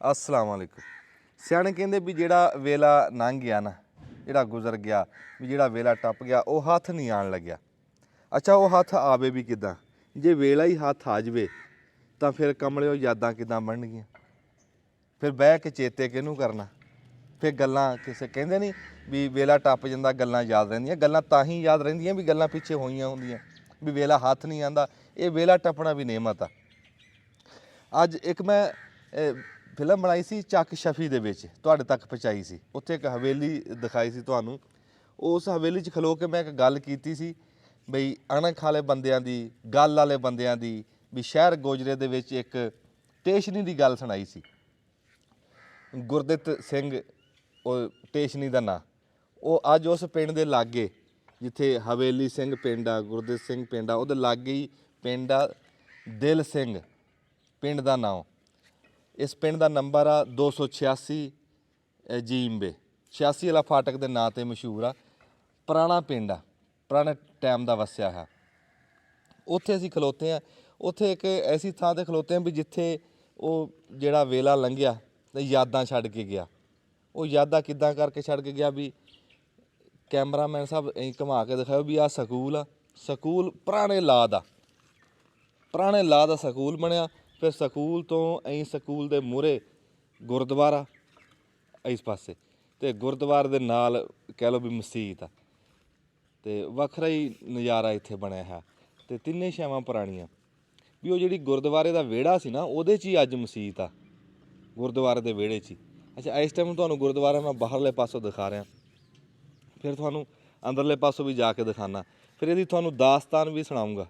अस्सलाम वालेकुम। सियाणे कहते भी जिहड़ा वेला लंघ गया ना, जिहड़ा गुजर गया, भी जिहड़ा वेला टप गया वो हत्थ नहीं आन लग्या। अच्छा वो हत्थ आवे भी किदां? जे वेला ही हत्थ आ जाए तो फिर कमलिओ यादां किदां बननगियां? फिर बह के चेते किहनूं करना? फिर गल्लां किसे कहंदे नहीं भी वेला टप जांदा गल्लां याद रहिंदियां। गल्लां तां ही याद रहिंदियां भी गल्लां पिछे होईयां हुंदियां, भी वेला हत्थ नहीं आंदा। ये वेला टपना भी नेमत आ। अज एक मैं फिल्म बनाई सी ਚੱਕ ਸ਼ਫੀ ਦੇ ਵਿੱਚ, ਤੁਹਾਡੇ ਤੱਕ ਪਹੁੰਚਾਈ ਸੀ। ਉੱਥੇ ਇੱਕ ਹਵੇਲੀ ਦਿਖਾਈ ਸੀ ਤੁਹਾਨੂੰ। ਉਸ ਹਵੇਲੀ 'ਚ ਖਲੋ ਕੇ ਮੈਂ ਇੱਕ ਗੱਲ ਕੀਤੀ ਸੀ ਬਈ ਅਣਖ ਵਾਲੇ ਬੰਦਿਆਂ ਦੀ, ਗੱਲ ਵਾਲੇ ਬੰਦਿਆਂ ਦੀ, ਵੀ ਸ਼ਹਿਰ ਗੋਜਰੇ ਦੇ ਵਿੱਚ ਇੱਕ ਟੇਸ਼ਨੀ ਦੀ ਗੱਲ ਸੁਣਾਈ ਸੀ। ਗੁਰਦਿੱਤ ਸਿੰਘ ਉਹ ਟੇਸ਼ਨੀ ਦਾ ਨਾਂ। ਉਹ ਅੱਜ ਉਸ ਪਿੰਡ ਦੇ ਲਾਗੇ ਜਿੱਥੇ ਹਵੇਲੀ ਸਿੰਘ ਪਿੰਡ ਆ, ਗੁਰਦਿੱਤ ਸਿੰਘ ਪਿੰਡ ਆ, ਉਹਦੇ ਲਾਗੇ ਹੀ ਪਿੰਡ ਆ ਦਿਲ ਸਿੰਘ ਪਿੰਡ ਦਾ ਨਾਂ। इस पिंड का नंबर आ 286 जींबे। 86 वाला फाटक के नाँ से मशहूर आ। पुराना पिंड आ, पुराने टाइम का वसिया है। उत्थे असीं खलोते हैं। उत्थे एक ऐसी थां ते खलोते हैं भी जिथे वो जिहड़ा वेला लंघिया तो यादां छड्ड के गया। वो यादां किदां करके छड्ड के गया भी कैमरामैन साहब घुमा के दिखाओ भी आ सकूल आ। सकूल पुराने ला दा, पुराने ला दा सकूल बनिया। फिर ਸਕੂਲ ਤੋਂ ਅਸੀਂ ਸਕੂਲ ਦੇ ਮੂਹਰੇ ਗੁਰਦੁਆਰਾ ਇਸ ਪਾਸੇ, ਅਤੇ ਗੁਰਦੁਆਰੇ ਦੇ ਨਾਲ ਕਹਿ ਲਓ ਵੀ ਮਸੀਤ ਆ, ਅਤੇ ਵੱਖਰਾ ਹੀ ਨਜ਼ਾਰਾ ਇੱਥੇ ਬਣਿਆ ਹੈ। ਅਤੇ ਤਿੰਨੇ ਛਾਵਾਂ ਪੁਰਾਣੀਆਂ ਵੀ ਉਹ ਜਿਹੜੀ ਗੁਰਦੁਆਰੇ ਦਾ ਵਿਹੜਾ ਸੀ ਨਾ, ਉਹਦੇ 'ਚ ਹੀ ਅੱਜ ਮਸੀਤ ਆ, ਗੁਰਦੁਆਰੇ ਦੇ ਵਿਹੜੇ 'ਚ ਹੀ। ਅੱਛਾ ਇਸ ਟਾਈਮ ਤੁਹਾਨੂੰ ਗੁਰਦੁਆਰਾ ਮੈਂ ਬਾਹਰਲੇ ਪਾਸੋਂ ਦਿਖਾ ਰਿਹਾ, ਫਿਰ ਤੁਹਾਨੂੰ ਅੰਦਰਲੇ ਪਾਸੋਂ ਵੀ ਜਾ ਕੇ ਦਿਖਾਉਣਾ। ਫਿਰ ਇਹਦੀ ਤੁਹਾਨੂੰ ਦਾਸਤਾਨ ਵੀ ਸੁਣਾਊਂਗਾ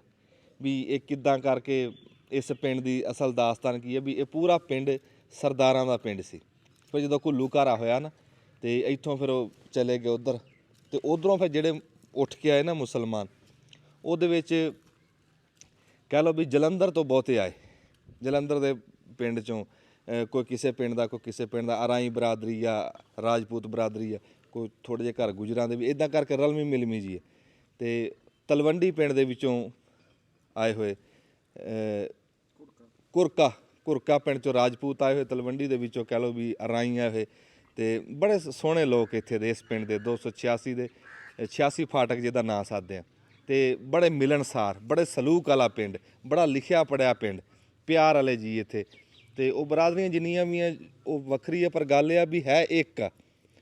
ਵੀ ਇਹ ਕਿੱਦਾਂ ਕਰਕੇ ਇਸ ਪਿੰਡ ਦੀ ਅਸਲ ਦਾਸਤਾਨ ਕੀ ਹੈ। ਵੀ ਇਹ ਪੂਰਾ ਪਿੰਡ ਸਰਦਾਰਾਂ ਦਾ ਪਿੰਡ ਸੀ। ਫਿਰ ਜਦੋਂ ਘੁੱਲੂ ਘਾਰਾ ਹੋਇਆ ਨਾ, ਅਤੇ ਇੱਥੋਂ ਫਿਰ ਉਹ ਚਲੇ ਗਏ ਉੱਧਰ, ਅਤੇ ਉੱਧਰੋਂ ਫਿਰ ਜਿਹੜੇ ਉੱਠ ਕੇ ਆਏ ਨਾ ਮੁਸਲਮਾਨ, ਉਹਦੇ ਵਿੱਚ ਕਹਿ ਲਓ ਵੀ ਜਲੰਧਰ ਤੋਂ ਬਹੁਤੇ ਆਏ। ਜਲੰਧਰ ਦੇ ਪਿੰਡ 'ਚੋਂ ਕੋਈ ਕਿਸੇ ਪਿੰਡ ਦਾ, ਕੋਈ ਕਿਸੇ ਪਿੰਡ ਦਾ, ਅਰਾਈ ਬਰਾਦਰੀ ਆ, ਰਾਜਪੂਤ ਬਰਾਦਰੀ ਆ, ਕੋਈ ਥੋੜ੍ਹੇ ਜਿਹੇ ਘਰ ਗੁਜਰਾਂ ਦੇ ਵੀ, ਇੱਦਾਂ ਕਰਕੇ ਰਲਵੀਂ ਮਿਲਵੀਂ ਜੀ ਹੈ। ਅਤੇ ਤਲਵੰਡੀ ਪਿੰਡ ਦੇ ਵਿੱਚੋਂ ਆਏ ਹੋਏ, ਘੁਰਕਾ ਪਿੰਡ 'ਚੋਂ ਰਾਜਪੂਤ ਆਏ ਹੋਏ, ਤਲਵੰਡੀ ਦੇ ਵਿੱਚੋਂ ਕਹਿ ਲਓ ਵੀ ਅਰਾਈ ਆਏ ਹੋਏ, ਅਤੇ ਬੜੇ ਸੋਹਣੇ ਲੋਕ ਇੱਥੇ ਦੇ ਇਸ ਪਿੰਡ ਦੇ 286 ਦੇ 86 ਫਾਟਕ ਜਿਹਦਾ ਨਾਂ ਸਾਧਦੇ ਆ। ਅਤੇ ਬੜੇ ਮਿਲਣਸਾਰ, ਬੜੇ ਸਲੂਕ ਵਾਲਾ ਪਿੰਡ, ਬੜਾ ਲਿਖਿਆ ਪੜ੍ਹਿਆ ਪਿੰਡ, ਪਿਆਰ ਵਾਲੇ ਜੀ ਇੱਥੇ। ਅਤੇ ਉਹ ਬਰਾਦਰੀਆਂ ਜਿੰਨੀਆਂ ਵੀ ਆ ਉਹ ਵੱਖਰੀ ਆ, ਪਰ ਗੱਲ ਇਹ ਆ ਵੀ ਹੈ ਇੱਕ ਆ,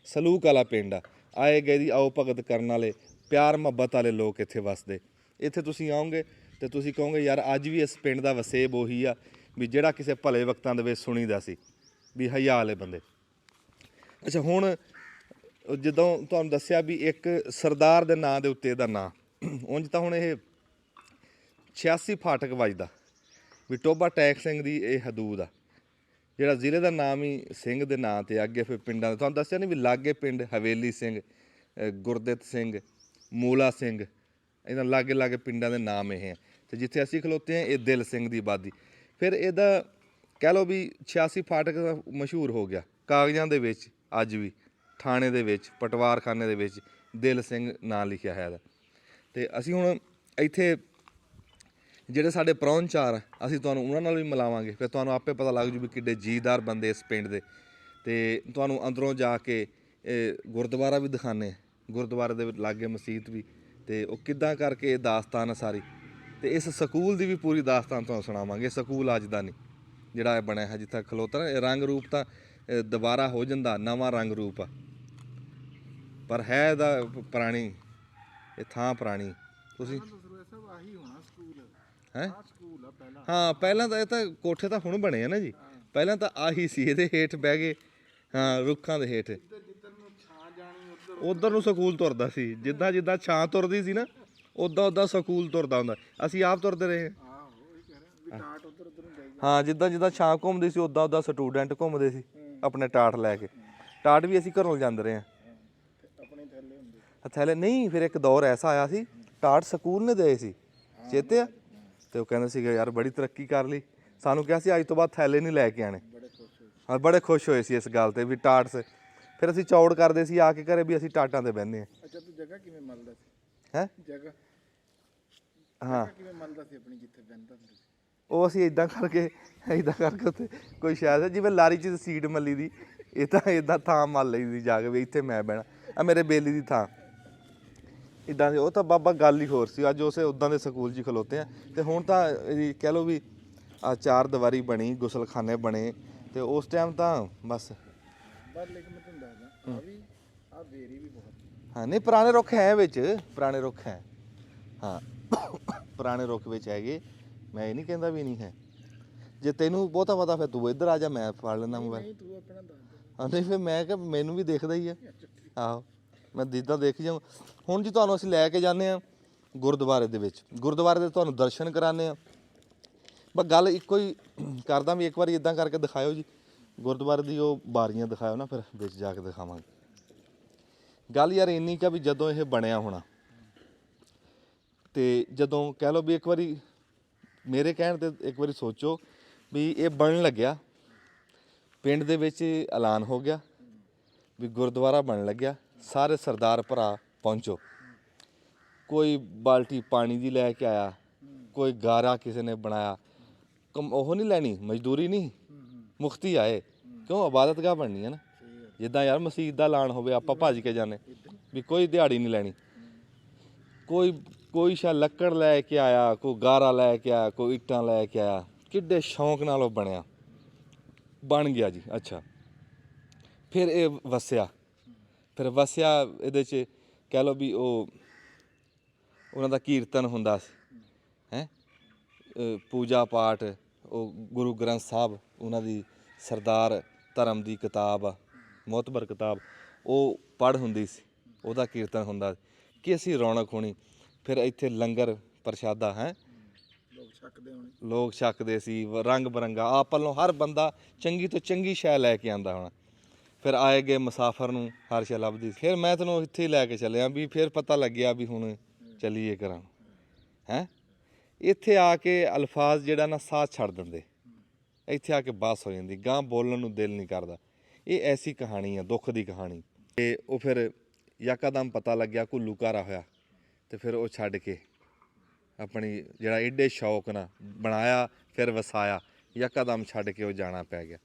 ਸਲੂਕ ਵਾਲਾ ਪਿੰਡ ਆ। ਆਏ ਗਏ ਦੀ ਆਓ ਭਗਤ ਕਰਨ ਵਾਲੇ, ਪਿਆਰ ਮੁਹੱਬਤ ਵਾਲੇ ਲੋਕ ਇੱਥੇ ਵੱਸਦੇ। ਇੱਥੇ ਤੁਸੀਂ ਆਓਗੇ ਅਤੇ ਤੁਸੀਂ ਕਹੋਗੇ ਯਾਰ ਅੱਜ ਵੀ ਇਸ ਪਿੰਡ ਦਾ ਵਸੇਬ ਉਹੀ ਆ ਵੀ ਜਿਹੜਾ ਕਿਸੇ ਭਲੇ ਵਕਤਾਂ ਦੇ ਵਿੱਚ ਸੁਣੀਦਾ ਸੀ, ਵੀ ਹਯਾ ਵਾਲੇ ਬੰਦੇ। ਅੱਛਾ ਹੁਣ ਜਦੋਂ ਤੁਹਾਨੂੰ ਦੱਸਿਆ ਵੀ ਇੱਕ ਸਰਦਾਰ ਦੇ ਨਾਂ ਦੇ ਉੱਤੇ ਇਹਦਾ ਨਾਂ, ਉਂਝ ਤਾਂ ਹੁਣ ਇਹ 86 ਫਾਟਕ ਵੱਜਦਾ ਵੀ ਟੋਭਾ ਟੈਕ ਸਿੰਘ ਦੀ ਇਹ ਹਦੂਦ ਆ, ਜਿਹੜਾ ਜ਼ਿਲ੍ਹੇ ਦਾ ਨਾਮ ਹੀ ਸਿੰਘ ਦੇ ਨਾਂ 'ਤੇ। ਅੱਗੇ ਫਿਰ ਪਿੰਡਾਂ ਦੇ ਤੁਹਾਨੂੰ ਦੱਸਿਆ ਨਹੀਂ ਵੀ ਲਾਗੇ ਪਿੰਡ ਹਵੇਲੀ ਸਿੰਘ, ਗੁਰਦਿੱਤ ਸਿੰਘ, ਮੂਲਾ ਸਿੰਘ, ਇਹਨਾਂ ਲਾਗੇ ਲਾਗੇ ਪਿੰਡਾਂ ਦੇ ਨਾਮ ਇਹ ਆ। ਅਤੇ ਜਿੱਥੇ ਅਸੀਂ ਖਲੋਤੇ ਹਾਂ ਇਹ ਦਿਲ ਸਿੰਘ ਦੀ ਆਬਾਦੀ। ਫਿਰ ਇਹਦਾ ਕਹਿ ਲਓ ਵੀ 86 ਫਾਟਕ ਮਸ਼ਹੂਰ ਹੋ ਗਿਆ ਕਾਗਜ਼ਾਂ ਦੇ ਵਿੱਚ, ਅੱਜ ਵੀ ਥਾਣੇ ਦੇ ਵਿੱਚ, ਪਟਵਾਰਖਾਨੇ ਦੇ ਵਿੱਚ ਦਿਲ ਸਿੰਘ ਨਾਂ ਲਿਖਿਆ ਹੈ ਇਹਦਾ। ਅਤੇ ਅਸੀਂ ਹੁਣ ਇੱਥੇ ਜਿਹੜੇ ਸਾਡੇ ਪ੍ਰਾਹੁਣਚਾਰ ਆ, ਅਸੀਂ ਤੁਹਾਨੂੰ ਉਹਨਾਂ ਨਾਲ ਵੀ ਮਿਲਾਵਾਂਗੇ। ਫਿਰ ਤੁਹਾਨੂੰ ਆਪੇ ਪਤਾ ਲੱਗ ਜੂ ਵੀ ਕਿੱਡੇ ਜੀਦਾਰ ਬੰਦੇ ਇਸ ਪਿੰਡ ਦੇ। ਅਤੇ ਤੁਹਾਨੂੰ ਅੰਦਰੋਂ ਜਾ ਕੇ ਗੁਰਦੁਆਰਾ ਵੀ ਦਿਖਾਉਂਦੇ, ਗੁਰਦੁਆਰੇ ਦੇ ਲਾਗੇ ਮਸੀਤ ਵੀ, ਅਤੇ ਉਹ ਕਿੱਦਾਂ ਕਰਕੇ ਇਹ ਦਾਸਤਾਨ ਆ ਸਾਰੀ। ਅਤੇ ਇਸ ਸਕੂਲ ਦੀ ਵੀ ਪੂਰੀ ਦਾਸਤਾਨ ਤੁਹਾਨੂੰ ਸੁਣਾਵਾਂਗੇ। ਸਕੂਲ ਅੱਜ ਦਾ ਨਹੀਂ ਜਿਹੜਾ ਇਹ ਬਣਿਆ ਹੈ ਜਿੱਥੇ ਖਲੋਤਾ ਨਾ, ਇਹ ਰੰਗ ਰੂਪ ਤਾਂ ਦੁਬਾਰਾ ਹੋ ਜਾਂਦਾ, ਨਵਾਂ ਰੰਗ ਰੂਪ ਆ, ਪਰ ਹੈ ਇਹਦਾ ਪੁਰਾਣੀ, ਇਹ ਥਾਂ ਪੁਰਾਣੀ। ਤੁਸੀਂ ਹੈਂ? ਹਾਂ ਪਹਿਲਾਂ ਤਾਂ ਇਹ ਤਾਂ ਕੋਠੇ ਤਾਂ ਹੁਣ ਬਣੇ ਆ ਨਾ ਜੀ, ਪਹਿਲਾਂ ਤਾਂ ਆਹੀ ਸੀ, ਇਹਦੇ ਹੇਠ ਬਹਿ ਗਏ, ਹਾਂ ਰੁੱਖਾਂ ਦੇ ਹੇਠ। ਉੱਧਰ ਨੂੰ ਸਕੂਲ ਤੁਰਦਾ ਸੀ, ਜਿੱਦਾਂ ਜਿੱਦਾਂ ਛਾਂ ਤੁਰਦੀ ਸੀ ਨਾ, ਉੱਦਾਂ ਉੱਦਾਂ ਸਕੂਲ ਤੁਰਦਾ ਹੁੰਦਾ। ਅਸੀਂ ਆਪ ਤੁਰਦੇ ਰਹੇ ਹਾਂ, ਜਿੱਦਾਂ ਜਿੱਦਾਂ ਛਾਂ ਘੁੰਮਦੀ ਸੀ ਉੱਦਾਂ ਉੱਦਾਂ ਸਟੂਡੈਂਟ ਘੁੰਮਦੇ ਸੀ ਆਪਣੇ ਟਾਟ ਲੈ ਕੇ। ਟਾਟ ਵੀ ਅਸੀਂ ਘਰੋਂ ਜਾਂਦੇ ਰਹੇ ਹਾਂ ਥੈਲੇ ਨਹੀਂ। ਫਿਰ ਇੱਕ ਦੌਰ ਐਸਾ ਆਇਆ ਸੀ ਟਾਟ ਸਕੂਲ ਨੇ ਦੇ ਸੀ, ਚੇਤੇ ਆ? ਅਤੇ ਉਹ ਕਹਿੰਦੇ ਸੀਗੇ ਯਾਰ ਬੜੀ ਤਰੱਕੀ ਕਰ ਲਈ, ਸਾਨੂੰ ਕਿਹਾ ਸੀ ਅੱਜ ਤੋਂ ਬਾਅਦ ਥੈਲੇ ਨਹੀਂ ਲੈ ਕੇ ਆਉਣੇ। ਹਾਂ ਬੜੇ ਖੁਸ਼ ਹੋਏ ਸੀ ਇਸ ਗੱਲ 'ਤੇ ਵੀ ਟਾਟ ਸੇ। ਫਿਰ ਅਸੀਂ ਚੌੜ ਕਰਦੇ ਸੀ ਆ ਕੇ ਘਰੇ ਵੀ ਅਸੀਂ ਟਾਟਾਂ 'ਤੇ ਬਹਿੰਦੇ ਹਾਂ। ਅੱਛਾ ਤੂੰ ਜਗ੍ਹਾ ਕਿਵੇਂ ਮਲਦਾ ਸੀ? ਹੈਂ ਜਗ੍ਹਾ? ਹਾਂ ਕਿਵੇਂ ਮਲਦਾ ਸੀ ਆਪਣੀ ਜਿੱਥੇ ਬਹਿੰਦਾ ਹੁੰਦਾ ਸੀ? ਉਹ ਅਸੀਂ ਇਦਾਂ ਕਰਕੇ ਉੱਥੇ ਕੋਈ ਸ਼ਾਇਦ ਜਿਵੇਂ ਲਾਰੀ 'ਚ ਸੀਟ ਮੱਲੀ ਦੀ ਇਹ ਤਾਂ ਇਦਾਂ ਥਾਂ ਮੱਲ ਲਈ ਦੀ ਜਾ ਕੇ ਵੀ ਇੱਥੇ ਮੈਂ ਬਹਿਣਾ ਆ ਮੇਰੇ ਬੇਲੀ ਦੀ ਥਾਂ ਇਦਾਂ ਦੀ। ਉਹ ਤਾਂ ਬਾਬਾ ਗੱਲ ਹੀ ਹੋਰ ਸੀ। ਅੱਜ ਉਸੇ ਉੱਦਾਂ ਦੇ ਸਕੂਲ 'ਚ ਖਲੋਤੇ ਆ ਤੇ ਹੁਣ ਤਾਂ ਕਹਿ ਲਓ ਵੀ ਆ 4 ਦੀਵਾਰੀ ਬਣੀ, ਗੁਸਲਖਾਨੇ ਬਣੇ ਤੇ ਉਸ ਟਾਈਮ ਤਾਂ ਬਸ ਹਾਂ। ਨਹੀਂ ਪੁਰਾਣੇ ਰੁੱਖ ਹੈ ਵਿੱਚ, ਪੁਰਾਣੇ ਰੁੱਖ ਹੈ ਹਾਂ, ਪੁਰਾਣੇ ਰੁੱਖ ਵਿੱਚ ਹੈਗੇ। ਮੈਂ ਇਹ ਨਹੀਂ ਕਹਿੰਦਾ ਵੀ ਨਹੀਂ ਹੈ। ਜੇ ਤੈਨੂੰ ਬਹੁਤਾ ਪਤਾ ਫਿਰ ਤੂੰ ਇੱਧਰ ਆ ਜਾ, ਮੈਂ ਫੜ ਲੈਂਦਾ ਮੋਬਾਈਲ। ਹਾਂ ਨਹੀਂ ਫਿਰ ਮੈਂ ਕਿਹਾ ਮੈਨੂੰ ਵੀ ਦੇਖਦਾ ਹੀ ਆ। ਆਹੋ ਮੈਂ ਜਿੱਦਾਂ ਦੇਖ ਜਾਵਾਂ। ਹੁਣ ਜੀ ਤੁਹਾਨੂੰ ਅਸੀਂ ਲੈ ਕੇ ਜਾਂਦੇ ਹਾਂ ਗੁਰਦੁਆਰੇ ਦੇ ਵਿੱਚ, ਗੁਰਦੁਆਰੇ ਦੇ ਤੁਹਾਨੂੰ ਦਰਸ਼ਨ ਕਰਾਉਂਦੇ ਹਾਂ। ਬਸ ਗੱਲ ਇੱਕੋ ਹੀ ਕਰਦਾ ਵੀ ਇੱਕ ਵਾਰੀ ਇਦਾਂ ਕਰਕੇ ਦਿਖਾਇਓ ਜੀ ਗੁਰਦੁਆਰੇ ਦੀ ਉਹ ਬਾਰੀਆਂ ਦਿਖਾਇਓ ਨਾ, ਫਿਰ ਵਿੱਚ ਜਾ ਕੇ ਦਿਖਾਵਾਂਗੇ। ਗੱਲ ਯਾਰ ਇੰਨੀ ਕਾ ਵੀ ਜਦੋਂ ਇਹ ਬਣਿਆ ਹੋਣਾ ਤੇ ਜਦੋਂ ਕਹਿ ਲਓ ਵੀ ਇੱਕ ਵਾਰੀ ਮੇਰੇ ਕਹਿਣ ਤੇ ਇੱਕ ਵਾਰੀ ਸੋਚੋ ਵੀ ਇਹ ਬਣਨ ਲੱਗਿਆ, ਪਿੰਡ ਦੇ ਵਿੱਚ ਐਲਾਨ ਹੋ ਗਿਆ ਵੀ ਗੁਰਦੁਆਰਾ ਬਣਨ ਲੱਗਿਆ, ਸਾਰੇ ਸਰਦਾਰ ਭਰਾ ਪਹੁੰਚੋ। ਕੋਈ ਬਾਲਟੀ ਪਾਣੀ ਦੀ ਲੈ ਕੇ ਆਇਆ, ਕੋਈ ਗਾਰਾ ਕਿਸੇ ਨੇ ਬਣਾਇਆ। ਉਹ ਨਹੀਂ ਲੈਣੀ, ਮਜ਼ਦੂਰੀ ਨਹੀਂ, ਮੁਖਤੀ ਆਏ। ਕਿਉਂ ਇਬਾਦਤਗਾਹ ਬਣਨੀ ਹੈ ਨਾ। ਜਿੱਦਾਂ ਯਾਰ ਮਸਜਿਦ ਦਾ ਐਲਾਨ ਹੋਵੇ ਆਪਾਂ ਭੱਜ ਕੇ ਜਾਂਦੇ ਵੀ ਕੋਈ ਦਿਹਾੜੀ ਨਹੀਂ ਲੈਣੀ। ਕੋਈ ਸ਼ਾ ਲੱਕੜ ਲੈ ਕੇ ਆਇਆ, ਕੋਈ ਗਾਰਾ ਲੈ ਕੇ ਆਇਆ, ਕੋਈ ਇੱਟਾਂ ਲੈ ਕੇ ਆਇਆ। ਕਿੱਡੇ ਸ਼ੌਂਕ ਨਾਲ ਉਹ ਬਣਿਆ, ਬਣ ਗਿਆ ਜੀ। ਅੱਛਾ ਫਿਰ ਇਹ ਵਸਿਆ, ਇਹਦੇ 'ਚ ਕਹਿ ਲਓ ਵੀ ਉਹਨਾਂ ਦਾ ਕੀਰਤਨ ਹੁੰਦਾ ਸੀ ਹੈਂ, ਪੂਜਾ ਪਾਠ, ਉਹ ਗੁਰੂ ਗ੍ਰੰਥ ਸਾਹਿਬ ਉਹਨਾਂ ਦੀ ਸਰਦਾਰ ਧਰਮ ਦੀ ਕਿਤਾਬ ਆ, ਮੋਤਬਰ ਕਿਤਾਬ, ਉਹ ਪੜ੍ਹ ਹੁੰਦੀ ਸੀ, ਉਹਦਾ ਕੀਰਤਨ ਹੁੰਦਾ ਕਿ ਅਸੀਂ ਰੌਣਕ ਹੋਣੀ। ਫਿਰ ਇੱਥੇ ਲੰਗਰ ਪ੍ਰਸ਼ਾਦਾ ਹੈ ਲੋਕ ਛਕਦੇ ਸੀ, ਰੰਗ ਬਰੰਗਾ ਆਪ ਵੱਲੋਂ ਹਰ ਬੰਦਾ ਚੰਗੀ ਤੋਂ ਚੰਗੀ ਸ਼ੈ ਲੈ ਕੇ ਆਉਂਦਾ ਹੋਣਾ। ਫਿਰ ਆਏ ਗਏ ਮੁਸਾਫਰ ਨੂੰ ਹਰ ਸ਼ੈ ਲੱਭਦੀ। ਫਿਰ ਮੈਂ ਤੈਨੂੰ ਇੱਥੇ ਹੀ ਲੈ ਕੇ ਚੱਲਿਆ ਵੀ ਫਿਰ ਪਤਾ ਲੱਗਿਆ ਵੀ ਹੁਣ ਚੱਲੀਏ ਕਰਾਂ ਹੈਂ। ਇੱਥੇ ਆ ਕੇ ਅਲਫਾਜ਼ ਜਿਹੜਾ ਨਾ ਸਾਹ ਛੱਡ ਦਿੰਦੇ, ਇੱਥੇ ਆ ਕੇ ਬੱਸ ਹੋ ਜਾਂਦੀ, ਗਾਂ ਬੋਲਣ ਨੂੰ ਦਿਲ ਨਹੀਂ ਕਰਦਾ। ਇਹ ਐਸੀ ਕਹਾਣੀ ਆ, ਦੁੱਖ ਦੀ ਕਹਾਣੀ। ਤੇ ਉਹ ਫਿਰ ਯਕਦਮ ਪਤਾ ਲੱਗਿਆ ਘੁੱਲੂ ਘਾਰਾ ਹੋਇਆ ਤੇ ਫਿਰ ਉਹ ਛੱਡ ਕੇ ਆਪਣੀ ਜਿਹੜਾ ਏਡੇ ਸ਼ੌਕ ਨਾਲ ਬਣਾਇਆ ਫਿਰ ਵਸਾਇਆ, ਯਕਦਮ ਛੱਡ ਕੇ ਉਹ ਜਾਣਾ ਪੈ ਗਿਆ।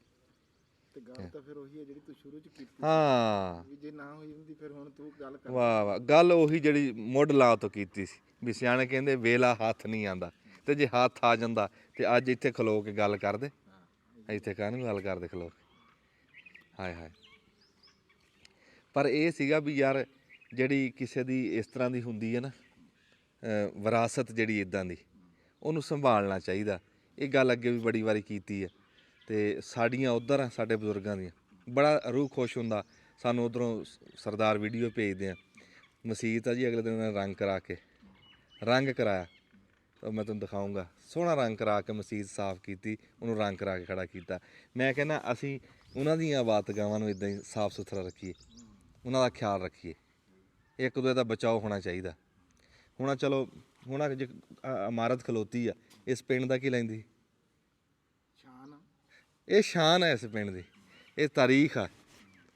ਤੇ ਗੱਲ ਤਾਂ ਫਿਰ ਉਹੀ ਹੈ ਜਿਹੜੀ ਤੂੰ ਸ਼ੁਰੂ ਚ ਕੀਤੀ ਹਾਂ ਵੀ ਜੇ ਨਾ ਹੋਈ ਹੁੰਦੀ ਫਿਰ ਹੁਣ ਤੂੰ ਗੱਲ ਕਰ। ਵਾਹ ਵਾਹ, ਗੱਲ ਉਹੀ ਜਿਹੜੀ ਮੁੱਢ ਲਾ ਤੋਂ ਕੀਤੀ ਸੀ ਵੀ ਸਿਆਣੇ ਕਹਿੰਦੇ ਵੇਲਾ ਹੱਥ ਨਹੀਂ ਆਉਂਦਾ, ਤੇ ਜੇ ਹੱਥ ਆ ਜਾਂਦਾ ਤੇ ਅੱਜ ਇੱਥੇ ਖਲੋ ਕੇ ਗੱਲ ਕਰਦੇ, ਇੱਥੇ ਕਾਹਨੂੰ ਗੱਲ ਕਰਦੇ ਖਲੋ ਕੇ। ਹਾਏ ਹਾਏ। ਪਰ ਇਹ ਸੀਗਾ ਵੀ ਯਾਰ ਜਿਹੜੀ ਕਿਸੇ ਦੀ ਇਸ ਤਰ੍ਹਾਂ ਦੀ ਹੁੰਦੀ ਹੈ ਨਾ ਵਿਰਾਸਤ ਜਿਹੜੀ ਇੱਦਾਂ ਦੀ, ਉਹਨੂੰ ਸੰਭਾਲਣਾ ਚਾਹੀਦਾ। ਇਹ ਗੱਲ ਅੱਗੇ ਵੀ ਬੜੀ ਵਾਰੀ ਕੀਤੀ ਹੈ ਤੇ ਸਾਡੀਆਂ ਉੱਧਰ ਆ ਸਾਡੇ ਬਜ਼ੁਰਗਾਂ ਦੀਆਂ, ਬੜਾ ਰੂਹ ਖੁਸ਼ ਹੁੰਦਾ। ਸਾਨੂੰ ਉੱਧਰੋਂ ਸਰਦਾਰ ਵੀਡੀਓ ਭੇਜਦੇ ਆ, ਮਸੀਤ ਆ ਜੀ, ਅਗਲੇ ਦਿਨ ਉਹਨਾਂ ਨੇ ਰੰਗ ਕਰਾਇਆ, ਤਾਂ ਮੈਂ ਤੁਹਾਨੂੰ ਦਿਖਾਊਂਗਾ। ਸੋਹਣਾ ਰੰਗ ਕਰਾ ਕੇ ਮਸੀਤ ਸਾਫ਼ ਕੀਤੀ, ਉਹਨੂੰ ਰੰਗ ਕਰਾ ਕੇ ਖੜਾ ਕੀਤਾ। ਮੈਂ ਕਹਿੰਦਾ ਅਸੀਂ ਉਹਨਾਂ ਦੀਆਂ ਇਬਾਦਤਗਾਹਾਂ ਨੂੰ ਇੱਦਾਂ ਹੀ ਸਾਫ਼ ਸੁਥਰਾ ਰੱਖੀਏ, ਉਹਨਾਂ ਦਾ ਖਿਆਲ ਰੱਖੀਏ। ਇੱਕ ਦੂਜੇ ਦਾ ਬਚਾਓ ਹੋਣਾ ਚਾਹੀਦਾ। ਹੁਣ ਚਲੋ ਹੁਣ ਜੇ ਇਮਾਰਤ ਖਲੋਤੀ ਆ, ਇਸ ਪਿੰਡ ਦਾ ਕੀ ਲੈਂਦੀ? ਸ਼ਾਨ ਆ, ਇਹ ਸ਼ਾਨ ਹੈ ਇਸ ਪਿੰਡ ਦੀ, ਇਹ ਤਾਰੀਖ ਆ,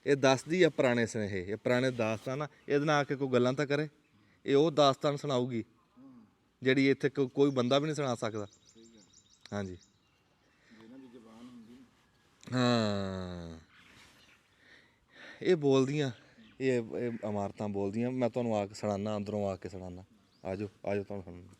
ਇਹ ਦੱਸਦੀ ਆ ਪੁਰਾਣੇ ਸੁਨੇਹੇ, ਇਹ ਪੁਰਾਣੇ ਦਾਸਤਾਨ ਆ। ਇਹਦੇ ਨਾਲ ਆ ਕੇ ਕੋਈ ਗੱਲਾਂ ਤਾਂ ਕਰੇ, ਇਹ ਉਹ ਦਾਸਤਾਨ ਸੁਣਾਊਗੀ ਜਿਹੜੀ ਇੱਥੇ ਕੋਈ ਬੰਦਾ ਵੀ ਨਹੀਂ ਸੁਣਾ ਸਕਦਾ। ਹਾਂਜੀ ਹਾਂ, ਇਹ ਬੋਲਦੀਆਂ, ਇਹ ਇਮਾਰਤਾਂ ਬੋਲਦੀਆਂ। ਮੈਂ ਤੁਹਾਨੂੰ ਆ ਕੇ ਸੁਣਾਉਂਦਾ, ਅੰਦਰੋਂ ਆ ਕੇ ਸੁਣਾਉਂਦਾ। ਆ ਜਾਓ ਤੁਹਾਨੂੰ ਸੁਣਾਉਂਦਾ।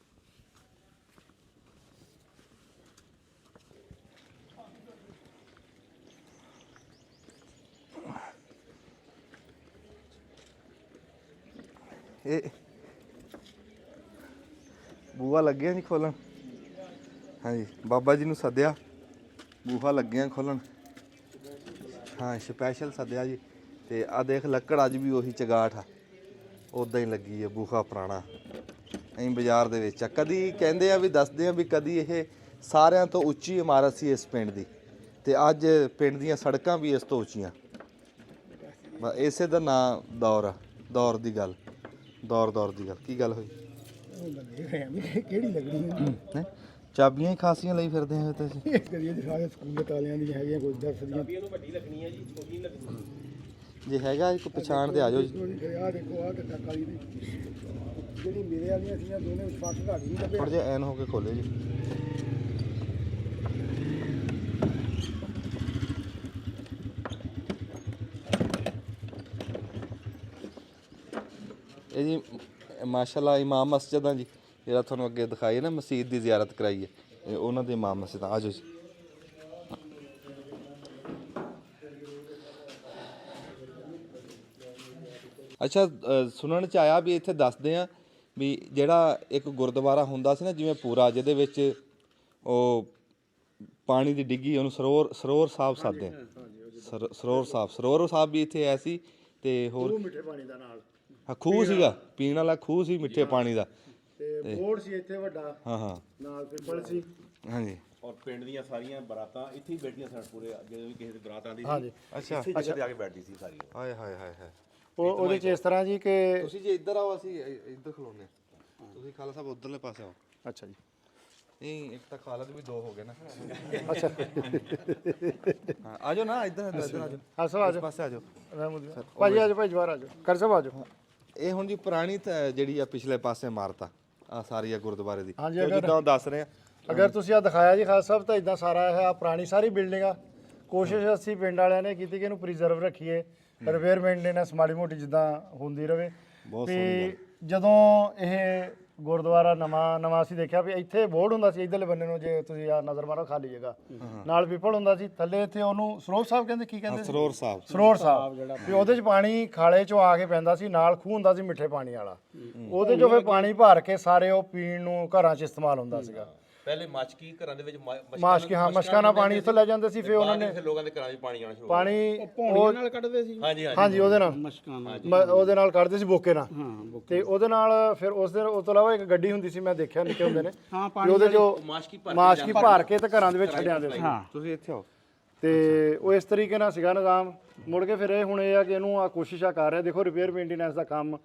ਇਹ ਬੂਹਾ ਲੱਗਿਆ ਨਹੀਂ ਖੋਲਣ। ਹਾਂਜੀ ਬਾਬਾ ਜੀ ਨੂੰ ਸੱਦਿਆ, ਬੂਹਾ ਲੱਗਿਆ ਖੋਲਣ। ਹਾਂ ਸਪੈਸ਼ਲ ਸੱਦਿਆ ਜੀ। ਤੇ ਆ ਦੇਖ ਲੱਕੜ ਅੱਜ ਵੀ ਉਹੀ ਚਗਾਠ ਆ, ਉੱਦਾਂ ਹੀ ਲੱਗੀ ਹੈ, ਬੂਹਾ ਪੁਰਾਣਾ। ਅਸੀਂ ਬਾਜ਼ਾਰ ਦੇ ਵਿੱਚ ਆ। ਕਦੀ ਕਹਿੰਦੇ ਆ ਵੀ ਦੱਸਦੇ ਆ ਵੀ ਕਦੀ ਇਹ ਸਾਰਿਆਂ ਤੋਂ ਉੱਚੀ ਇਮਾਰਤ ਸੀ ਇਸ ਪਿੰਡ ਦੀ, ਤੇ ਅੱਜ ਪਿੰਡ ਦੀਆਂ ਸੜਕਾਂ ਵੀ ਇਸ ਤੋਂ ਉੱਚੀਆਂ। ਇਸੇ ਦਾ ਨਾਂ ਦੌਰ ਦੀ ਗੱਲ। ਕੀ ਗੱਲ ਹੋਈ? ਕਿਹੜੀ ਲੱਗਣੀ ਹੈ ਚਾਬੀਆਂ ਹੀ ਖਾਸੀਆਂ ਲਈ ਫਿਰਦੇ ਆ ਤੁਸੀਂ। ਕਰੀਏ ਸਾਰੇ ਸਕੂਲ ਤਾਲਿਆਂ ਦੀਆਂ ਹੈਗੀਆਂ, ਕੋਈ ਦਰਸਦੀਆਂ ਇਹਨੂੰ ਵੱਡੀ ਲੱਗਣੀ ਹੈ ਜੀ, ਛੋਟੀ ਲੱਗਣੀ। ਜੇ ਹੈਗਾ ਇੱਕ ਪਛਾਣ ਤੇ ਆ ਜਾਓ ਜੀ। ਆਹ ਦੇਖੋ ਆਹ ਕੱਟਾ ਕਾਲੀ ਦੀ ਜਿਹੜੀ ਮੇਰੇ ਵਾਲੀਆਂ ਸੀਆਂ ਦੋਨੇ ਪਾਸ ਘਾੜੀ ਨਹੀਂ ਲੱਭੇ। ਥੋੜਾ ਜਿਹਾ ਐਨ ਹੋ ਕੇ ਖੋਲੇ ਜੀ। ਇਹ ਜੀ ਮਾਸ਼ਾਅੱਲਾ ਇਮਾਮ ਮਸਜਿਦ ਆ ਜੀ, ਜਿਹੜਾ ਤੁਹਾਨੂੰ ਅੱਗੇ ਦਿਖਾਈ ਨਾ ਮਸਜਿਦ ਦੀ ਜ਼ਿਆਰਤ ਕਰਾਈ ਹੈ, ਇਹ ਉਹਨਾਂ ਦੇ ਇਮਾਮ ਮਸਜਿਦ ਆ ਜਾਓ ਜੀ। ਅੱਛਾ, ਸੁਣਨ ਚ ਆਇਆ ਵੀ ਇੱਥੇ ਦੱਸਦੇ ਆ ਵੀ ਜਿਹੜਾ ਇੱਕ ਗੁਰਦੁਆਰਾ ਹੁੰਦਾ ਸੀ ਨਾ ਜਿਵੇਂ ਪੂਰਾ, ਜਿਹਦੇ ਵਿੱਚ ਉਹ ਪਾਣੀ ਦੀ ਡਿੱਗੀ, ਉਹਨੂੰ ਸਰੋਵਰ ਸਾਹਿਬ ਸਾਦੇ ਸਰੋਵਰ ਸਾਹਿਬ ਵੀ ਇੱਥੇ ਆਇਆ ਸੀ। ਤੇ ਹੋਰ ਮਿੱਠੇ ਪਾਣੀ ਦਾ ਨਾਲ ਖੂਹ ਸੀਗਾ, ਪੀਣ ਵਾਲਾ ਖੂਹ ਸੀ ਮਿੱਠੇ ਪਾਣੀ ਦਾ, ਤੇ ਬੋਰਡ ਸੀ ਇੱਥੇ ਵੱਡਾ, ਹਾਂ ਨਾਲ ਪਿੱਪਲ ਸੀ। ਹਾਂਜੀ। ਔਰ ਪਿੰਡ ਦੀਆਂ ਸਾਰੀਆਂ ਬਰਾਤਾਂ ਇੱਥੇ ਹੀ ਬੈਠੀਆਂ ਸਨ, ਪੂਰੇ ਜਦੋਂ ਵੀ ਕਿਸੇ ਦੀ ਬਰਾਤ ਆਉਂਦੀ ਹਾਂਜੀ। ਸੀ ਅੱਛਾ, ਇੱਥੇ ਜਗ੍ਹਾ ਤੇ ਆ ਕੇ ਬੈਠਦੀ ਸੀ ਸਾਰੀ। ਹਾਏ ਹਾਏ ਹਾਏ ਹਾਏ। ਉਹਦੇ ਚ ਇਸ ਤਰ੍ਹਾਂ ਜੀ ਕਿ ਤੁਸੀਂ ਜੇ ਇੱਧਰ ਆਓ, ਅਸੀਂ ਇੱਧਰ ਖਲੋਨੇ ਆ, ਤੁਸੀਂ ਖਾਲਸਾ ਸਾਹਿਬ ਉਧਰਲੇ ਪਾਸੇ ਆਓ। ਅੱਛਾ ਜੀ। ਨਹੀਂ, ਇੱਕ ਤਾਂ ਖਾਲਦ ਵੀ ਦੋ ਹੋ ਗਏ ਨਾ। ਅੱਛਾ ਹਾਂ, ਆ ਜਾਓ ਨਾ, ਇੱਧਰ ਇੱਧਰ ਆ ਜਾਓ, ਹਾਂ ਸਭ ਆ ਇਸ ਜਾਓ ਪਾਸੇ ਆ ਜਾਓ। ਭਾਜੀ ਆ ਜਾਓ, ਭਾਈ ਜਵਾਰ ਆ ਜਾਓ, ਕਰ ਸਭ ਆ ਜਾਓ। ਇਹ ਹੁਣ ਜੀ ਪੁਰਾਣੀ ਜਿਹੜੀ ਆ ਪਿਛਲੇ ਪਾਸੇ ਇਮਾਰਤ ਆ ਸਾਰੀ ਆ ਗੁਰਦੁਆਰੇ ਦੀ, ਹਾਂਜੀ, ਤੇ ਜਿੱਦਾਂ ਉਹ ਦੱਸ ਰਹੇ ਆ। ਅਗਰ ਤੁਸੀਂ ਆ ਦਿਖਾਇਆ ਜੀ ਖਾਸ ਸਾਹਿਬ, ਤਾਂ ਇਦਾਂ ਸਾਰਾ ਇਹ ਆ ਪੁਰਾਣੀ ਸਾਰੀ ਬਿਲਡਿੰਗ ਆ। ਕੋਸ਼ਿਸ਼ ਅਸੀਂ ਪਿੰਡ ਵਾਲਿਆਂ ਨੇ ਕੀਤੀ ਕਿ ਇਹਨੂੰ ਪ੍ਰੀਜ਼ਰਵ ਰੱਖੀਏ, ਰਿਪੇਅਰ ਮੇਨਟੇਨੈਂਸ ਮਾੜੀ ਮੋਟੀ ਜਿੱਦਾਂ ਹੁੰਦੀ ਰਵੇ। ਵੀ ਜਦੋਂ ਇਹ ਗੁਰਦੁਆਰਾ ਨਵਾਂ ਅਸੀਂ ਦੇਖਿਆ ਵੀ ਇੱਥੇ ਬੋਰਡ ਹੁੰਦਾ ਸੀ ਇਧਰਲੇ ਬੰਨੇ ਨੂੰ, ਜੇ ਤੁਸੀਂ ਆ ਨਜ਼ਰ ਮਾਰੋ ਖਾਲੀ ਜਗ੍ਹਾ ਨਾਲ ਪਿੱਪਲ ਹੁੰਦਾ ਸੀ, ਥੱਲੇ ਇੱਥੇ ਉਹਨੂੰ ਸਰੋਵਰ ਸਾਹਿਬ ਕਹਿੰਦੇ, ਕੀ ਕਹਿੰਦੇ ਸੀ? ਸਰੋਵਰ ਸਾਹਿਬ। ਵੀ ਉਹਦੇ ਚ ਪਾਣੀ ਖਾਲੇ ਚੋਂ ਆ ਕੇ ਪੈਂਦਾ ਸੀ, ਨਾਲ ਖੂਹ ਹੁੰਦਾ ਸੀ ਮਿੱਠੇ ਪਾਣੀ ਵਾਲਾ, ਉਹਦੇ ਚੋਂ ਫਿਰ ਪਾਣੀ ਭਰ ਕੇ ਸਾਰੇ ਉਹ ਪੀਣ ਨੂੰ ਘਰਾਂ 'ਚ ਇਸਤੇਮਾਲ ਹੁੰਦਾ ਸੀਗਾ। ਪਹਿਲੇ ਮਸ਼ਕੀ ਘਰਾਂ ਦੇ ਵਿੱਚ ਮਸ਼ਕਾਂ ਨਾਲ ਪਾਣੀ ਇੱਥੋਂ ਲੈ ਜਾਂਦੇ ਸੀ, ਫਿਰ ਉਹਨਾਂ ਨੇ ਲੋਕਾਂ ਦੇ ਘਰਾਂ 'ਚ ਪਾਣੀ ਆਉਣਾ ਸ਼ੁਰੂ ਪਾਣੀ ਪੌਣੀਆਂ ਨਾਲ ਕੱਢਦੇ ਸੀ। ਹਾਂਜੀ ਉਹਦੇ ਨਾਲ ਮਸ਼ਕਾਂ ਨਾਲ ਉਹਦੇ ਨਾਲ ਕੱਢਦੇ ਸੀ, ਬੋਕੇ ਨਾਲ। ਹਾਂ ਤੇ ਉਹਦੇ ਨਾਲ ਫਿਰ ਉਸ ਤੋਂ ਇਲਾਵਾ ਇੱਕ ਗੱਡੀ ਹੁੰਦੀ ਸੀ, ਮੈਂ ਦੇਖਿਆ ਨਿੱਕੇ ਹੁੰਦੇ ਨੇ, ਹਾਂ ਵੀ ਉਹਦੇ ਜੋ ਮਾਸ਼ਕੀ ਭਰ ਕੇ ਤੇ ਘਰਾਂ ਦੇ ਵਿੱਚ ਛੱਡ ਆਉਂਦੇ ਸੀ। ਤੁਸੀਂ ਇੱਥੇ ਆਓ। ਤੇ ਉਹ ਇਸ ਤਰੀਕੇ ਨਾਲ ਸੀਗਾ ਨਿਜ਼ਾਮ। ਮੁੜ ਕੇ ਫਿਰ ਇਹ ਹੁਣ ਇਹ ਆ ਕਿ ਇਹਨੂੰ ਆ ਕੋਸ਼ਿਸ਼ਾਂ ਕਰ ਰਿਹਾ, ਦੇਖੋ ਰਿਪੇਅਰ ਮੇਨਟੇਨੈਂਸ ਦਾ ਕੰਮ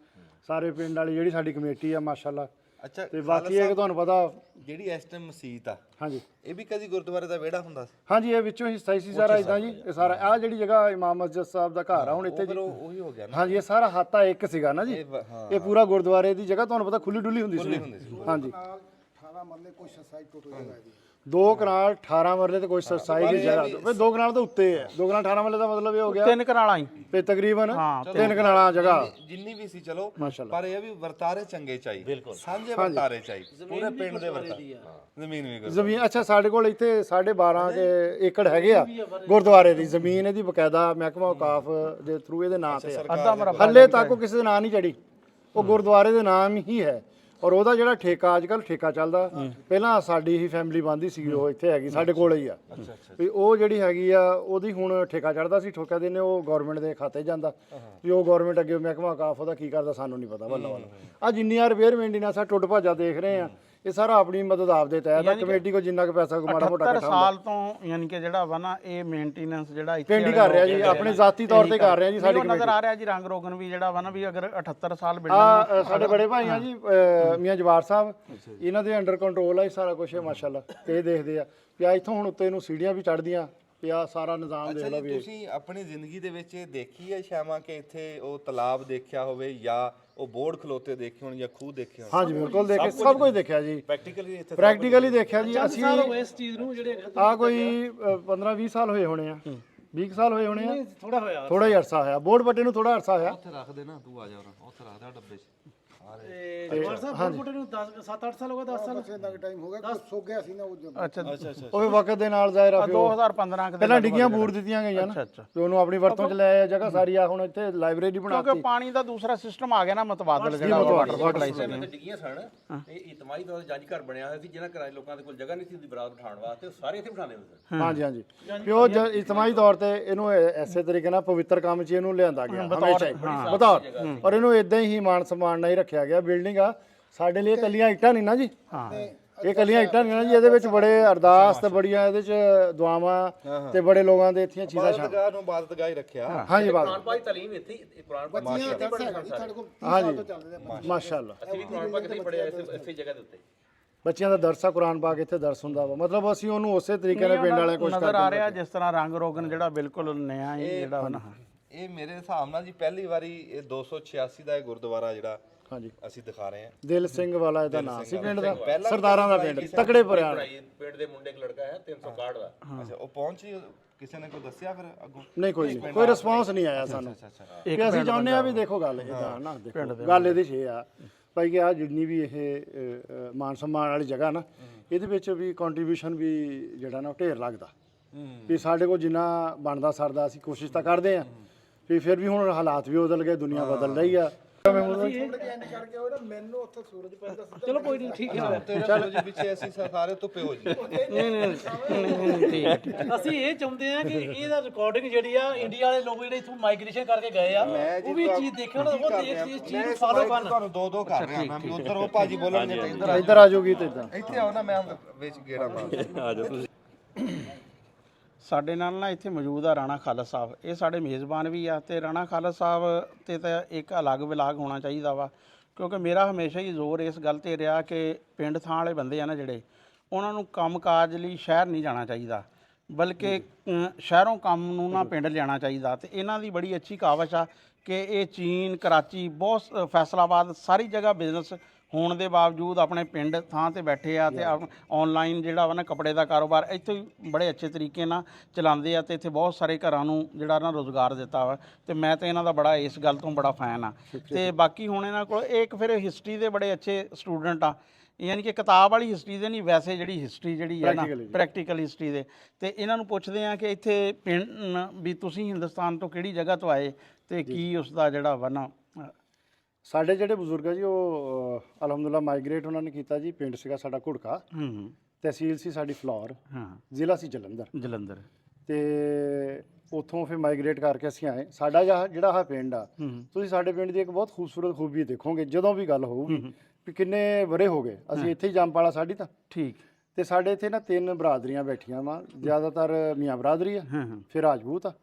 ਸਾਰੇ ਪਿੰਡ ਵਾਲੀ ਜਿਹੜੀ ਸਾਡੀ ਕਮੇਟੀ ਆ ਮਾਸ਼ਾਅੱਲਾ। ਅੱਛਾ, ਤੇ ਬਾਕੀ ਇਹ ਕਿ ਤੁਹਾਨੂੰ ਪਤਾ ਜਿਹੜੀ ਇਸ ਟਾਈਮ ਮਸਜਿਦ ਆ, ਹਾਂਜੀ ਇਹ ਵੀ ਕਦੀ ਗੁਰਦੁਆਰੇ ਦਾ ਵਿਹੜਾ ਹੁੰਦਾ ਸੀ? ਹਾਂਜੀ, ਇਹ ਵਿੱਚੋਂ ਹਿੱਸਾ ਹੀ ਸੀ ਸਾਰਾ ਇਦਾਂ ਜੀ। ਇਹ ਸਾਰਾ ਆ ਜਿਹੜੀ ਜਗ੍ਹਾ ਇਮਾਮ ਮਸਜਿਦ ਸਾਹਿਬ ਦਾ ਘਰ ਆ ਹੁਣ ਇੱਥੇ ਜੀ, ਉਹੀ ਹੋ ਗਿਆ ਨਾ। ਹਾਂਜੀ ਇਹ ਸਾਰਾ ਹਾਤਾ ਇੱਕ ਸੀਗਾ ਨਾ ਜੀ। ਇਹ ਪੂਰਾ ਗੁਰਦੁਆਰੇ ਦੀ ਜਗ੍ਹਾ ਤੁਹਾਨੂੰ ਪਤਾ ਖੁੱਲੀ ਡੁੱਲੀ ਹੁੰਦੀ ਸੀ। ਹਾਂਜੀ, 18 ਮਰਲੇ ਕੁਛ ਸਾਈਡ ਟੋਟਲ ਜਗ੍ਹਾ ਦੀ 2 ਕਨਾਲ 18 ਮਰਲੇ ਤੇ ਕੋਈ ਸਰਸਾਈ ਦੀ ਜਗ੍ਹਾ, ਫਿਰ 2 ਕਨਾਲ ਤੋਂ ਉੱਤੇ ਹੈ। 2 ਕਨਾਲ 18 ਮਰਲੇ ਦਾ ਮਤਲਬ ਇਹ ਹੋ ਗਿਆ 3 ਕਨਾਲਾਂ ਹੀ ਤੇ ਤਕਰੀਬਨ 3 ਕਨਾਲਾਂ ਜਗ੍ਹਾ ਜਿੰਨੀ ਵੀ ਸੀ ਚਲੋ, ਮਾਸ਼ਾਅੱਲਾ। ਪਰ ਇਹ ਵੀ ਵਰਤਾਰੇ ਚੰਗੇ ਚਾਹੀਦੇ, ਸਾਂਝੇ ਵਰਤਾਰੇ ਚਾਹੀਦੇ, ਪੂਰੇ ਪਿੰਡ ਦੇ ਵਰਤਾਰੇ। ਜ਼ਮੀਨ ਵੀ ਜ਼ਮੀਨ ਅੱਛਾ, ਸਾਡੇ ਕੋਲ ਇੱਥੇ 12.5 ਏਕੜ ਹੈਗੇ ਆ ਗੁਰਦੁਆਰੇ ਦੀ ਜ਼ਮੀਨ। ਇਹਦੀ ਬਕਾਇਦਾ ਮਹਿਕਮਾ ਔਕਾਫ ਦੇ ਥਰੂ ਇਹਦੇ ਨਾਂ ਤੇ ਆ। ਹੱਲੇ ਤੱਕ ਉਹ ਕਿਸੇ ਦੇ ਨਾਂ ਨਹੀਂ ਚੜੀ, ਉਹ ਗੁਰਦੁਆਰੇ ਦੇ ਨਾਮ ਹੀ ਹੈ। ਔਰ ਉਹਦਾ ਜਿਹੜਾ ਠੇਕਾ ਅੱਜ ਕੱਲ੍ਹ ਠੇਕਾ ਚੱਲਦਾ, ਪਹਿਲਾਂ ਸਾਡੀ ਹੀ ਫੈਮਿਲੀ ਬੰਦੀ ਸੀ, ਉਹ ਇੱਥੇ ਹੈਗੀ ਸਾਡੇ ਕੋਲ ਹੀ ਆ। ਵੀ ਉਹ ਜਿਹੜੀ ਹੈਗੀ ਆ ਉਹਦੀ ਹੁਣ ਠੇਕਾ ਚੜਦਾ ਸੀ, ਠੋਕਾ ਦੇ ਨੇ ਉਹ ਗਵਰਨਮੈਂਟ ਦੇ ਖਾਤੇ ਜਾਂਦਾ। ਵੀ ਉਹ ਗਵਰਨਮੈਂਟ ਅੱਗੇ ਮਹਿਕਮਾ ਔਕਾਫ ਉਹਦਾ ਕੀ ਕਰਦਾ ਸਾਨੂੰ ਨਹੀਂ ਪਤਾ। ਵੱਲੋਂ ਆ ਜਿੰਨੀਆਂ ਰਿਪੇਅਰ ਮੇਨਟੇਨੈਂਸ ਆ ਟੁੱਟ ਭੱਜਾ ਦੇਖ ਰਹੇ ਆ, ਇਹ ਸਾਰਾ ਆਪਣੀ ਮਦਦ ਆਪਦੇ ਤਹਿਤ ਆ। ਕਮੇਟੀ ਕੋ ਜਿੰਨਾ ਕੁ ਪੈਸਾ ਮਾੜਾ ਮੋਟਾ 78 ਸਾਲ ਤੋਂ ਯਾਨੀ ਕਿ ਜਿਹੜਾ ਵਾ ਨਾ ਇਹ ਮੇਨਟੇਨੈਂਸ ਜਿਹੜਾ ਇੱਥੇ ਪਿੰਡ ਹੀ ਕਰ ਰਿਹਾ ਜੀ, ਆਪਣੇ ਜ਼ਾਤੀ ਤੌਰ ਤੇ ਕਰ ਰਿਹਾ ਜੀ। ਸਾਡੀ ਨਜ਼ਰ ਆ ਰਿਹਾ ਜੀ ਰੰਗ ਰੋਗਨ ਵੀ ਜਿਹੜਾ ਵਾ ਨਾ, ਵੀ ਅਗਰ 78 ਸਾਲ ਆ ਸਾਡੇ ਬੜੇ ਭਾਈ ਆ ਜੀ ਮੀਆਂ ਜਵਾਰ ਸਾਹਿਬ, ਇਹਨਾਂ ਦੇ ਅੰਡਰ ਕੰਟਰੋਲ ਆ ਇਹ ਸਾਰਾ ਕੁਝ ਮਾਸ਼ਾਅੱਲਾ। ਤੇ ਇਹ ਦੇਖਦੇ ਆ ਵੀ ਆ ਇੱਥੋਂ ਹੁਣ ਉੱਤੇ ਨੂੰ ਸੀੜੀਆਂ ਵੀ ਚੜ੍ਹਦੀਆਂ, ਵੀ ਆ ਸਾਰਾ ਨਿਜ਼ਾਮ ਦੇਖ ਲਓ। ਵੀ ਤੁਸੀਂ ਆਪਣੀ ਜ਼ਿੰਦਗੀ ਦੇ ਵਿੱਚ ਇਹ ਦੇਖੀ ਹੈ ਸ਼ਾਮਾਂ ਕਿ ਇੱਥੇ ਉਹ ਤਲਾਬ ਦੇਖਿਆ ਹੋਵੇ, ਜਾਂ ਉਹ ਬੋਰਡ ਖਲੋਤੇ ਦੇਖੇ ਹੋਣ, ਜਾਂ ਖੂਹ ਦੇਖੇ ਹੋਣ? ਹਾਂਜੀ ਬਿਲਕੁਲ ਦੇਖੇ, ਸਭ ਕੁਝ ਦੇਖਿਆ ਜੀ, ਪ੍ਰੈਕਟੀਕਲੀ ਦੇਖਿਆ ਜੀ। ਅਸੀਂ ਇਸ ਚੀਜ਼ ਨੂੰ ਜਿਹੜੇ ਆ ਕੋਈ 15-20 ਸਾਲ ਹੋਏ ਹੋਣੇ ਆ, 20 ਸਾਲ ਹੋਏ ਹੋਣੇ ਆ, ਥੋੜਾ ਹੀ ਅਰਸਾ ਹੋਇਆ। ਬੋਰਡ ਬੱਟੇ ਨੂੰ ਥੋੜਾ ਅਰਸਾ ਹੋਇਆ। ਉੱਥੇ ਰੱਖ ਦੇ ਨਾ, ਤੂੰ ਆ ਜਾ ਉੱਥੇ ਰੱਖ ਦੇ ਡੱਬੇ 'ਚ। ਨੂੰ 7-8 ਸਾਲ ਹੋ ਗਏ, 10 ਸਾਲ ਇੰਨਾ ਟਾਈਮ ਹੋ ਗਿਆ, ਕੁਛ ਸੋ ਗਿਆ ਸੀ ਨਾ ਉਹ ਜਦੋਂ। ਅੱਛਾ ਉਹ ਵੀ ਵਕਤ ਦੇ ਨਾਲ ਜ਼ਾਹਿਰ ਆ। 2015 ਪਹਿਲਾਂ ਡਿੱਗੀਆਂ ਬੂਰ ਦਿੱਤੀਆਂ ਗਈਆਂ ਨਾ, ਤੇ ਉਹਨੂੰ ਆਪਣੀ ਵਰਤੋਂ ਚ ਲੈ ਆਇਆ ਜਗ੍ਹਾ ਸਾਰੀ। ਆ ਹੁਣ ਇੱਥੇ ਲਾਇਬ੍ਰੇਰੀ ਬਣਾਤੀ, ਕਿਉਂਕਿ ਪਾਣੀ ਦਾ ਦੂਸਰਾ ਸਿਸਟਮ ਆ ਗਿਆ ਨਾ, ਮਤਬਾਦਲ ਜਿਹੜਾ ਵਾਟਰ ਸਪਲਾਈ ਤੇ ਡਿੱਗੀਆਂ ਸਨ। ਤੇ ਇਤਮਾਈ ਤੌਰ ਤੇ ਜੰਜ ਘਰ ਬਣਿਆ ਹੋਇਆ ਸੀ, ਜਿਹਨਾਂ ਘਰਾਂ ਦੇ ਲੋਕਾਂ ਦੇ ਕੋਲ ਜਗ੍ਹਾ ਨਹੀਂ ਸੀ ਹੁੰਦੀ ਬਰਾਤ ਬਿਠਾਉਣ ਵਾਸਤੇ, ਉਹ ਸਾਰੇ ਇੱਥੇ ਬਿਠਾਉਂਦੇ ਹੁੰਦੇ ਸਨ। ਹਾਂਜੀ ਹਾਂਜੀ, ਕਿ ਉਹ ਇਜਤਮਾਹੀ ਤੌਰ ਤੇ ਇਹਨੂੰ ਐਸੇ ਤਰੀਕੇ ਨਾਲ ਪਵਿੱਤਰ ਕੰਮ 'ਚ ਇਹਨੂੰ ਲਿਆਂਦਾ ਗਿਆ ਹਮੇਸ਼ਾ ਹੀ ਬਤੌਰ, ਔਰ ਇਹਨੂੰ ਇਦਾਂ ਹੀ ਮਾਨ ਸਨਮਾਨ ਨਾਲ ਹੀ ਰੱਖਿਆ ਗਿਆ। ਬਿਲਡਿੰਗ ਆ ਸਾਡੇ ਲਈ ਕੱਲੀਆਂ ਇੱਟਾਂ ਨਹੀਂ ਨਾ ਜੀ, ਇਹ ਕੱਲੀਆਂ ਇੱਟਾਂ ਨਹੀਂ ਨਾ ਜੀ, ਇਹਦੇ ਵਿੱਚ ਬੜੇ ਅਰਦਾਸ ਤੇ ਬੜੀਆਂ ਇਹਦੇ 'ਚ ਦੁਆਵਾਂ ਤੇ ਬੜੇ ਲੋਕਾਂ ਦੇ ਇੱਥੇ ਚੀਜ਼ਾਂ ਸ਼ਾਮਿਲ। ਇਬਾਦਤਗਾਹ ਨੂੰ ਇਬਾਦਤਗਾਹ ਹੀ ਰੱਖਿਆ। ਹਾਂਜੀ ਬਾਤ, ਕੁਰਾਨ ਪਾਕ ਤਾਲੀਮ ਇੱਥੇ ਕੁਰਾਨ ਪਾਕ ਸਾਡੇ ਕੋਲ 30 ਸਾਲ ਤੋਂ ਚੱਲਦੇ ਨੇ। ਮਾਸ਼ਾਅੱਲਾ। ਅਸੀਂ ਵੀ ਕੁਰਾਨ ਪਾਕ ਇੱਥੇ ਪੜਿਆ ਇਸੇ ਜਗ੍ਹਾ ਦੇ ਉੱਤੇ। ਬੱਚਿਆਂ ਦਾ ਦਰਸ ਆ ਕੁਰਾਨ ਪਾਕ, ਇੱਥੇ ਦਰਸ ਹੁੰਦਾ ਵਾ। ਮਤਲਬ ਅਸੀਂ ਉਹਨੂੰ ਉਸੇ ਤਰੀਕੇ ਨਾਲ ਪਿੰਡ ਵਾਲਿਆਂ ਕੋਸ਼ਿਸ਼ ਨਜ਼ਰ ਆ ਰਿਹਾ ਜਿਸ ਤਰ੍ਹਾਂ ਰੰਗ ਰੋਗਨ ਜਿਹੜਾ ਬਿਲਕੁਲ ਨया ਹੀ ਜਿਹੜਾ ਵਾ ਨਾ। ਇਹ ਮੇਰੇ ਹਿਸਾਬ ਨਾਲ ਜੀ ਪਹਿਲੀ ਵਾਰੀ ਇਹ 286 ਦਾ ਇਹ ਗੁਰਦੁਆਰਾ ਜਿਹੜਾ ਹਾਂਜੀ ਅਸੀਂ ਦਿਖਾ ਰਹੇ ਹਾਂ। ਦਿਲ ਸਿੰਘ ਵਾਲਾ ਇਹਦਾ ਨਾਂ ਸੀ ਪਿੰਡ ਦਾ, ਸਰਦਾਰਾਂ ਦਾ ਪਿੰਡ, ਤਕੜੇ ਪੁਰਿਆਂ ਦਾ। ਪਿੰਡ ਦੇ ਮੁੰਡੇ ਇੱਕ ਲੜਕਾ ਹੈ 361 ਦਾ। ਅੱਛਾ, ਉਹ ਪਹੁੰਚੀ, ਕਿਸੇ ਨੇ ਕੋਈ ਦੱਸਿਆ ਫਿਰ ਅੱਗੋਂ? ਨਹੀਂ, ਕੋਈ ਰਿਸਪੌਂਸ ਨਹੀਂ ਆਇਆ ਸਾਨੂੰ। ਕਿ ਅਸੀਂ ਚਾਹੁੰਦੇ ਆ ਵੀ ਦੇਖੋ ਗੱਲ ਇਹਦਾ ਨਾ, ਦੇਖੋ ਗੱਲ ਇਹਦੇ 'ਚ ਇਹ ਆ ਭਾਈ ਕਿ ਆ ਜਿੰਨੀ ਵੀ ਇਹ ਮਾਨ ਸਨਮਾਨ ਵਾਲੀ ਜਗ੍ਹਾ ਨਾ, ਇਹਦੇ ਵਿੱਚ ਵੀ ਕੰਟਰੀਬਿਊਸ਼ਨ ਵੀ ਜਿਹੜਾ ਨਾ ਉਹ ਢੇਰ ਲੱਗਦਾ ਵੀ ਸਾਡੇ ਕੋਲ ਜਿੰਨਾ ਬਣਦਾ ਸਰਦਾ ਅਸੀਂ ਕੋਸ਼ਿਸ਼ ਤਾਂ ਕਰਦੇ ਆ ਵੀ ਫਿਰ ਵੀ ਹੁਣ ਹਾਲਾਤ ਵੀ ਬਦਲ ਗਏ, ਦੁਨੀਆ ਬਦਲ ਰਹੀ ਆ। ਮੈਨੂੰ ਉੱਥੇ ਸੂਰਜ ਪੈਂਦਾ ਸੀ। ਚਲੋ ਕੋਈ ਨਹੀਂ, ਠੀਕ ਹੈ। ਚਲੋ ਜੀ, ਪਿੱਛੇ ਅਸੀਂ ਸਾਰੇ ਧੁੱਪੇ ਹੋ ਜੀ। ਨਹੀਂ, ਠੀਕ ਹੈ। ਅਸੀਂ ਇਹ ਚਾਹੁੰਦੇ ਆ ਕਿ ਇਹਦਾ ਰਿਕਾਰਡਿੰਗ ਜਿਹੜੀ ਆ ਇੰਡੀਆ ਵਾਲੇ ਲੋਕ ਜਿਹੜੇ ਇਥੋਂ ਮਾਈਗ੍ਰੇਸ਼ਨ ਕਰਕੇ ਗਏ ਆ ਉਹ ਵੀ ਚੀਜ਼ ਦੇਖਣ, ਉਹ ਇਸ ਚੀਜ਼ ਨੂੰ ਫਾਲੋ ਕਰਨ। ਤੁਹਾਨੂੰ ਦੋ ਕਰ ਰਿਹਾ ਮੈਂ ਵੀ, ਉਧਰ ਉਹ ਭਾਜੀ ਬੋਲਣਗੇ ਤੇ ਇੱਧਰ ਆ ਜਾਊਗੀ ਤੇ ਇਦਾਂ ਇੱਥੇ ਆਓ ਨਾ, ਮੈਂ ਵਿੱਚ ਗੇੜਾ ਮਾਰ। ਸਾਡੇ ਨਾਲ ਨਾ ਇੱਥੇ ਮੌਜੂਦ ਆ ਰਾਣਾ ਖਾਲਸ ਸਾਹਿਬ। ਇਹ ਸਾਡੇ ਮੇਜ਼ਬਾਨ ਵੀ ਆ ਤੇ ਰਾਣਾ ਖਾਲਸ ਸਾਹਿਬ ਤੇ ਤਾਂ ਇੱਕ ਅਲੱਗ ਵਿਲਾਗ ਹੋਣਾ ਚਾਹੀਦਾ ਵਾ, ਕਿਉਂਕਿ ਮੇਰਾ ਹਮੇਸ਼ਾ ਹੀ ਜ਼ੋਰ ਇਸ ਗੱਲ ਤੇ ਰਿਹਾ ਕਿ ਪਿੰਡ ਥਾਂ ਵਾਲੇ ਬੰਦੇ ਆ ਨਾ ਜਿਹੜੇ, ਉਹਨਾਂ ਨੂੰ ਕੰਮਕਾਜ ਲਈ ਸ਼ਹਿਰ ਨਹੀਂ ਜਾਣਾ ਚਾਹੀਦਾ, ਬਲਕਿ ਸ਼ਹਿਰੋਂ ਕੰਮ ਨੂੰ ਨਾ ਪਿੰਡ ਲਿਆਉਣਾ ਚਾਹੀਦਾ। ਤੇ ਇਹਨਾਂ ਦੀ ਬੜੀ ਅੱਛੀ ਕਾਵਸ਼ ਆ ਕਿ ਇਹ ਚੀਨ, ਕਰਾਚੀ, ਬਹੁਤ ਫੈਸਲਾਬਾਦ, ਸਾਰੀ ਜਗ੍ਹਾ ਬਿਜ਼ਨਸ ਹੋਣ ਦੇ ਬਾਵਜੂਦ ਆਪਣੇ ਪਿੰਡ ਥਾਂ ਤੇ ਬੈਠੇ ਆ ਤੇ ਆਨਲਾਈਨ ਜਿਹੜਾ ਵਾ ਨਾ ਕੱਪੜੇ ਦਾ ਕਾਰੋਬਾਰ ਇੱਥੇ ਹੀ ਬੜੇ ਅੱਛੇ ਤਰੀਕੇ ਨਾਲ ਚਲਾਉਂਦੇ ਆ ਤੇ ਇੱਥੇ ਬਹੁਤ ਸਾਰੇ ਘਰਾਂ ਨੂੰ ਜਿਹੜਾ ਨਾ ਰੋਜ਼ਗਾਰ ਦਿੱਤਾ ਵਾ। ਤੇ ਮੈਂ ਤੇ ਇਹਨਾਂ ਦਾ ਬੜਾ ਇਸ ਗੱਲ ਤੋਂ ਬੜਾ ਫੈਨ ਆ। ਤੇ ਬਾਕੀ ਹੁਣ ਇਹਨਾਂ ਕੋਲ ਇੱਕ ਫਿਰ ਹਿਸਟਰੀ ਦੇ ਬੜੇ ਅੱਛੇ ਸਟੂਡੈਂਟ ਆ, ਯਾਨੀ ਕਿ ਕਿਤਾਬ ਵਾਲੀ ਹਿਸਟਰੀ ਦੇ ਨਹੀਂ, ਵੈਸੇ ਜਿਹੜੀ ਹਿਸਟਰੀ ਜਿਹੜੀ ਹੈ ਨਾ ਪ੍ਰੈਕਟੀਕਲ ਹਿਸਟਰੀ ਦੇ। ਤੇ ਇਹਨਾਂ ਨੂੰ ਪੁੱਛਦੇ ਆ ਕਿ ਇੱਥੇ ਪਿੰਡ ਵੀ ਤੁਸੀਂ ਹਿੰਦੁਸਤਾਨ ਤੋਂ ਕਿਹੜੀ ਜਗ੍ਹਾ ਤੋਂ ਆਏ ਤੇ ਕੀ ਉਸ ਦਾ ਜਿਹੜਾ ਵਾ ਨਾ। ਸਾਡੇ ਜਿਹੜੇ ਬਜ਼ੁਰਗ ਆ ਜੀ ਉਹ ਅਲਹਮਦੁਲਿਲਾ ਮਾਈਗ੍ਰੇਟ ਉਹਨਾਂ ਨੇ ਕੀਤਾ ਜੀ। ਪਿੰਡ ਸੀਗਾ ਸਾਡਾ ਘੁੜਕਾ, ਤਹਿਸੀਲ ਸੀ ਸਾਡੀ ਫਲੌਰ, ਜ਼ਿਲ੍ਹਾ ਸੀ ਜਲੰਧਰ। ਤੇ ਉੱਥੋਂ ਫਿਰ ਮਾਈਗ੍ਰੇਟ ਕਰਕੇ ਅਸੀਂ ਆਏ। ਸਾਡਾ ਜਿਹੜਾ ਆਹ ਪਿੰਡ ਆ, ਤੁਸੀਂ ਸਾਡੇ ਪਿੰਡ ਦੀ ਇੱਕ ਬਹੁਤ ਖੂਬਸੂਰਤ ਖੂਬੀ ਦੇਖੋਗੇ ਜਦੋਂ ਵੀ ਗੱਲ ਹੋਊਗੀ ਵੀ ਕਿੰਨੇ ਵਰੇ ਹੋ ਗਏ ਅਸੀਂ ਇੱਥੇ ਹੀ ਜੰਮਪਾਲਾ ਸਾਡੀ ਤਾਂ। ਠੀਕ। ਤੇ ਸਾਡੇ ਇੱਥੇ ਨਾ 3 ਬਰਾਦਰੀਆਂ ਬੈਠੀਆਂ ਵਾ, ਜ਼ਿਆਦਾਤਰ ਮੀਆਂ ਬਰਾਦਰੀ ਆ, ਫਿਰ ਰਾਜਪੂਤ ਆ,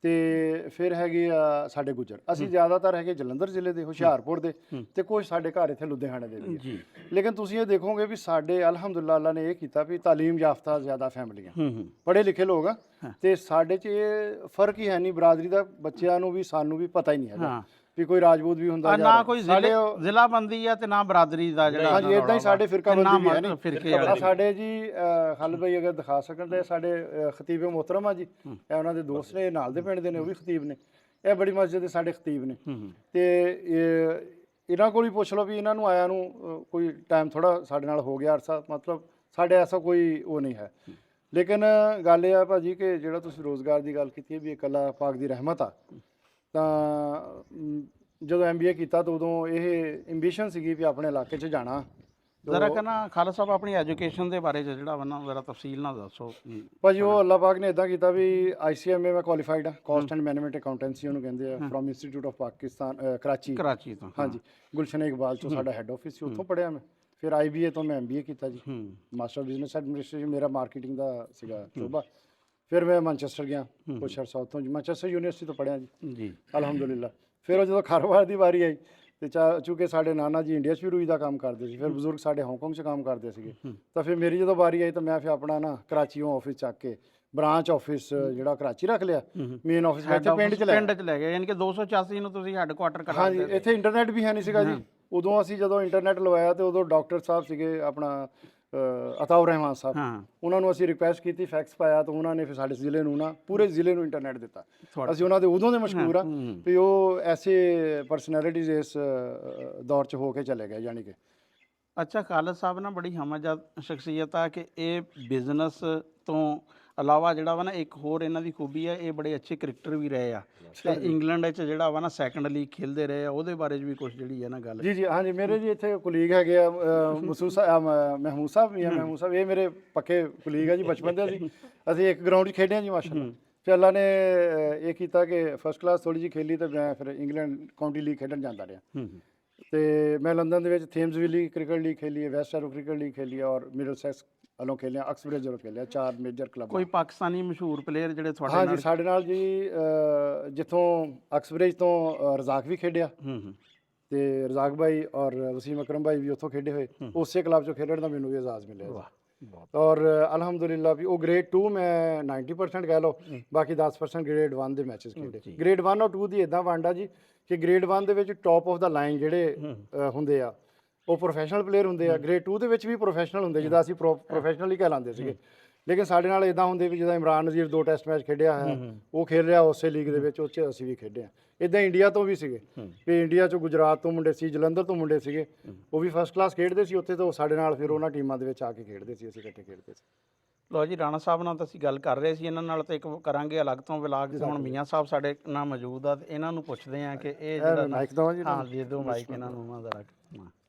ਤੇ ਫਿਰ ਹੈਗੇ ਆ ਸਾਡੇ ਗੁੱਜਰ। ਅਸੀਂ ਜ਼ਿਆਦਾਤਰ ਹੈਗੇ ਜਲੰਧਰ ਜ਼ਿਲ੍ਹੇ ਦੇ, ਹੁਸ਼ਿਆਰਪੁਰ ਦੇ, ਤੇ ਕੁਝ ਸਾਡੇ ਘਰ ਇੱਥੇ ਲੁਧਿਆਣੇ ਦੇ ਵੀ ਜੀ। ਲੇਕਿਨ ਤੁਸੀਂ ਇਹ ਦੇਖੋਗੇ ਵੀ ਸਾਡੇ ਅਲਹਮਦੁਲਿਲਾ ਅੱਲਾ ਨੇ ਇਹ ਕੀਤਾ ਵੀ ਤਾਲੀਮ ਯਾਫਤਾ ਜ਼ਿਆਦਾ ਫੈਮਲੀਆਂ, ਪੜ੍ਹੇ ਲਿਖੇ ਲੋਕ ਆ, ਤੇ ਸਾਡੇ 'ਚ ਇਹ ਫਰਕ ਹੀ ਹੈ ਨਹੀਂ ਬਰਾਦਰੀ ਦਾ। ਬੱਚਿਆਂ ਨੂੰ ਵੀ ਸਾਨੂੰ ਵੀ ਪਤਾ ਹੀ ਨਹੀਂ ਹੈਗਾ ਵੀ ਕੋਈ ਰਾਜਪੂਤ ਵੀ ਹੁੰਦਾ ਨਾ ਕੋਈ ਜ਼ਿਲ੍ਹਾ ਬੰਦੀ ਆ ਤੇ ਨਾ ਬਰਾਦਰੀ ਦਾ ਜਿਹੜਾ। ਹਾਂਜੀ, ਇਦਾਂ ਹੀ ਸਾਡੇ ਫਿਰਕਾ ਬੰਦੀ ਵੀ ਹੈ ਨਹੀਂ। ਸਾਡੇ ਜੀ ਖਲ ਭਾਈ ਅਗਰ ਦਿਖਾ ਸਕਣ ਤੇ ਸਾਡੇ ਖਤੀਬ ਮੁਹਤਰਮ ਆ ਜੀ, ਇਹ ਉਹਨਾਂ ਦੇ ਦੋਸਤ ਨੇ, ਨਾਲ ਦੇ ਪਿੰਡ ਦੇ ਨੇ, ਉਹ ਵੀ ਖਤੀਬ ਨੇ। ਇਹ ਬੜੀ ਮਸਜਿਦ ਦੇ ਸਾਡੇ ਖਤੀਬ ਨੇ। ਤੇ ਇਹਨਾਂ ਕੋਲ ਹੀ ਪੁੱਛ ਲਓ ਵੀ ਇਹਨਾਂ ਨੂੰ ਆਇਆ ਨੂੰ ਕੋਈ ਟਾਈਮ ਥੋੜਾ ਸਾਡੇ ਨਾਲ ਹੋ ਗਿਆ ਅਰਸਾ, ਮਤਲਬ ਸਾਡੇ ਐਸਾ ਕੋਈ ਉਹ ਨਹੀਂ ਹੈ। ਲੇਕਿਨ ਗੱਲ ਇਹ ਆ ਭਾਜੀ ਕਿ ਜਿਹੜਾ ਤੁਸੀਂ ਰੋਜ਼ਗਾਰ ਦੀ ਗੱਲ ਕੀਤੀ ਹੈ ਵੀ ਇਹ ਅੱਲਾਹ ਪਾਕ ਦੀ ਰਹਿਮਤ ਆ। ਤਾਂ ਜਦੋਂ MBA ਕੀਤਾ ਤਾਂ ਉਦੋਂ ਇਹ ਐਂਬੀਸ਼ਨ ਸੀਗੀ ਵੀ ਆਪਣੇ ਇਲਾਕੇ 'ਚ ਜਾਣਾ। ਜ਼ਰਾ ਕਹਿੰਦਾ ਖਾਲਸਾ ਸਾਹਿਬ ਆਪਣੀ ਐਜੂਕੇਸ਼ਨ ਦੇ ਬਾਰੇ 'ਚ ਜਿਹੜਾ ਵਾ ਨਾ ਜ਼ਰਾ ਤਫਸੀਲ ਨਾਲ ਦੱਸੋ ਭਾਜੀ। ਉਹ ਅੱਲਾਹ ਪਾਕ ਨੇ ਇਦਾਂ ਕੀਤਾ ਵੀ ICMA ਮੈਂ ਕੁਆਲੀਫਾਈਡ ਆ, ਕਾਸਟ ਐਂਡ ਮੈਨੇਜਮੈਂਟ ਅਕਾਊਂਟੈਂਸੀ ਉਹਨੂੰ ਕਹਿੰਦੇ ਆ, from institute of Pakistan Karachi ਤੋਂ। ਹਾਂਜੀ, ਗੁਲਸ਼ਨ ਇਕਬਾਲ ਤੋਂ ਸਾਡਾ ਹੈੱਡ ਆਫਿਸ ਸੀ, ਉੱਥੋਂ ਪੜ੍ਹਿਆ ਮੈਂ। ਫਿਰ IBA ਤੋਂ ਮੈਂ MBA ਕੀਤਾ ਜੀ, ਮਾਸਟਰ ਬਿਜ਼ਨਸ ਐਡਮਿਨਿਸਟ੍ਰੇਸ਼ਨ, ਮੇਰਾ ਮਾਰਕੀਟਿੰਗ ਦਾ ਸੀਗਾ ਸ਼ੋਭਾ। ਫਿਰ ਮੈਂ ਮੈਨਚੈਸਟਰ ਗਿਆ ਕੁਛ ਅਰਸਾ, ਉੱਥੋਂ ਜੀ ਮੈਨਚੈਸਟਰ ਯੂਨੀਵਰਸਿਟੀ ਤੋਂ ਪੜ੍ਹਿਆ ਜੀ ਅਲਹਮਦੁਲਿਲਾ। ਫਿਰ ਉਹ ਜਦੋਂ ਕਾਰੋਬਾਰ ਦੀ ਵਾਰੀ ਆਈ ਤੇ ਚੂੰਕਿ ਸਾਡੇ ਨਾਨਾ ਜੀ ਇੰਡੀਆ 'ਚ ਵੀ ਰੂਈ ਦਾ ਕੰਮ ਕਰਦੇ ਸੀ, ਫਿਰ ਬਜ਼ੁਰਗ ਸਾਡੇ ਹਾਂਗਕਾਂਗ 'ਚ ਕੰਮ ਕਰਦੇ ਸੀਗੇ, ਤਾਂ ਫਿਰ ਮੇਰੀ ਜਦੋਂ ਵਾਰੀ ਆਈ ਤਾਂ ਮੈਂ ਫਿਰ ਆਪਣਾ ਨਾ ਕਰਾਚੀੋਂ ਆਫਿਸ ਚੱਕ ਕੇ ਬ੍ਰਾਂਚ ਆਫਿਸ ਜਿਹੜਾ ਕਰਾਚੀ ਰੱਖ ਲਿਆ, ਮੇਨ ਆਫਿਸ ਇੱਥੇ ਪਿੰਡ 'ਚ ਲੈ ਗਏ। ਯਾਨੀ ਕਿ 286 ਨੂੰ ਤੁਸੀਂ ਹੈੱਡ ਕੁਆਟਰ ਕਰਾ ਹਾਂਜੀ। ਇੱਥੇ ਇੰਟਰਨੈਟ ਵੀ ਹੈ ਨਹੀਂ ਸੀਗਾ ਜੀ ਉਦੋਂ। ਅਸੀਂ ਜਦੋਂ ਇੰਟਰਨੈਟ ਲਵਾਇਆ ਤੇ ਉਦੋਂ ਡਾਕਟਰ ਸਾਹਿਬ ਸੀਗੇ ਆਪਣਾ ਅਤਾਉਰ ਰਹਿਮਾਨ ਸਾਹਿਬ, ਉਹਨਾਂ ਨੂੰ ਅਸੀਂ ਰਿਕੁਐਸਟ ਕੀਤੀ, ਫੈਕਸ ਪਾਇਆ, ਤਾਂ ਉਹਨਾਂ ਨੇ ਫਿਰ ਸਾਡੇ ਜ਼ਿਲ੍ਹੇ ਨੂੰ ਨਾ, ਪੂਰੇ ਜ਼ਿਲ੍ਹੇ ਨੂੰ ਇੰਟਰਨੈਟ ਦਿੱਤਾ। ਅਸੀਂ ਉਹਨਾਂ ਦੇ ਉਦੋਂ ਦੇ ਮਸ਼ਹੂਰ ਆ ਵੀ ਉਹ ਐਸੇ ਪਰਸਨੈਲਿਟੀਜ਼ ਇਸ ਦੌਰ 'ਚ ਹੋ ਕੇ ਚਲੇ ਗਏ। ਯਾਨੀ ਕਿ ਅੱਛਾ, ਖਾਲਦ ਸਾਹਿਬ ਨਾ ਬੜੀ ਹਮਜਦ ਸ਼ਖਸੀਅਤ ਆ ਕਿ ਇਹ ਬਿਜ਼ਨਸ ਤੋਂ ਇਲਾਵਾ ਜਿਹੜਾ ਵਾ ਨਾ ਇੱਕ ਹੋਰ ਇਹਨਾਂ ਦੀ ਖੂਬੀ ਆ, ਇਹ ਬੜੇ ਅੱਛੇ ਕ੍ਰਿਕਟਰ ਵੀ ਰਹੇ ਆ ਤੇ ਇੰਗਲੈਂਡ ਵਿੱਚ ਜਿਹੜਾ ਵਾ ਨਾ ਸੈਕੰਡ ਲੀਗ ਖੇਲਦੇ ਰਹੇ ਆ। ਉਹਦੇ ਬਾਰੇ ਵੀ ਕੁਝ ਜਿਹੜੀ ਹੈ ਨਾ ਗੱਲ। ਜੀ ਹਾਂਜੀ, ਮੇਰੇ ਜੀ ਇੱਥੇ ਕੁਲੀਗ ਹੈਗੇ ਆ ਮਹਿਮੂਦ ਸਾਹਿਬ। ਮਹਿਮੂਦ ਸਾਹਿਬ ਇਹ ਮੇਰੇ ਪੱਕੇ ਕੁਲੀਗ ਆ ਜੀ, ਬਚਪਨ ਦੇ ਅਸੀਂ ਇੱਕ ਗਰਾਊਂਡ 'ਚ ਖੇਡੇ ਆ ਜੀ ਮਾਸ਼ਾਅੱਲਾ। ਫਿਰ ਅੱਲਾ ਨੇ ਇਹ ਕੀਤਾ ਕਿ ਫਸਟ ਕਲਾਸ ਥੋੜ੍ਹੀ ਜਿਹੀ ਖੇਲੀ, ਤਾਂ ਮੈਂ ਫਿਰ ਇੰਗਲੈਂਡ ਕਾਉਂਟੀ ਲੀਗ ਖੇਡਣ ਜਾਂਦਾ ਰਿਹਾ। ਤੇ ਮੈਂ ਲੰਡਨ ਦੇ ਵਿੱਚ ਥੇਮਸਵਿਲੀ ਕ੍ਰਿਕਟ ਲੀਗ ਖੇਲੀ ਹੈ, ਵੈਸਟ ਐਰੋ ਕ੍ਰਿਕਟ ਲੀਗ ਖੇਲੀ ਹੈ, ਔਰ ਮਿਡਲਸੈਕਸ ਵੱਲੋਂ ਖੇਲਿਆ, ਅਕਸਬ੍ਰਿਜ ਵੱਲੋਂ ਖੇਲਿਆ, 4 ਮੇਜਰ ਕਲੱਬ। ਕੋਈ ਪਾਕਿਸਤਾਨੀ ਮਸ਼ਹੂਰ ਪਲੇਅਰ ਜਿਹੜੇ ਤੁਹਾਡੇ ਨਾਲ? ਹਾਂਜੀ, ਸਾਡੇ ਨਾਲ ਜੀ ਜਿੱਥੋਂ ਅਕਸਬ੍ਰਿਜ ਤੋਂ ਰਜ਼ਾਕ ਵੀ ਖੇਡਿਆ, ਤੇ ਰਜ਼ਾਕ ਭਾਈ ਔਰ ਵਸੀਮ ਅਕਰਮ ਭਾਈ ਵੀ ਉੱਥੋਂ ਖੇਡੇ ਹੋਏ। ਉਸੇ ਕਲੱਬ 'ਚੋਂ ਖੇਡਣ ਦਾ ਮੈਨੂੰ ਵੀ ਇਜਾਜ਼ਤ ਮਿਲਿਆ। ਔਰ ਅਲਹਮਦੁਲਿਲਾ ਵੀ ਉਹ ਗ੍ਰੇਡ 2 ਮੈਂ 90% ਕਹਿ ਲਓ, ਬਾਕੀ 10% ਗ੍ਰੇਡ 1 ਦੇ ਮੈਚਸ ਖੇਡੇ। ਗ੍ਰੇਡ 1 ਔਰ 2 ਦੀ ਇਦਾਂ ਵੰਡ ਆ ਜੀ ਕਿ ਗ੍ਰੇਡ 1 ਦੇ ਵਿੱਚ ਟੌਪ ਆਫ ਦਾ ਲਾਈਨ ਜਿਹੜੇ ਹੁੰਦੇ ਆ ਉਹ ਪ੍ਰੋਫੈਸ਼ਨਲ ਪਲੇਅਰ ਹੁੰਦੇ ਆ। ਗ੍ਰੇਡ 2 ਦੇ ਵਿੱਚ ਵੀ ਪ੍ਰੋਫੈਸ਼ਨਲ ਹੁੰਦੇ, ਜਿੱਦਾਂ ਅਸੀਂ ਪ੍ਰੋਫੈਸ਼ਨਲ ਹੀ ਕਹਿਲਾਉਂਦੇ ਸੀਗੇ। ਲੇਕਿਨ ਸਾਡੇ ਨਾਲ ਇਦਾਂ ਹੁੰਦੇ ਵੀ ਜਿੱਦਾਂ ਇਮਰਾਨ ਨਜ਼ੀਰ 2 ਟੈਸਟ ਮੈਚ ਖੇਡਿਆ ਹੈ, ਉਹ ਖੇਡ ਰਿਹਾ ਉਸੇ ਲੀਗ ਦੇ ਵਿੱਚ, ਉਹ 'ਚ ਅਸੀਂ ਵੀ ਖੇਡੇ ਆ। ਇਦਾਂ ਇੰਡੀਆ ਤੋਂ ਵੀ ਸੀਗੇ ਵੀ ਇੰਡੀਆ 'ਚੋਂ ਗੁਜਰਾਤ ਤੋਂ ਮੁੰਡੇ ਸੀ, ਜਲੰਧਰ ਤੋਂ ਮੁੰਡੇ ਸੀਗੇ, ਉਹ ਵੀ ਫਸਟ ਕਲਾਸ ਖੇਡਦੇ ਸੀ ਉੱਥੇ, ਤੋਂ ਸਾਡੇ ਨਾਲ ਫਿਰ ਉਹਨਾਂ ਟੀਮਾਂ ਦੇ ਵਿੱਚ ਆ ਕੇ ਖੇਡਦੇ ਸੀ, ਅਸੀਂ ਇਕੱਠੇ ਖੇਡਦੇ ਸੀ। ਲੋ ਜੀ, ਰਾਣਾ ਸਾਹਿਬ ਨਾਲ ਤਾਂ ਅਸੀਂ ਗੱਲ ਕਰ ਰਹੇ ਸੀ, ਇਹਨਾਂ ਨਾਲ ਤਾਂ ਇੱਕ ਕਰਾਂਗੇ ਅਲੱਗ ਤੋਂ ਵਲਾਗ। ਹੁਣ ਮੀਆਂ ਸਾਹਿਬ ਸਾਡੇ ਨਾਲ ਮੌਜੂਦ ਆ ਤੇ ਇਹਨਾਂ ਨੂੰ ਪੁੱਛਦੇ ਆ ਕਿ ਇਹ ਜਿਹੜਾ ਮਾਈਕ ਦਵਾਂ ਜੀ, ਹਾਂ ਦੇ ਦਿਓ ਮਾਈਕ ਇਹਨਾਂ ਨੂੰ ਉਹਨਾਂ ਦਾ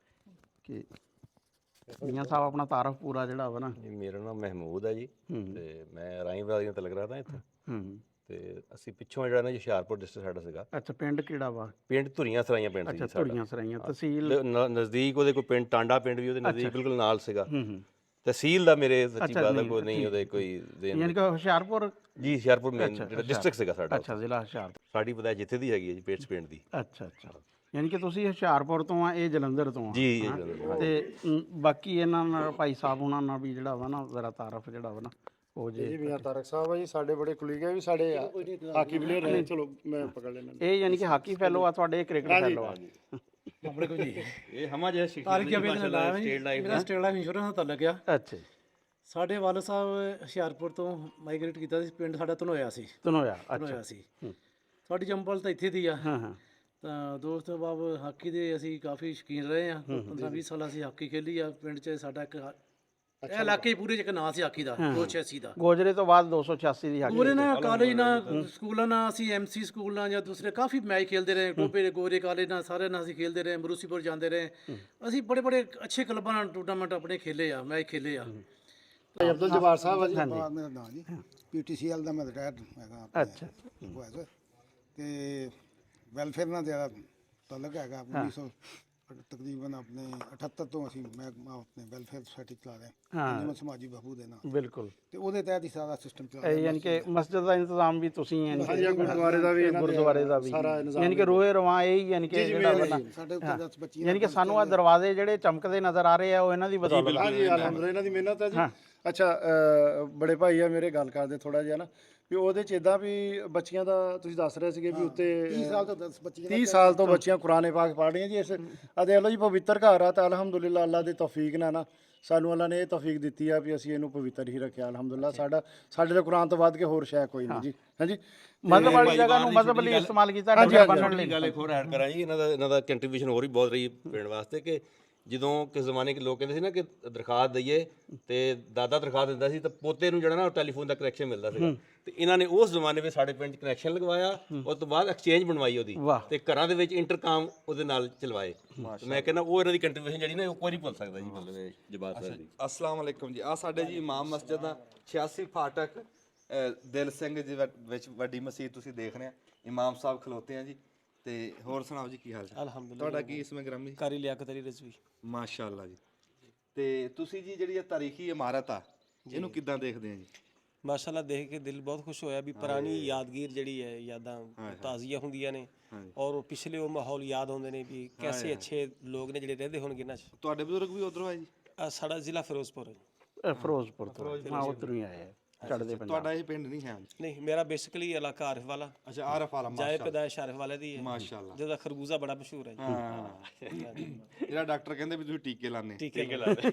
ਕਿ ਮੀਆਂ ਸਾਹਿਬ ਆਪਣਾ ਤਾਰਫ ਪੂਰਾ ਜਿਹੜਾ ਵਾ ਨਾ। ਮੇਰਾ ਨਾਮ ਮਹਿਮੂਦ ਹੈ ਜੀ ਤੇ ਮੈਂ ਰਾਈਵਾਲੀਆਂ ਤੋਂ ਲੱਗ ਰਿਹਾ ਤਾਂ ਇੱਥੇ ਤੇ ਅਸੀਂ ਪਿੱਛੋਂ ਜਿਹੜਾ ਨਾ ਹੁਸ਼ਿਆਰਪੁਰ ਡਿਸਟ੍ਰਿਕਟ ਸਾਡਾ ਸੀਗਾ। ਅੱਛਾ, ਪਿੰਡ ਕਿਹੜਾ ਵਾ? ਪਿੰਡ ਧੁਰੀਆਂ ਸਰਾਈਆਂ ਪਿੰਡ ਸੀ ਅੱਛਾ, ਸਾਡਾ। ਧੁਰੀਆਂ ਸਰਾਈਆਂ ਤਹਿਸੀਲ ਨਜ਼ਦੀਕ ਉਹਦੇ ਕੋਈ ਪਿੰਡ ਟਾਂਡਾ ਪਿੰਡ ਵੀ ਉਹਦੇ ਨਜ਼ਦੀਕ ਬਿਲਕੁਲ ਨਾਲ ਸੀਗਾ। ਤਹਿਸੀਲ ਦਾ ਮੇਰੇ ਸੱਚੀ ਬਾਤ ਹੈ ਕੋਈ ਨਹੀਂ ਉਹਦੇ ਕੋਈ ਯਾਨੀ ਕਿ ਹੁਸ਼ਿਆਰਪੁਰ ਜੀ, ਹੁਸ਼ਿਆਰਪੁਰ ਮੇਨ ਜਿਹੜਾ ਡਿਸਟ੍ਰਿਕਟ ਸੀਗਾ ਸਾਡਾ। ਅੱਛਾ, ਜ਼ਿਲ੍ਹਾ ਹੁਸ਼ਿਆਰਪੁਰ। ਸਾਡੀ ਪਤਾ ਜਿੱਥੇ ਦੀ ਹੈਗੀ ਹੈ ਜੀ, ਪੇਟਸ ਪਿੰਡ ਦੀ। ਅੱਛਾ ਅੱਛਾ, ਯਾਨੀ ਕਿ ਤੁਸੀਂ ਹੁਸ਼ਿਆਰਪੁਰ ਤੋਂ ਆ, ਇਹ ਜਲੰਧਰ ਤੋਂ ਆ ਜੀ ਤੇ ਬਾਕੀ ਇਹਨਾਂ ਨਾਲ ਭਾਈ ਸਾਹਿਬ ਉਹਨਾਂ ਨਾਲ ਵੀ ਜਿਹੜਾ ਵਾ ਨਾ ਜ਼ਰਾ ਤਾਰਫ ਜਿਹੜਾ ਵਾ ਨਾ ਹੋ ਜੇ। ਜੀ ਮੀਆਂ ਤਾਰਕ ਸਾਹਿਬ ਆ ਜੀ, ਸਾਡੇ ਬੜੇ ਕੁਲੀਗ ਆ, ਵੀ ਸਾਡੇ ਹਾਕੀ ਪਲੇਅਰ ਨੇ। ਚਲੋ ਮੈਂ ਪਕੜ ਲੈਣਾ। ਇਹ ਯਾਨੀ ਕਿ ਹਾਕੀ ਫੈਲੋ ਆ ਤੁਹਾਡੇ, ਕ੍ਰਿਕਟ ਫੈਲੋ ਆ ਆਪਣੇ ਕੋਲ ਜੀ। ਇਹ ਹਮਾ ਜਿਹਾ ਤਾਰਿਕ ਅਬੀਦ ਨੇ ਲਾਇਆ ਜੀ, ਮੇਰਾ ਸਟੇਟ ਲਾਈਫ ਇੰਸ਼ੋਰੈਂਸ ਨਾਲ ਤਾਲੁਕ ਆ। ਅੱਛਾ, ਸਾਡੇ ਵਾਲਦ ਸਾਹਿਬ ਹੁਸ਼ਿਆਰਪੁਰ ਤੋਂ ਮਾਈਗ੍ਰੇਟ ਕੀਤਾ ਸੀ, ਪਿੰਡ ਸਾਡਾ ਧਨੋਇਆ ਸੀ। ਧਨੋਇਆ, ਅੱਛਾ ਧਨੋਇਆ ਸੀ। ਸਾਡੀ ਜੰਪਲ ਤਾਂ ਇੱਥੇ ਦੀ ਆ। ਹਾਂ ਹਾਂ। ਤਾਂ ਦੋਸਤ ਬਾਬ ਹਾਕੀ ਦੇ ਅਸੀਂ ਕਾਫੀ ਸ਼ੌਕੀਨ ਰਹੇ ਆ। 15-20 ਸਾਲ ਅਸੀਂ ਹਾਕੀ ਖੇਲੀ ਆ ਪਿੰਡ 'ਚ। ਸਾਡਾ ਇੱਕ ਇਹ ਇਲਾਕੇ ਪੂਰੇ 'ਚ ਇੱਕ ਨਾਂ ਸੀ ਹਾਕੀ ਦਾ, 286 ਦਾ। ਗੋਜਰੇ ਤੋਂ ਬਾਅਦ 286 ਦੀ ਹਾਕੀ। ਪੂਰੇ ਨਾ ਕਾਲਜ ਨਾਲ ਸਕੂਲਾਂ ਨਾਲ ਅਸੀਂ ਐਮਸੀ ਸਕੂਲ ਨਾਲ ਜਾਂ ਦੂਸਰੇ ਕਾਫੀ ਮੈਚ ਖੇਲਦੇ ਰਹੇ। ਟੋਪੇ ਦੇ ਗੋਰੇ ਕਾਲਜ ਨਾਲ ਸਾਰੇ ਨਾਲ ਅਸੀਂ ਖੇਲਦੇ ਰਹੇ। ਮਰੂਸੀਪੁਰ ਜਾਂਦੇ ਰਹੇ ਅਸੀਂ। ਬੜੇ ਬੜੇ ਅੱਛੇ ਕਲੱਬਾਂ ਨਾਲ ਟੂਰਨਾਮੈਂਟ ਆਪਣੇ ਖੇਲੇ ਆ, ਮੈਚ ਖੇਲੇ ਆ। ਅਬਦੁਲ ਜਵਾਰ ਸਾਹਿਬ ਆ ਜੀ। ਮੇਰਾ ਨਾਂ ਜੀ PTCL ਦਾ ਮੈਂ ਰਿਟਾਇਰਡ ਹੈਗਾ। ਅੱਛਾ, ਤੇ ਵੈਲਫੇਅਰ ਨਾਲ ਜ਼ਿਆਦਾ ਤਾਲੁਕ ਹੈਗਾ। 1900 ਤਕਰੀਬਨ ਆਪਣੇ 78 ਤੋਂ ਅਸੀਂ ਮੈਂ ਆਪਣੇ ਵੈਲਫੇਅਰ ਸੁਸਾਇਟੀ ਚਲਾ ਰਿਹਾ, ਜਿਵੇਂ ਸਮਾਜੀ ਬਹਬੂਦ ਦੇ ਨਾਲ। ਬਿਲਕੁਲ। ਤੇ ਉਹਦੇ ਤਹਿਤ ਹੀ ਸਾਰਾ ਸਿਸਟਮ ਚੱਲ ਇਹ ਯਾਨੀ ਕਿ ਮਸਜਿਦ ਦਾ ਇੰਤਜ਼ਾਮ ਵੀ ਤੁਸੀਂ ਯਾਨੀ ਕਿ ਗੁਰਦੁਆਰੇ ਦਾ ਵੀ ਗੁਰਦੁਆਰੇ ਦਾ ਵੀ ਯਾਨੀ ਕਿ ਰੋਏ ਰਵਾਂ ਇਹ ਯਾਨੀ ਕਿ ਜਿਹੜਾ ਵਾ ਨਾ ਸਾਡੇ ਉੱਤੇ 10 ਬੱਚੀਆਂ ਯਾਨੀ ਕਿ ਸਾਨੂੰ ਆ ਦਰਵਾਜ਼ੇ ਜਿਹੜੇ ਚਮਕਦੇ ਨਜ਼ਰ ਆ ਰਹੇ ਆ ਉਹ ਇਹਨਾਂ ਦੀ ਬਦੌਲਤ। ਹਾਂਜੀ, ਅਲਹਮਦੁਲਿਲਾ ਇਹਨਾਂ ਦੀ ਮਿਹਨਤ ਹੈ ਜੀ। ਅੱਛਾ, ਬੜੇ ਭਾਈ ਆ ਮੇਰੇ, ਗੱਲ ਕਰਦੇ ਥੋੜਾ ਜਿਹਾ ਨਾ ਵੀ ਉਹਦੇ 'ਚ ਇਦਾਂ ਵੀ ਬੱਚੀਆਂ ਦਾ ਤੁਸੀਂ ਦੱਸ ਰਹੇ ਸੀਗੇ ਵੀ ਉੱਤੇ 30 ਸਾਲ ਤੋਂ 10 ਬੱਚੀਆਂ 30 ਸਾਲ ਤੋਂ ਬੱਚੀਆਂ ਕੁਰਾਨ ਪਾਕ ਪੜ੍ਹ ਰਹੀਆਂ ਜੀ। ਇਸ ਦੇਖ ਲਓ ਜੀ, ਪਵਿੱਤਰ ਘਰ ਆ ਤਾਂ ਅਲਹਮਦੁਲਿਲਾ ਅੱਲਾ ਦੀ ਤੌਫੀਕ ਨਾਲ ਨਾ ਸਾਨੂੰ ਅੱਲਾ ਨੇ ਇਹ ਤੌਫੀਕ ਦਿੱਤੀ ਆ ਵੀ ਅਸੀਂ ਇਹਨੂੰ ਪਵਿੱਤਰ ਹੀ ਰੱਖਿਆ। ਅਲਹਮਦੁਲਿਲਾ ਸਾਡੇ ਦੇ ਕੁਰਾਨ ਤੋਂ ਵੱਧ ਕੇ ਹੋਰ ਸ਼ੈ ਕੋਈ ਨਹੀਂ ਜੀ। ਹਾਂਜੀ, ਮਜ਼ਹਬ ਵਾਲੀ ਜਗ੍ਹਾ ਨੂੰ ਮਜ਼ਹਬ ਲਈ ਇਸਤੇਮਾਲ ਕੀਤਾ ਬੰਨਣ ਲਈ। ਗੱਲ ਇੱਕ ਹੋਰ ਐਡ ਕਰਾਂ ਜੀ, ਇਹਨਾਂ ਦਾ ਕੰਟਰੀਬਿਊਸ਼ਨ ਹੋਰ ਵੀ ਬਹੁਤ ਰਹੀ ਪਿੰਡ ਵਾਸਤੇ ਕਿ ਜਦੋਂ ਕਿਸ ਜ਼ਮਾਨੇ ਕੇ ਲੋਕ ਕਹਿੰਦੇ ਸੀ ਨਾ ਕਿ ਦਰਖਾਸਤ ਦਈਏ ਤੇ ਦਾਦਾ ਦਰਖਾਸਤ ਦਿੰਦਾ ਸੀ ਤਾਂ ਪੋਤੇ ਨੂੰ ਜਿਹੜਾ ਨਾ ਟੈਲੀਫੋਨ ਦਾ ਕਨੈਕਸ਼ਨ ਮਿਲਦਾ ਸੀਗਾ। ਤੇ ਇਹਨਾਂ ਨੇ ਉਸ ਜ਼ਮਾਨੇ ਵਿੱਚ ਸਾਡੇ ਪਿੰਡ 'ਚ ਕਨੈਕਸ਼ਨ ਲਗਵਾਇਆ, ਉਸ ਤੋਂ ਬਾਅਦ ਐਕਸਚੇਂਜ ਬਣਵਾਈ ਉਹਦੀ ਤੇ ਘਰਾਂ ਦੇ ਵਿੱਚ ਇੰਟਰਕਾਮ ਉਹਦੇ ਨਾਲ ਚਲਵਾਏ। ਮੈਂ ਕਹਿੰਦਾ ਉਹ ਇਹਨਾਂ ਦੀ ਕੰਟਰੀਬਿਊਸ਼ਨ ਜਿਹੜੀ ਨਾ ਉਹ ਕੋਈ ਨਹੀਂ ਭੁੱਲ ਸਕਦਾ ਜੀ। ਮਤਲਬ ਜਵਾਬ ਦੀ ਅਸਲਾਮ ਵਾਲੇਕੁਮ ਜੀ। ਆ ਸਾਡੇ ਜੀ ਇਮਾਮ ਮਸਜਿਦ ਦਾ 86 ਫਾਟਕ ਦਿਲ ਸਿੰਘ ਜੀ ਵਿੱਚ ਵੱਡੀ ਮਸਜਿਦ ਤੁਸੀਂ ਦੇਖ ਰਹੇ ਆ। ਇਮਾਮ ਸਾਹਿਬ ਖਲੋਤੇ ਆ ਜੀ। ਤੇ ਹੋਰ ਸੁਣਾਓ ਜੀ, ਕੀ ਹਾਲ ਚਾਲ? ਅਲਹਮਦੁਲਿਲਾ। ਤੁਹਾਡਾ ਕੀ ਇਸਮੇ ਗ੍ਰਾਮੀ? ਕਾਰੀ ਲਿਆਕਤ ਅਲੀ ਰਜ਼ਵੀ। ਮਾਸ਼ਾਅੱਲਾ ਜੀ। ਤੇ ਤੁਸੀਂ ਜੀ ਜਿਹੜੀ ਇਹ ਤਾਰੀਖੀ ਇਮਾਰਤ ਆ ਇਹਨੂੰ ਕਿੱਦਾਂ ਦੇਖਦੇ ਆ ਜੀ? ਮਾਸ਼ਾਅੱਲਾ ਦੇਖ ਕੇ ਦਿਲ ਬਹੁਤ ਖੁਸ਼ ਹੋਇਆ ਵੀ ਪੁਰਾਣੀ ਯਾਦਗੀਰ ਜਿਹੜੀ ਹੈ, ਯਾਦਾਂ ਤਾਜ਼ੀਆਂ ਹੁੰਦੀਆਂ ਨੇ ਔਰ ਉਹ ਪਿਛਲੇ ਉਹ ਮਾਹੌਲ ਯਾਦ ਆਉਂਦੇ ਨੇ ਵੀ ਕੈਸੇ ਅੱਛੇ ਲੋਕ ਨੇ ਜਿਹੜੇ ਰਹਿੰਦੇ ਹੋਣਗੇ ਨਾ। ਤੁਹਾਡੇ ਬਜ਼ੁਰਗ ਵੀ ਉਧਰੋਂ ਆਏ ਜੀ? ਸਾਡਾ ਜ਼ਿਲ੍ਹਾ ਫਿਰੋਜ਼ਪੁਰ ਹੈ। ਫਿਰੋਜ਼ਪੁਰ ਤੋਂ ਹਾਂ, ਉੱਧਰੋਂ ਹੀ ਆਏ ਆ ਚੜ੍ਹਦੇ ਪੰਜਾਬ। ਤੁਹਾਡਾ ਇਹ ਪਿੰਡ ਨਹੀਂ ਹੈ? ਨਹੀਂ, ਮੇਰਾ ਬੇਸਿਕਲੀ ਇਲਾਕਾ ਆਰਿਫ ਵਾਲਾ। ਅੱਛਾ, ਆਰਫ ਵਾਲਾ। ਜਾਏ ਪੈਦਾਇਸ਼ ਆਰਿਫ ਵਾਲੇ ਦੀ ਹੈ। ਮਾਸ਼ਾਅੱਲਾ। ਜਿਹਦਾ ਖਰਬੂਜ਼ਾ ਬੜਾ ਮਸ਼ਹੂਰ ਹੈ ਜੀ। ਹਾਂ, ਜਿਹੜਾ ਡਾਕਟਰ ਕਹਿੰਦੇ ਵੀ ਤੁਸੀਂ ਟੀਕੇ ਲਾਣੇ। ਟੀਕੇ ਲਾਦੇ।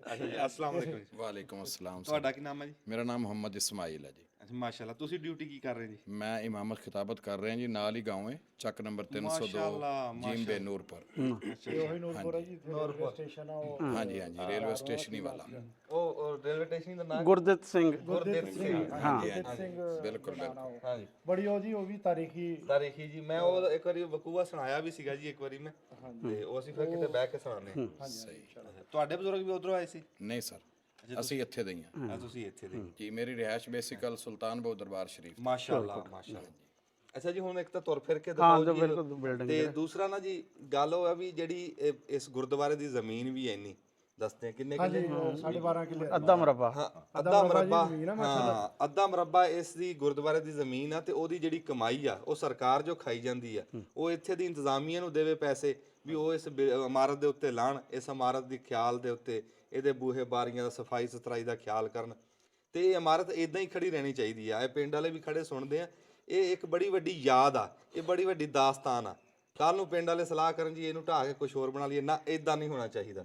ਅੱਛਾ ਜੀ, ਅਸਲਾਮ ਵਾਲੇਕੁਮ। ਵਾਲੇਕੁਮ ਅਸਲਾਮ। ਤੁਹਾਡਾ ਕੀ ਨਾਮ ਹੈ ਜੀ? ਮੇਰਾ ਨਾਮ ਮੁਹੰਮਦ ਇਸਮਾਈਲ ਹੈ ਜੀ। ਅੱਛਾ, ਮਾਸ਼ਾਅੱਲਾ। ਤੁਸੀਂ ਡਿਊਟੀ ਕੀ ਕਰ ਰਹੇ ਜੀ? ਮੈਂ ਇਮਾਮਤ ਖਿਤਾਬਤ ਕਰ ਰਿਹਾ ਜੀ, ਨਾਲ ਹੀ ਗਾँव ਹੈ ਚੱਕ ਨੰਬਰ 302 ਜੀਮਬੇ ਨੂਰਪੁਰ। ਉਹੀ ਨੂਰਪੁਰ ਹੈ ਜੀ, ਰੇਲਵੇ ਸਟੇਸ਼ਨ ਆ ਉਹ। ਹਾਂਜੀ ਹਾਂਜੀ, ਰੇਲਵੇ ਸਟੇਸ਼ਨ ਹੀ ਵਾਲਾ। ਉਹ ਰੇਲਵੇ ਸਟੇਸ਼ਨ ਦਾ ਨਾਮ ਗੁਰਦਿੱਤ ਸਿੰਘ। ਹਾਂਜੀ ਬਿਲਕੁਲ ਬਿਲਕੁਲ। ਹਾਂਜੀ, ਬੜੀ ਉਹ ਜੀ, ਉਹ ਵੀ ਤਾਰੀਖੀ ਜੀ। ਮੈਂ ਉਹ ਇੱਕ ਵਾਰੀ ਵਕੂਆ ਸੁਣਾਇਆ ਵੀ ਸੀਗਾ ਜੀ ਇੱਕ ਵਾਰੀ ਮੈਂ, ਤੇ ਉਹ ਅਸੀਂ ਫਿਰ ਕਿਤੇ ਬਹਿ ਕੇ ਸੁਣਾਉਂਦੇ ਹਾਂ। ਸਹੀ। ਤੁਹਾਡੇ ਬਜ਼ੁਰਗ ਵੀ ਉਧਰੋਂ ਆਏ ਸੀ? ਨਹੀਂ ਸਰ, ਅਸੀਂ ਇੱਥੇ ਦੇ ਹੀ ਹਾਂ ਤੁਸੀਂ ਇੱਥੇ ਦੇ ਜੀ। ਮੇਰੀ ਰਿਹਾਇਸ਼ ਬੇਸਿਕਲ ਸੁਲਤਾਨਪੁਰ ਦਰਬਾਰ ਸ਼ਰੀਫ। ਮਾਸ਼ਾਅੱਲਾ ਮਾਸ਼ਾਅੱਲਾ। ਅੱਛਾ ਜੀ, ਹੁਣ ਇੱਕ ਤਾਂ ਤੁਰ ਫਿਰ ਕੇ ਹਾਂ, ਦਿਖਾਓ ਬਿਲਕੁਲ ਜੀ, ਬਿਲਡਿੰਗ। ਤੇ ਦੂਸਰਾ ਨਾ ਜੀ ਗੱਲ ਉਹ ਆ ਵੀ ਜਿਹੜੀ ਇਸ ਗੁਰਦੁਆਰੇ ਦੀ ਜ਼ਮੀਨ ਵੀ ਇੰਨੀ ਦੱਸਦੇ ਆ ਕਿੰਨੇ ਕਿੱਲੇ? 12.5 ਕਿੱਲੇ। ਅੱਧਾ ਮਰਬਾ। ਹਾਂ, ਅੱਧਾ ਮਰਬਾ। ਹਾਂ, ਅੱਧਾ ਮਰਬਾ ਇਸ ਦੀ ਗੁਰਦੁਆਰੇ ਦੀ ਜ਼ਮੀਨ ਆ ਤੇ ਉਹਦੀ ਜਿਹੜੀ ਕਮਾਈ ਆ ਉਹ ਸਰਕਾਰ ਜੋ ਖਾਈ ਜਾਂਦੀ ਆ, ਉਹ ਇੱਥੇ ਦੀ ਇੰਤਜ਼ਾਮੀਆ ਨੂੰ ਦੇਵੇ ਪੈਸੇ ਵੀ ਉਹ ਇਸ ਇਮਾਰਤ ਦੇ ਉੱਤੇ ਲਾਣ, ਇਸ ਇਮਾਰਤ ਦੀ ਖਿਆਲ ਦੇ ਉੱਤੇ ਇਹਦੇ ਬੂਹੇ ਬਾਰੀਆਂ ਦਾ ਸਫਾਈ ਸੁਥਰਾਈ ਦਾ ਖਿਆਲ ਕਰਨ ਤੇ ਇਹ ਇਮਾਰਤ ਇਦਾਂ ਹੀ ਖੜੀ ਰਹਿਣੀ ਚਾਹੀਦੀ ਆ। ਇਹ ਪਿੰਡ ਵਾਲੇ ਵੀ ਖੜੇ ਸੁਣਦੇ ਆ, ਇਹ ਇੱਕ ਬੜੀ ਵੱਡੀ ਯਾਦ ਆ, ਇਹ ਬੜੀ ਵੱਡੀ ਦਾਸਤਾਨ ਆ। ਕੱਲ ਨੂੰ ਪਿੰਡ ਵਾਲੇ ਸਲਾਹ ਕਰਨ ਜੀ ਇਹਨੂੰ ਢਾਹ ਕੇ ਕੁਝ ਹੋਰ ਬਣਾ ਲਈਏ, ਨਾ ਇਦਾਂ ਨਹੀਂ ਹੋਣਾ ਚਾਹੀਦਾ।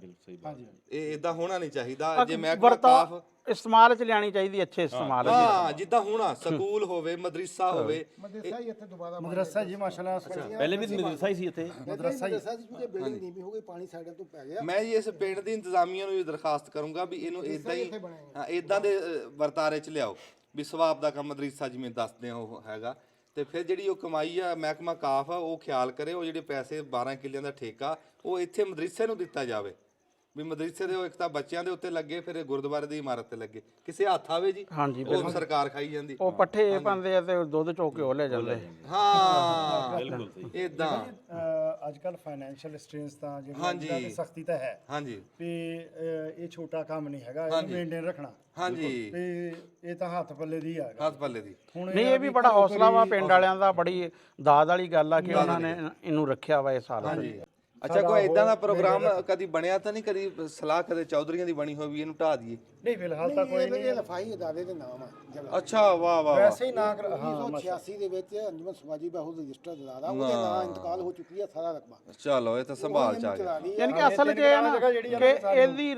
ਇਹ ਇਦਾਂ ਹੋਣਾ ਨਹੀਂ ਚਾਹੀਦਾ। ਜੇ ਮਹਿਕਮਾ ਕਾਫ ਇਸਤੇਮਾਲ ਚ ਲਿਆਣੀ ਚਾਹੀਦੀ, ਅੱਛੇ ਇਸਤੇਮਾਲ ਹਾਂ ਜਿੱਦਾਂ ਹੋਣਾ ਸਕੂਲ ਹੋਵੇ, ਮਦਰਸਾ ਹੋਵੇ। ਮਦਰਸਾ ਹੀ ਇੱਥੇ ਦੁਬਾਰਾ ਮਦਰਸਾ ਜੀ ਮਾਸ਼ਾਅੱਲਾ ਪਹਿਲੇ ਵੀ ਮਦਰਸਾ ਹੀ ਸੀ ਇੱਥੇ। ਮਦਰਸਾ ਹੀ ਬਿਲਡਿੰਗ ਨੀਵੀਂ ਹੋ ਗਈ, ਪਾਣੀ ਸਾਡੇ ਤੋਂ ਪੈ ਗਿਆ। ਮੈਂ ਜੀ ਇਸ ਪਿੰਡ ਦੀ ਇੰਤਜ਼ਾਮੀਆ ਨੂੰ ਵੀ ਦਰਖਾਸਤ ਕਰੂੰਗਾ ਵੀ ਇਹਨੂੰ ਇਦਾਂ ਹੀ ਇਦਾਂ ਦੇ ਵਰਤਾਰੇ 'ਚ ਲਿਆਓ ਵੀ ਸਵਾਬ ਦਾ ਕੰਮ ਮਦਰਸਾ ਜਿਵੇਂ ਦੱਸਦੇ ਆ ਉਹ ਹੈਗਾ। ਤੇ ਫਿਰ ਜਿਹੜੀ ਉਹ ਕਮਾਈ ਆ ਮਹਿਕਮਾ ਕਾਫ ਆ ਉਹ ਖਿਆਲ ਕਰੇ, ਉਹ ਜਿਹੜੇ ਪੈਸੇ 12 ਕਿੱਲਿਆਂ ਦਾ ਠੇਕਾ ਉਹ ਇੱਥੇ ਮਦਰਸੇ ਨੂੰ ਦਿੱਤਾ ਜਾਵੇ ਵੀ ਮਦਰਸੇ ਦੇ ਉਹ ਇੱਕ ਤਾਂ ਬੱਚਿਆਂ ਦੇ ਉੱਤੇ ਲੱਗੇ, ਫਿਰ ਗੁਰਦੁਆਰੇ ਦੀ ਇਮਾਰਤ ਤੇ ਲੱਗੇ, ਕਿਸੇ ਹੱਥ ਆਵੇ ਜੀ। ਹਾਂਜੀ ਉਹ ਸਰਕਾਰ ਖਾਈ ਜਾਂਦੀ। ਉਹ ਪੱਠੇ ਪਾਉਂਦੇ ਆ ਤੇ ਦੁੱਧ ਚੋ ਕੇ ਉਹ ਲੈ ਜਾਂਦੇ। ਹਾਂ ਇਦਾਂ ਅੱਜ ਕੱਲ ਫਾਈਨੈਂਸ਼ੀਅਲ ਸਟ੍ਰੇਨਸ ਤਾਂ ਜਿਹੜੀ ਸਖਤੀ ਤਾਂ ਹੈ ਹਾਂਜੀ ਵੀ ਇਹ ਛੋਟਾ ਕੰਮ ਨਹੀਂ ਹੈਗਾ, ਇਹਨੂੰ ਮੇਨਟੇਨ ਰੱਖਣਾ। ਹਾਂਜੀ ਤੇ ਇਹ ਤਾਂ ਹੱਥ ਪੱਲੇ ਦੀ ਆ, ਹੱਥ ਪੱਲੇ ਦੀ। ਨਹੀਂ ਇਹ ਵੀ ਬੜਾ ਹੌਸਲਾ ਵਾ ਪਿੰਡ ਵਾਲਿਆਂ ਦਾ, ਬੜੀ ਦਾਦ ਵਾਲੀ ਗੱਲ ਆ ਕਿ ਉਹਨਾਂ ਨੇ ਇਹਨੂੰ ਰੱਖਿਆ ਵਾ ਇਹ ਸਾਲ। ਅੱਛਾ ਕੋਈ ਇਦਾਂ ਦਾ ਪ੍ਰੋਗਰਾਮ ਕਦੀ ਬਣਿਆ ਤਾਂ ਨਹੀਂ, ਕਦੀ ਸਲਾਹ ਕਦੇ ਚੌਧਰੀਆਂ ਦੀ ਬਣੀ ਹੋਈ ਵੀ ਇਹਨੂੰ ਢਾਹ ਦਈਏ? ਨਹੀਂ ਫਿਲਹਾਲ ਤਾਂ ਕੋਈ ਨਹੀਂ। ਇਹ ਲਫਾਈ ਅਦਾਰੇ ਦੇ ਨਾਮ ਆ ਜਗ੍ਹਾ। ਅੱਛਾ ਵਾਹ ਵਾਹ ਵੈਸੇ ਹੀ ਨਾ 1986 ਦੇ ਵਿੱਚ ਅੰਜਮਨ ਸਮਾਜੀ ਬਾਹੂ ਰਜਿਸਟਰ ਅਦਾਰਾ, ਉਹਦੇ ਨਾਂ ਇੰਤਕਾਲ ਹੋ ਚੁੱਕੀ ਹੈ ਸਾਰਾ ਰਕਬਾ। ਚਲੋ ਇਹ ਤਾਂ ਸੰਭਾਲ ਚ ਆ ਗਿਆ। ਯਾਨੀ ਕਿ ਅਸਲ 'ਚ ਇਹ ਆ ਨਾ ਕਿ ਇਹਦੀ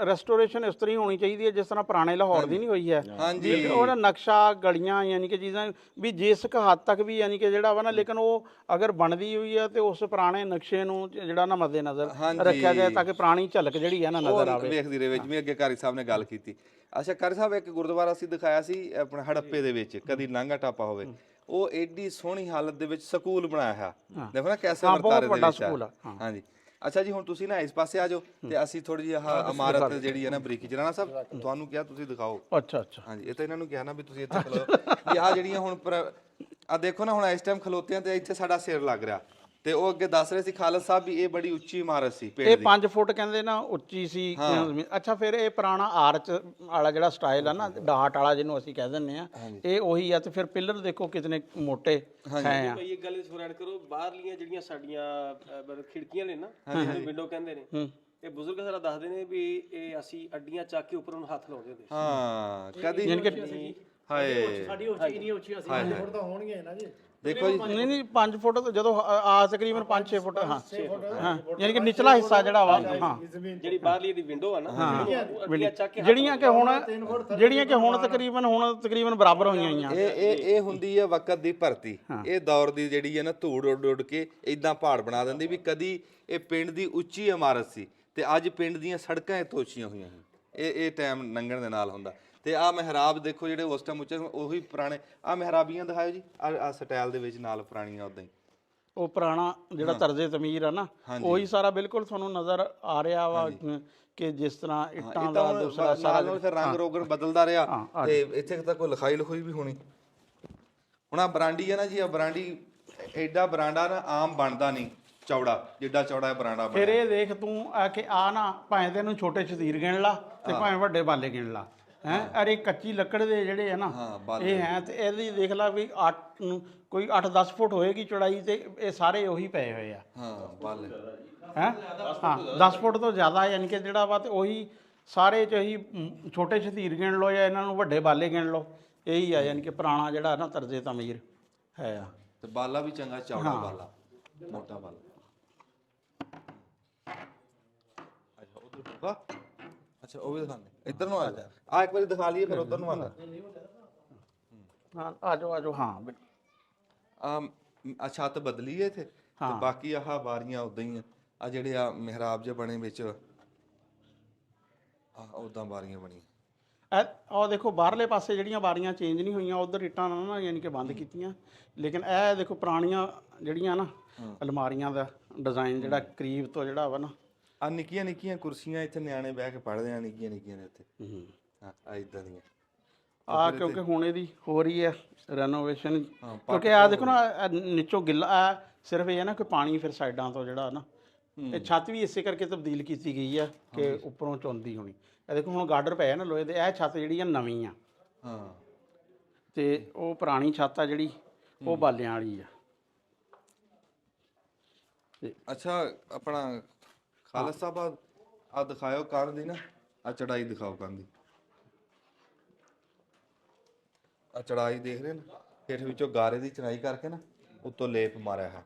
ਰੈਸਟੋਰੇਸ਼ਨ ਇਸ ਤਰ੍ਹਾਂ ਹੀ ਹੋਣੀ ਚਾਹੀਦੀ ਹੈ ਜਿਸ ਤਰ੍ਹਾਂ ਪੁਰਾਣੇ ਲਾਹੌਰ ਦੀ ਨਹੀਂ ਹੋਈ ਹੈ। ਹਾਂਜੀ ਉਹਦਾ ਨਕਸ਼ਾ ਗਲੀਆਂ ਯਾਨੀ ਕਿ ਚੀਜ਼ਾਂ ਵੀ ਜਿਸ ਕ ਹੱਦ ਤੱਕ ਵੀ ਯਾਨੀ ਕਿ ਜਿਹੜਾ ਵਾ ਨਾ, ਲੇਕਿਨ ਉਹ ਅਗਰ ਬਣਦੀ ਹੋਈ ਹੈ ਤੇ ਉਸ ਪੁਰਾਣੇ ਨਕਸ਼ੇ ਨੂੰ ਜਿਹੜਾ ਨਾ ਮੱਦੇ ਨਜ਼ਰ ਰੱਖਿਆ ਜਾਏ ਤਾਂ ਕਿ ਪੁਰਾਣੀ ਝਲਕ ਜਿਹੜੀ ਹੈ ਨਾ ਨਜ਼ਰ ਆਵੇ। ਵੇਖਦੀ ਰਹੇ ਜਿਵੇਂ ਅੱਗੇ ਕਾਰੀ ਸਾਹਿਬ ਨੇ ਗੱਲ ਕੀਤੀ। ਅੱਛਾ ਕਾਰੀ ਸਾਹਿਬ ਇੱਕ ਗੁਰਦੁਆਰਾ ਅਸੀਂ ਦਿਖਾਇਆ ਸੀ ਆਪਣਾ ਹੜੱਪੇ ਦੇ ਵਿੱਚ, ਕਦੀ ਲਾਂਘਾ ਟਾਪਾ ਹੋਵੇ, ਉਹ ਏਡੀ ਸੋਹਣੀ ਹਾਲਤ ਦੇ ਵਿੱਚ ਸਕੂਲ ਬਣਾਇਆ ਹੈ। ਦੇਖੋ ਨਾ ਕੈਸੇ ਵਰਤਾਰੇ ਦੇ ਵਿੱਚ ਆ। ਹਾਂਜੀ ਅੱਛਾ ਜੀ ਹੁਣ ਤੁਸੀਂ ਨਾ ਇਸ ਪਾਸੇ ਆ ਜਾਓ ਤੇ ਅਸੀਂ ਥੋੜੀ ਜਿਹੀ ਆਹ ਇਮਾਰਤ ਜਿਹੜੀ ਹੈ ਨਾ ਬਰੀਕੀ ਚ। ਰਾਣਾ ਸਾਹਿਬ ਤੁਹਾਨੂੰ ਕਿਹਾ ਤੁਸੀਂ ਦਿਖਾਓ। ਅੱਛਾ ਅੱਛਾ ਹਾਂਜੀ ਇਹ ਤਾਂ ਇਹਨਾਂ ਨੂੰ ਕਿਹਾ ਨਾ ਵੀ ਤੁਸੀਂ ਇੱਥੇ ਖਲੋ ਵੀ ਆਹ ਜਿਹੜੀਆਂ ਹੁਣ ਆ ਦੇਖੋ ਨਾ ਹੁਣ ਇਸ ਟਾਈਮ ਖਲੋਤੇ ਆ ਤੇ ਇੱਥੇ ਸਾਡਾ ਸਿਰ ਲੱਗ ਰਿਹਾ। ਤੇ ਉਹ ਅੱਗੇ ਦੱਸ ਰਹੇ ਸੀ ਖਾਲਦ ਸਾਹਿਬ ਵੀ ਇਹ ਬੜੀ ਉੱਚੀ ਇਮਾਰਤ ਸੀ ਪਿੰਡ ਦੀ। ਇਹ 5 ਫੁੱਟ ਕਹਿੰਦੇ ਨਾ ਉੱਚੀ ਸੀ। ਅੱਛਾ ਫਿਰ ਇਹ ਪੁਰਾਣਾ ਆਰਚ ਵਾਲਾ ਜਿਹੜਾ ਸਟਾਈਲ ਆ ਨਾ, ਡਾਟ ਵਾਲਾ ਜਿਹਨੂੰ ਅਸੀਂ ਕਹਿ ਦਿੰਦੇ ਆ, ਇਹ ਉਹੀ ਆ। ਤੇ ਫਿਰ ਪਿੱਲਰ ਦੇਖੋ ਕਿਤਨੇ ਮੋਟੇ ਹੈ ਆ। ਭਾਈ ਇੱਕ ਗੱਲ ਇਸ ਐਡ ਕਰੋ, ਬਾਹਰਲੀਆਂ ਜਿਹੜੀਆਂ ਸਾਡੀਆਂ ਖਿੜਕੀਆਂ ਨੇ ਨਾ, ਜਿਹਨੂੰ ਵਿੰਡੋ ਕਹਿੰਦੇ ਨੇ, ਇਹ ਬਜ਼ੁਰਗ ਸਾਰਾ ਦੱਸਦੇ ਨੇ ਵੀ ਇਹ ਅਸੀਂ ਅੱਡੀਆਂ ਚੱਕ ਕੇ ਉੱਪਰ ਨੂੰ ਹੱਥ ਲਾਉਂਦੇ ਹੁੰਦੇ ਸੀ। ਹਾਂ ਕਦੀ ਯਾਨੀ ਕਿ ਹਾਏ ਸਾਡੀ ਉੱਚੀ ਨਹੀਂ ਉੱਚੀ ਅਸੀਂ ਫੁੱਟ ਤਾਂ ਹੋਣਗੇ ਨਾ ਜੀ। ਦੇਖੋ ਜੀ ਨਹੀਂ 5 ਫੁੱਟ ਤੋਂ ਜਦੋਂ ਆ ਤਕਰੀਬਨ 5-6 ਫੁੱਟ। ਹਾਂ ਯਾਨੀ ਕਿ ਨਿਚਲਾ ਹਿੱਸਾ ਜਿਹੜਾ ਵਾ ਹਾਂ ਜਿਹੜੀ ਬਾਹਰਲੀ ਦੀ ਵਿੰਡੋ ਆ ਨਾ, ਅੱਡੀਆਂ ਚੱਕ ਕੇ ਜਿਹੜੀਆਂ ਕਿ ਹੁਣ ਤਕਰੀਬਨ ਬਰਾਬਰ ਹੋਈਆਂ ਹੋਈਆਂ। ਇਹ ਹੁੰਦੀ ਹੈ ਵਕਤ ਦੀ ਭਰਤੀ। ਇਹ ਦੌਰ ਦੀ ਜਿਹੜੀ ਹੈ ਨਾ ਧੂੜ ਉੱਡ ਉੱਡ ਕੇ ਇਦਾਂ ਪਹਾੜ ਬਣਾ ਦਿੰਦੀ ਵੀ ਕਦੀ ਇਹ ਪਿੰਡ ਦੀ ਉੱਚੀ ਇਮਾਰਤ ਸੀ ਤੇ ਅੱਜ ਪਿੰਡ ਦੀਆਂ ਸੜਕਾਂ ਇਹ ਤੋਚੀਆਂ ਹੋਈਆਂ ਹਨ। ਇਹ ਟਾਈਮ ਲੰਘਣ ਦੇ ਨਾਲ ਹੁੰਦਾ। ਤੇ ਆ ਮਹਿਰਾਬ ਦੇਖੋ ਜਿਹੜੇ ਉਸ ਟਾਈਮ ਉੱਚੇ ਉਹੀ ਪੁਰਾਣੇ ਆ ਮਹਿਰਾਬੀਆਂ ਦਿਖਾਓ ਜੀ ਆ ਸਟਾਈਲ ਦੇ ਵਿੱਚ ਨਾਲ ਪੁਰਾਣੀਆਂ ਉਦਾਂ ਹੀ। ਉਹ ਪੁਰਾਣਾ ਜਿਹੜਾ ਤਰਜ਼ੇ ਤਮੀਰ ਆ ਨਾ, ਉਹੀ ਸਾਰਾ ਬਿਲਕੁਲ ਤੁਹਾਨੂੰ ਨਜ਼ਰ ਆ ਰਿਹਾ ਵਾ ਕਿ ਜਿਸ ਤਰ੍ਹਾਂ ਇੱਟਾਂ ਦਾ ਦੂਸਰਾ ਸਾਰਾ ਫਿਰ ਰੰਗ ਰੋਗਨ ਬਦਲਦਾ ਰਿਹਾ। ਤੇ ਇੱਥੇ ਤੱਕ ਕੋਈ ਲਿਖਾਈ ਲਿਖੋਈ ਵੀ ਹੋਣੀ। ਹੁਣ ਆ ਬਰਾਂਡੀ ਹੈ ਨਾ ਜੀ, ਆ ਬਰਾਂਡੀ ਐਡਾ ਬਰਾਂਡਾ ਨਾ ਆਮ ਬਣਦਾ ਨਹੀਂ ਚੌੜਾ, ਜਿੱਡਾ ਚੌੜਾ ਬਰਾਂਡਾ ਬਣਿਆ। ਫਿਰ ਇਹ ਦੇਖ ਤੂੰ ਆ ਕਿ ਆ ਨਾ ਭਾਵੇਂ ਤੈਨੂੰ ਛੋਟੇ ਸ਼ਤੀਰ ਗਿਣ ਲਾ ਤੇ ਭਾਵੇਂ ਵੱਡੇ ਬਾਲੇ ਗਿਣ ਲਾ ਹੈ। ਅਰੇ ਕੱਚੀ ਲੱਕੜ ਦੇ ਜਿਹੜੇ ਆ ਨਾ ਇਹ ਹੈ। ਤੇ ਇਹਦੀ ਦੇਖ ਲਾ ਵੀ ਕੋਈ 8-10 ਫੁੱਟ ਹੋਏਗੀ ਚੌੜਾਈ ਤੇ ਇਹ ਸਾਰੇ ਉਹੀ ਪਏ ਹੋਏ ਆ। ਹਾਂ ਬਾਲੇ ਹੈ ਹਾਂ 10 ਫੁੱਟ ਤੋਂ ਜ਼ਿਆਦਾ ਯਾਨੀ ਕਿ ਜਿਹੜਾ ਵਾ ਤੇ ਉਹੀ ਸਾਰੇ ਚ ਹੀ ਛੋਟੇ ਸ਼ਤੀਰ ਗਿਣ ਲਓ ਜਾਂ ਇਹਨਾਂ ਨੂੰ ਵੱਡੇ ਬਾਲੇ ਗਿਣ ਲਓ, ਇਹੀ ਆ ਯਾਨੀ ਕਿ ਪੁਰਾਣਾ ਜਿਹੜਾ ਨਾ ਤਰਜ਼ੇ ਤਮੀਰ ਹੈ ਆ। ਤੇ ਬਾਲਾ ਵੀ ਚੰਗਾ ਚੌੜਾ ਬਾਲਾ, ਮੋਟਾ ਬਾਲਾ। ਅੱਛਾ ਉਧਰ ਵਾਹ ਅੱਛਾ ਉਹ ਵੀ ਦਿਖਾਣੇ ਇੱਧਰ ਨੂੰ ਆ ਜਾ। ਆ ਇੱਕ ਵਾਰੀ ਦਿਖਾ ਲਈਏ ਫਿਰ ਉਧਰ ਨੂੰ ਆਣਾ। ਹਾਂ ਆ ਜਾਓ ਹਾਂ। ਆ ਛੱਤ ਬਦਲੀ ਹੈ ਇੱਥੇ ਤੇ ਬਾਕੀ ਆਹ ਬਾਰੀਆਂ ਉਦਾਂ ਹੀ ਆ ਜਿਹੜੇ ਆ ਮਿਹਰਾਬ ਜੇ ਬਣੇ ਵਿੱਚ ਆ ਉਦਾਂ ਬਾਰੀਆਂ ਬਣੀਆਂ। ਉਹ ਦੇਖੋ ਬਾਹਰਲੇ ਪਾਸੇ ਜਿਹੜੀਆਂ ਬਾਰੀਆਂ ਚੇਂਜ ਨਹੀਂ ਹੋਈਆਂ, ਉਧਰ ਇੱਟਾਂ ਨਾਲ ਨਾ ਯਾਨੀ ਕਿ ਬੰਦ ਕੀਤੀਆਂ। ਲੇਕਿਨ ਇਹ ਦੇਖੋ ਪੁਰਾਣੀਆਂ ਜਿਹੜੀਆਂ ਨਾ ਅਲਮਾਰੀਆਂ ਦਾ ਡਿਜ਼ਾਈਨ ਜਿਹੜਾ ਕਰੀਬ ਤੋਂ ਜਿਹੜਾ ਵਾ ਨਾ, ਆ ਨਿੱਕੀਆਂ ਨਿੱਕੀਆਂ ਕੁਰਸੀਆਂ ਇੱਥੇ ਨਿਆਣੇ ਬਹਿ ਕੇ ਪੜ੍ਹਦੇ ਆ ਨਿੱਕੀਆਂ ਨਿੱਕੀਆਂ ਦੇ ਉੱਤੇ। ਹਾਂ ਆ ਇਦਾਂ ਦੀਆਂ ਆ ਕਿਉਂਕਿ ਹੁਣ ਇਹਦੀ ਹੋ ਰਹੀ ਹੈ ਰੈਨੋਵੇਸ਼ਨ। ਕਿਉਂਕਿ ਆ ਦੇਖੋ ਨਾ ਨੀਚੋਂ ਗਿੱਲਾ ਆ, ਸਿਰਫ ਇਹ ਹੈ ਨਾ ਕਿ ਪਾਣੀ ਫਿਰ ਸਾਈਡਾਂ ਤੋਂ ਜਿਹੜਾ ਨਾ, ਇਹ ਛੱਤ ਵੀ ਇਸੇ ਕਰਕੇ ਤਬਦੀਲ ਕੀਤੀ ਗਈ ਆ ਕਿ ਉੱਪਰੋਂ ਚੌਂਦੀ ਹੋਣੀ। ਇਹ ਦੇਖੋ ਹੁਣ ਗਾਰਡਰ ਪਏ ਨਾ ਲੋਹੇ ਦੇ, ਇਹ ਛੱਤ ਜਿਹੜੀ ਆ ਨਵੀਂ ਆ। ਹਾਂ ਤੇ ਉਹ ਪੁਰਾਣੀ ਛੱਤ ਆ ਜਿਹੜੀ ਉਹ ਬਾਲਿਆਂ ਵਾਲੀ ਆ। ਅੱਛਾ ਆਪਣਾ ਖਾਲਦ ਸਾਹਿਬ ਆ ਦਿਖਾਇਓ ਕਾਰ ਦੀ ਨਾ ਆ ਚੜਾਈ ਦਿਖਾਓ ਕੰਨ ਦੀ, ਆ ਚੜਾਈ ਦੇਖ ਰਹੇ ਨਾ, ਹੇਠ ਵਿੱਚੋਂ ਗਾਰੇ ਦੀ ਚੜਾਈ ਕਰਕੇ ਨਾ ਉੱਤੋਂ ਲੇਪ ਮਾਰਿਆ ਹੈ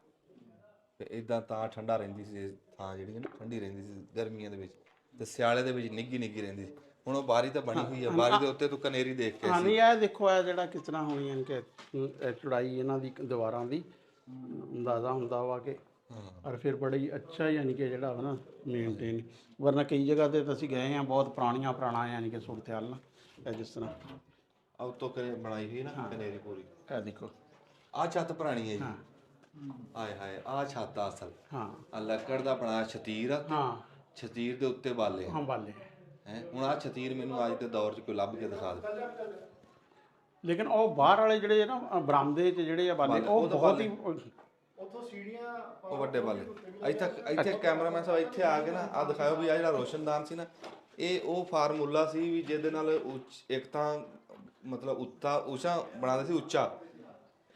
ਤੇ ਇਦਾਂ ਤਾਂ ਠੰਡਾ ਰਹਿੰਦੀ ਸੀ ਇਹ ਥਾਂ, ਜਿਹੜੀ ਨਾ ਠੰਡੀ ਰਹਿੰਦੀ ਸੀ ਗਰਮੀਆਂ ਦੇ ਵਿੱਚ, ਤੇ ਸਿਆਲੇ ਦੇ ਵਿੱਚ ਨਿੱਘੀ ਨਿੱਘੀ ਰਹਿੰਦੀ ਸੀ। ਹੁਣ ਉਹ ਬਾਰੀ ਤਾਂ ਬਣੀ ਹੋਈ ਆ, ਬਾਰੀ ਦੇ ਉੱਤੇ ਤੂੰ ਕਨੇਰੀ ਦੇਖ ਕੇ ਹਾਂ ਨਹੀਂ ਇਹ ਦੇਖੋ ਇਹ ਜਿਹੜਾ ਕਿਸ ਤਰ੍ਹਾਂ ਹੋਣੀ ਹੈ ਕਿ ਚੜਾਈ ਇਹਨਾਂ ਦੀ ਦੀਵਾਰਾਂ ਦੀ ਅੰਦਾਜ਼ਾ ਹੁੰਦਾ ਵਾ ਕਿ ਔਰ ਫਿਰ ਬੜੀ ਅੱਛਾ ਯਾਨੀ ਕਿ ਜਿਹੜਾ ਵਾ ਨਾ ਮੇਨਟੇਨ, ਵਰਨਾ ਕਈ ਜਗ੍ਹਾ ਤੇ ਅਸੀਂ ਗਏ ਆ ਬਹੁਤ ਪੁਰਾਣਾ ਯਾਨੀ ਕਿ ਸੂਰਤ ਹਾਲ ਨਾ ਇਹ ਜਿਸ ਤਰ੍ਹਾਂ ਆ ਉੱਤੋਂ ਬਣਾਈ ਹੋਈ ਨਾ ਕਨੇਰੀ ਪੂਰੀ। ਇਹ ਦੇਖੋ ਆ ਛੱਤ ਪੁਰਾਣੀ ਹੈ ਜੀ, ਆਏ ਹਾਏ ਆ ਛੱਤ ਆ ਅਸਲ, ਹਾਂ ਆ ਲੱਕੜ ਦਾ ਬਣਾਇਆ ਛਤੀਰ ਆ, ਹਾਂ ਛਤੀਰ ਦੇ ਉੱਤੇ ਬਾਲੇ ਹਾਂ ਬਾਲੇ ਹੈ। ਹੁਣ ਆ ਛਤੀਰ ਮੈਨੂੰ ਅੱਜ ਦੇ ਦੌਰ 'ਚ ਕੋਈ ਲੱਭ ਕੇ ਦਿਖਾ ਦੇ। ਲੇਕਿਨ ਉਹ ਬਾਹਰ ਵਾਲੇ ਜਿਹੜੇ ਨਾ ਬਰਾਮਦੇ 'ਚ ਜਿਹੜੇ ਆ ਬਾਲੇ ਉਹ ਬਹੁਤ ਹੀ ਉੱਥੋਂ ਸੀੜੀਆਂ ਉਹ ਵੱਡੇ ਬਾਲੇ ਇੱਥੇ ਕੈਮਰਾਮੈਨ ਸਾਹਿਬ ਇੱਥੇ ਆ ਕੇ ਨਾ ਆ ਦਿਖਾਓ ਵੀ ਆ ਜਿਹੜਾ ਰੋਸ਼ਨਦਾਨ ਸੀ ਨਾ, ਇਹ ਉਹ ਫਾਰਮੂਲਾ ਸੀ ਵੀ ਜਿਹਦੇ ਨਾਲ ਇੱਕ ਤਾਂ ਮਤਲਬ ਉੱਚਾ ਬਣਾਉਂਦੇ ਸੀ, ਉੱਚਾ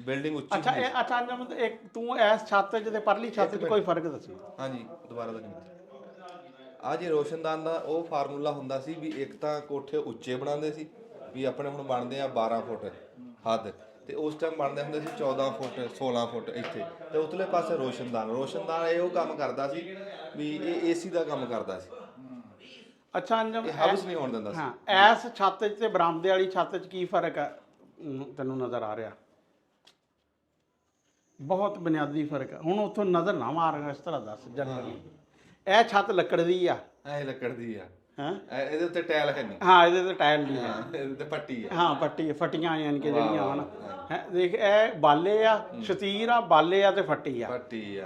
ਬਿਲਡਿੰਗ ਉੱਚੀ। ਅੱਛਾ ਇਹ ਅੱਛਾ ਅੰਜਮ ਇੱਕ ਤੂੰ ਐਸ ਛੱਤ 'ਚ ਤੇ ਪਰਲੀ ਛੱਤ 'ਚ ਕੋਈ ਫਰਕ ਦੱਸੀ। ਹਾਂਜੀ ਦੁਬਾਰਾ ਦਾ ਆ ਜੇ ਰੋਸ਼ਨਦਾਨ ਦਾ ਉਹ ਫਾਰਮੂਲਾ ਹੁੰਦਾ ਸੀ ਵੀ ਇੱਕ ਤਾਂ ਕੋਠੇ ਉੱਚੇ ਬਣਾਉਂਦੇ ਸੀ, ਵੀ ਆਪਣੇ ਹੁਣ ਬਣਦੇ ਆ 12 ਫੁੱਟ ਹੱਦ, ਤੇ ਉਸ ਟਾਈਮ ਬਣਦੇ ਹੁੰਦੇ ਸੀ 14 ਫੁੱਟ 16 ਫੁੱਟ ਇੱਥੇ, ਤੇ ਉਤਲੇ ਪਾਸੇ ਰੋਸ਼ਨਦਾਨ ਇਹ ਉਹ ਕੰਮ ਕਰਦਾ ਸੀ ਵੀ ਇਹ ਏਸੀ ਦਾ ਕੰਮ ਕਰਦਾ ਸੀ। ਅੱਛਾ ਅੰਜਮ ਇਹ ਹਬਸ ਨਹੀਂ ਹੋਣ ਦਿੰਦਾ ਸੀ। ਹਾਂ ਐਸ ਛੱਤ 'ਚ ਤੇ ਬਰਾਮਦੇ ਵਾਲੀ ਛੱਤ 'ਚ ਕੀ ਫਰਕ ਹੈ ਤੈਨੂੰ ਨਜ਼ਰ ਆ ਰਿਹਾ? ਬਹੁਤ ਬੁਨਿਆਦੀ ਫਰਕ ਹੈ। ਹੁਣ ਉੱਥੋਂ ਨਜ਼ਰ ਨਾ ਮਾਰ ਇਸ ਤਰ੍ਹਾਂ ਦੱਸ ਜਨਰਲੀ ਇਹ ਛੱਤ ਲੱਕੜ ਦੀ ਆ, ਇਹ ਲੱਕੜ ਦੀ ਆ, ਹੈਂ ਇਹਦੇ ਉੱਤੇ ਟਾਇਲ ਹੈ ਨਹੀਂ, ਹਾਂ ਇਹਦੇ ਤੇ ਟਾਇਲ ਨਹੀਂ ਹੈ, ਇਹਦੇ ਤੇ ਪੱਟੀ ਆ, ਹਾਂ ਪੱਟੀ ਫਟੀਆਂ ਯਾਨੀ ਕਿ ਜਿਹੜੀਆਂ ਹਨ ਦੇਖ ਇਹ ਬਾਲੇ ਆ, ਸ਼ਤੀਰ ਆ, ਬਾਲੇ ਆ ਤੇ ਫੱਟੀ ਆ,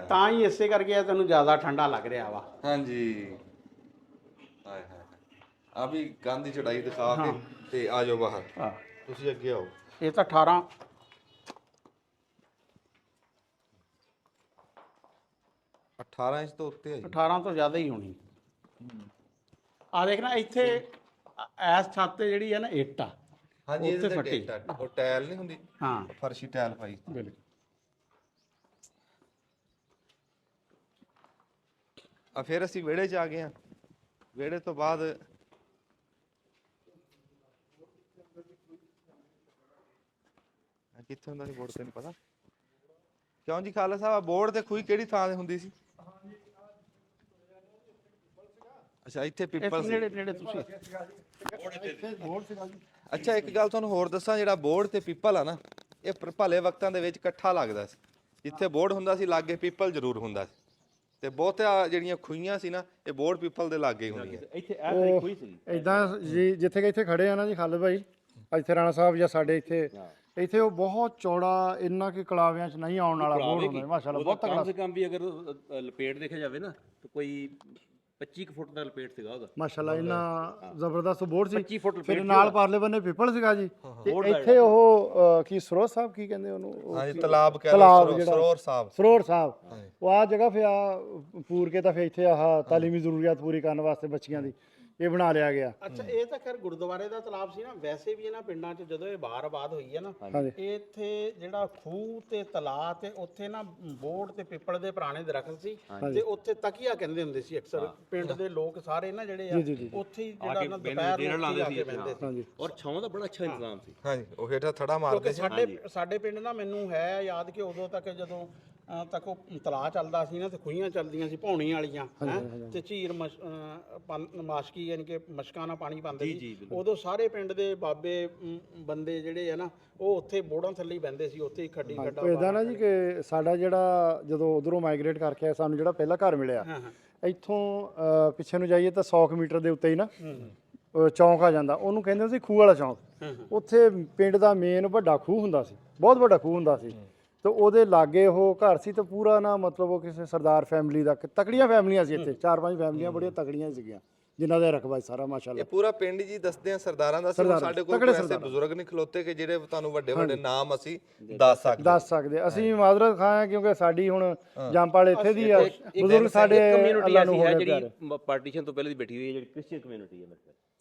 ਤਾਂ ਹੀ ਇਸੇ ਕਰਕੇ ਇਹ ਤੈਨੂੰ ਜ਼ਿਆਦਾ ਠੰਡਾ ਲੱਗ ਰਿਹਾ ਵਾ। ਹਾਂਜੀ ਹਾਏ ਹਾਏ ਆ ਵੀ ਕੰਧ ਦੀ ਚੜਾਈ ਦਿਖਾ ਕੇ ਤੇ ਆ ਜਾਓ ਬਾਹਰ, ਤੁਸੀਂ ਅੱਗੇ ਆਓ। ਇਹ ਤਾਂ 18 ਇੰਚ ਤੋਂ ਉੱਤੇ ਹੈ ਜੀ। 18 ਤੋਂ ਜ਼ਿਆਦਾ ਹੀ ਹੋਣੀ। ਆ ਦੇਖ ਨਾ ਇੱਥੇ ਐਸ ਛੱਤ ਤੇ ਜਿਹੜੀ ਹੈ ਨਾ ਇੱਟ ਆ, ਹਾਂਜੀ ਇਹਦੇ ਤੇ ਫੱਟੀ, ਉਹ ਟਾਇਲ ਨਹੀਂ ਹੁੰਦੀ, ਹਾਂ ਫਰਸ਼ੀ ਟਾਇਲ ਪਾਈ। ਬਿਲਕੁਲ। ਆ ਫਿਰ ਅਸੀਂ ਵਿਹੜੇ 'ਚ ਆ ਗਏ ਆ। ਵਿਹੜੇ ਤੋਂ ਬਾਅਦ ਕਿੱਥੇ ਹੁੰਦਾ ਸੀ ਬੋਰਡ, ਤੇ ਨਹੀਂ ਪਤਾ ਕਿਉਂ ਜੀ ਖਾਲਸਾ ਸਾਹਿਬ? ਬੋਰਡ ਤੇ ਖੂਹੀ ਕਿਹੜੀ ਥਾਂ ਤੇ ਹੁੰਦੀ ਸੀ? ਅੱਛਾ ਇੱਥੇ ਪਿੱਪਲ ਸੀ। ਨੇੜੇ ਤੁਸੀਂ ਅੱਛਾ ਇੱਕ ਗੱਲ ਤੁਹਾਨੂੰ ਹੋਰ ਦੱਸਾਂ, ਜਿਹੜਾ ਬੋਰਡ ਤੇ ਪਿੱਪਲ ਆ ਨਾ, ਇਹ ਭਲੇ ਵਕਤਾਂ ਦੇ ਵਿੱਚ ਇਕੱਠਾ ਲੱਗਦਾ ਸੀ। ਜਿੱਥੇ ਬੋਰਡ ਹੁੰਦਾ ਸੀ ਲਾਗੇ ਪਿੱਪਲ ਜ਼ਰੂਰ ਹੁੰਦਾ ਸੀ, ਤੇ ਬਹੁਤਿਆਂ ਜਿਹੜੀਆਂ ਖੂਹੀਆਂ ਸੀ ਨਾ ਇਹ ਬੋਰਡ ਪਿੱਪਲ ਦੇ ਲਾਗੇ ਹੀ ਹੁੰਦੀਆਂ। ਇੱਥੇ ਇਹ ਵਾਲੀ ਖੂਹੀ ਸੀ ਇਦਾਂ ਜੀ ਜਿੱਥੇ ਇੱਥੇ ਖੜੇ ਆ ਨਾ ਜੀ ਖਾਲਦ ਭਾਈ, ਇੱਥੇ ਰਾਣਾ ਸਾਹਿਬ ਜਾਂ ਸਾਡੇ ਇੱਥੇ ਉਹ ਬਹੁਤ ਚੌੜਾ, ਇੰਨਾ ਕਿ ਕਲਾਵਿਆਂ 'ਚ ਨਹੀਂ ਆਉਣ ਵਾਲਾ ਬੋਰਡ ਹੁੰਦਾ ਮਾਸ਼ਾਅੱਲਾ, ਬਹੁਤ ਤਕੜਾ। ਕਮ ਸੇ ਕਮ ਵੀ ਅਗਰ ਲਪੇਟ ਦੇਖਿਆ ਜਾਵੇ ਨਾ ਤਾਂ ਕੋਈ 25 ਫੁੱਟ ਦਾ ਲਪੇਟ ਸੀਗਾ ਉਹਦਾ ਮਾਸ਼ਾਅੱਲਾ, ਇੰਨਾ ਜ਼ਬਰਦਸਤ ਬੋਰਡ ਸੀ। 25 ਫੁੱਟ ਫਿਰ ਨਾਲ ਪਾਰਲੇ ਬੰਨੇ ਪਿੱਪਲ ਸੀਗਾ ਜੀ, ਤੇ ਇੱਥੇ ਉਹ ਕੀ ਸਰੋਰ ਸਾਹਿਬ ਕੀ ਕਹਿੰਦੇ ਉਹਨੂੰ, ਹਾਂਜੀ ਤਲਾਬ ਕਹਿ ਲਓ, ਸਰੋਰ ਸਾਹਿਬ ਉਹ ਆ ਜਗ੍ਹਾ ਫਿਰ ਆ ਪੂਰ ਕੇ ਤਾਂ ਫਿਰ ਇੱਥੇ ਆਹ ਤਾਲੀਮੀ ਜ਼ਰੂਰੀਅਤ ਪੂਰੀ ਕਰਨ ਵਾਸਤੇ ਬੱਚੀਆਂ ਦੀ ਇਹ ਬਣਾ ਲਿਆ ਗਿਆ। ਅੱਛਾ ਇਹ ਤਾਂ ਖੈਰ ਗੁਰਦੁਆਰੇ ਦਾ ਤਲਾਬ ਸੀ ਨਾ, ਵੈਸੇ ਵੀ ਇਹਨਾਂ ਪਿੰਡਾਂ 'ਚ ਜਦੋਂ ਇਹ ਬਾਹਰ ਆਬਾਦ ਹੋਈ ਹੈ ਨਾ, ਇੱਥੇ ਜਿਹੜਾ ਖੂਹ ਤੇ ਤਲਾਬ ਤੇ ਉੱਥੇ ਨਾ ਬੋੜ ਤੇ ਪਿੱਪਲ ਦੇ ਪੁਰਾਣੇ ਦਰਖਤ ਸੀ, ਤੇ ਉੱਥੇ ਤਕੀਆ ਕਹਿੰਦੇ ਹੁੰਦੇ ਸੀ ਅਕਸਰ ਪਿੰਡ ਦੇ ਲੋਕ ਸਾਰੇ ਨਾ ਜਿਹੜੇ ਆ ਉੱਥੇ ਹੀ ਜਿਹੜਾ ਨਾ ਦੁਪਹਿਰ ਨੂੰ ਆ ਕੇ ਬਹਿੰਦੇ ਸੀ, ਔਰ ਛਾਂ ਦਾ ਬੜਾ ਅੱਛਾ ਇੰਤਜ਼ਾਮ ਸੀ। ਹਾਂਜੀ ਉਹ ਹੇਠਾਂ ਥੜਾ ਮਾਰਦੇ ਸੀ। ਸਾਡੇ ਪਿੰਡ ਨਾ ਮੈਨੂੰ ਹੈ ਯਾਦ ਕਿ ਉਦੋਂ ਤੱਕ ਜਦੋਂ ਤੱਕ ਉਹ ਤਲਾਅ ਚੱਲਦਾ ਸੀ ਨਾ ਤੇ ਖੂਹੀਆਂ ਚੱਲਦੀਆਂ ਸੀ ਪੌਣੀ ਵਾਲੀਆਂ, ਤੇ ਝੀਰ ਮਾਸ਼ਕੀ ਯਾਨੀ ਕਿ ਮਸ਼ਕਾਂ ਨਾਲ ਪਾਣੀ ਪਾਉਂਦੇ ਸੀ, ਉਦੋਂ ਸਾਰੇ ਪਿੰਡ ਦੇ ਬਾਬੇ ਬੰਦੇ ਜਿਹੜੇ ਆ ਨਾ ਉਹ ਉੱਥੇ ਬੋੜਾਂ ਥੱਲੇ ਹੀ ਬਹਿੰਦੇ ਸੀ, ਉੱਥੇ ਹੀ ਖੱਡੀ ਖੱਡਾ। ਇਦਾਂ ਨਾ ਜੀ ਕਿ ਸਾਡਾ ਜਿਹੜਾ ਜਦੋਂ ਉਧਰੋਂ ਮਾਈਗ੍ਰੇਟ ਕਰਕੇ ਆਇਆ, ਸਾਨੂੰ ਜਿਹੜਾ ਪਹਿਲਾ ਘਰ ਮਿਲਿਆ ਇੱਥੋਂ ਪਿੱਛੇ ਨੂੰ ਜਾਈਏ ਤਾਂ 100 ਮੀਟਰ ਦੇ ਉੱਤੇ ਹੀ ਨਾ ਚੌਂਕ ਆ ਜਾਂਦਾ, ਉਹਨੂੰ ਕਹਿੰਦੇ ਸੀ ਖੂਹ ਵਾਲਾ ਚੌਂਕ। ਉੱਥੇ ਪਿੰਡ ਦਾ ਮੇਨ ਵੱਡਾ ਖੂਹ ਹੁੰਦਾ ਸੀ, ਬਹੁਤ ਵੱਡਾ ਖੂਹ ਹੁੰਦਾ ਸੀ, ਤੇ ਉਹਦੇ ਲਾਗੇ ਉਹ ਘਰ ਸੀ। ਤੇ ਪੂਰਾ ਨਾ ਮਤਲਬ ਉਹ ਕਿਸੇ ਸਰਦਾਰ ਫੈਮਿਲੀ ਦਾ, ਤਕੜੀਆਂ ਫੈਮਲੀਆਂ ਸੀ ਇੱਥੇ, 4-5 ਫੈਮਲੀਆਂ ਬੜੀਆਂ ਤਕੜੀਆਂ ਸੀਗੀਆਂ ਜਿਨ੍ਹਾਂ ਦਾ ਰਕਬਾ ਸਾਰਾ ਮਾਸ਼ਾਅੱਲਾ। ਇਹ ਪੂਰਾ ਪਿੰਡ ਜੀ ਦੱਸਦੇ ਆ ਸਰਦਾਰਾਂ ਦਾ ਸੀ। ਸਾਡੇ ਕੋਲ ਐਸੇ ਬਜ਼ੁਰਗ ਨਹੀਂ ਖਲੋਤੇ ਕਿ ਜਿਹੜੇ ਤੁਹਾਨੂੰ ਵੱਡੇ ਵੱਡੇ ਨਾਮ ਅਸੀਂ ਦੱਸ ਸਕਦੇ। ਅਸੀਂ ਮਾਜ਼ਰਤ ਖਾਂ ਆ ਕਿਉਂਕਿ ਸਾਡੀ ਹੁਣ ਜੰਪਾਲ ਇੱਥੇ ਦੀ ਆ, ਬਜ਼ੁਰਗ ਸਾਡੇ ਕਮਿਊਨਿਟੀ ਐਸੀ ਹੈ ਜਿਹੜੀ ਪਾਰਟੀਸ਼ਨ ਤੋਂ ਪਹਿਲੇ ਦੀ ਬੈਠੀ ਹੋਈ ਹੈ, ਜਿਹੜੀ ਕ੍ਰਿਸਚੀਅਨ ਕਮਿਊਨਿਟੀ ਹੈ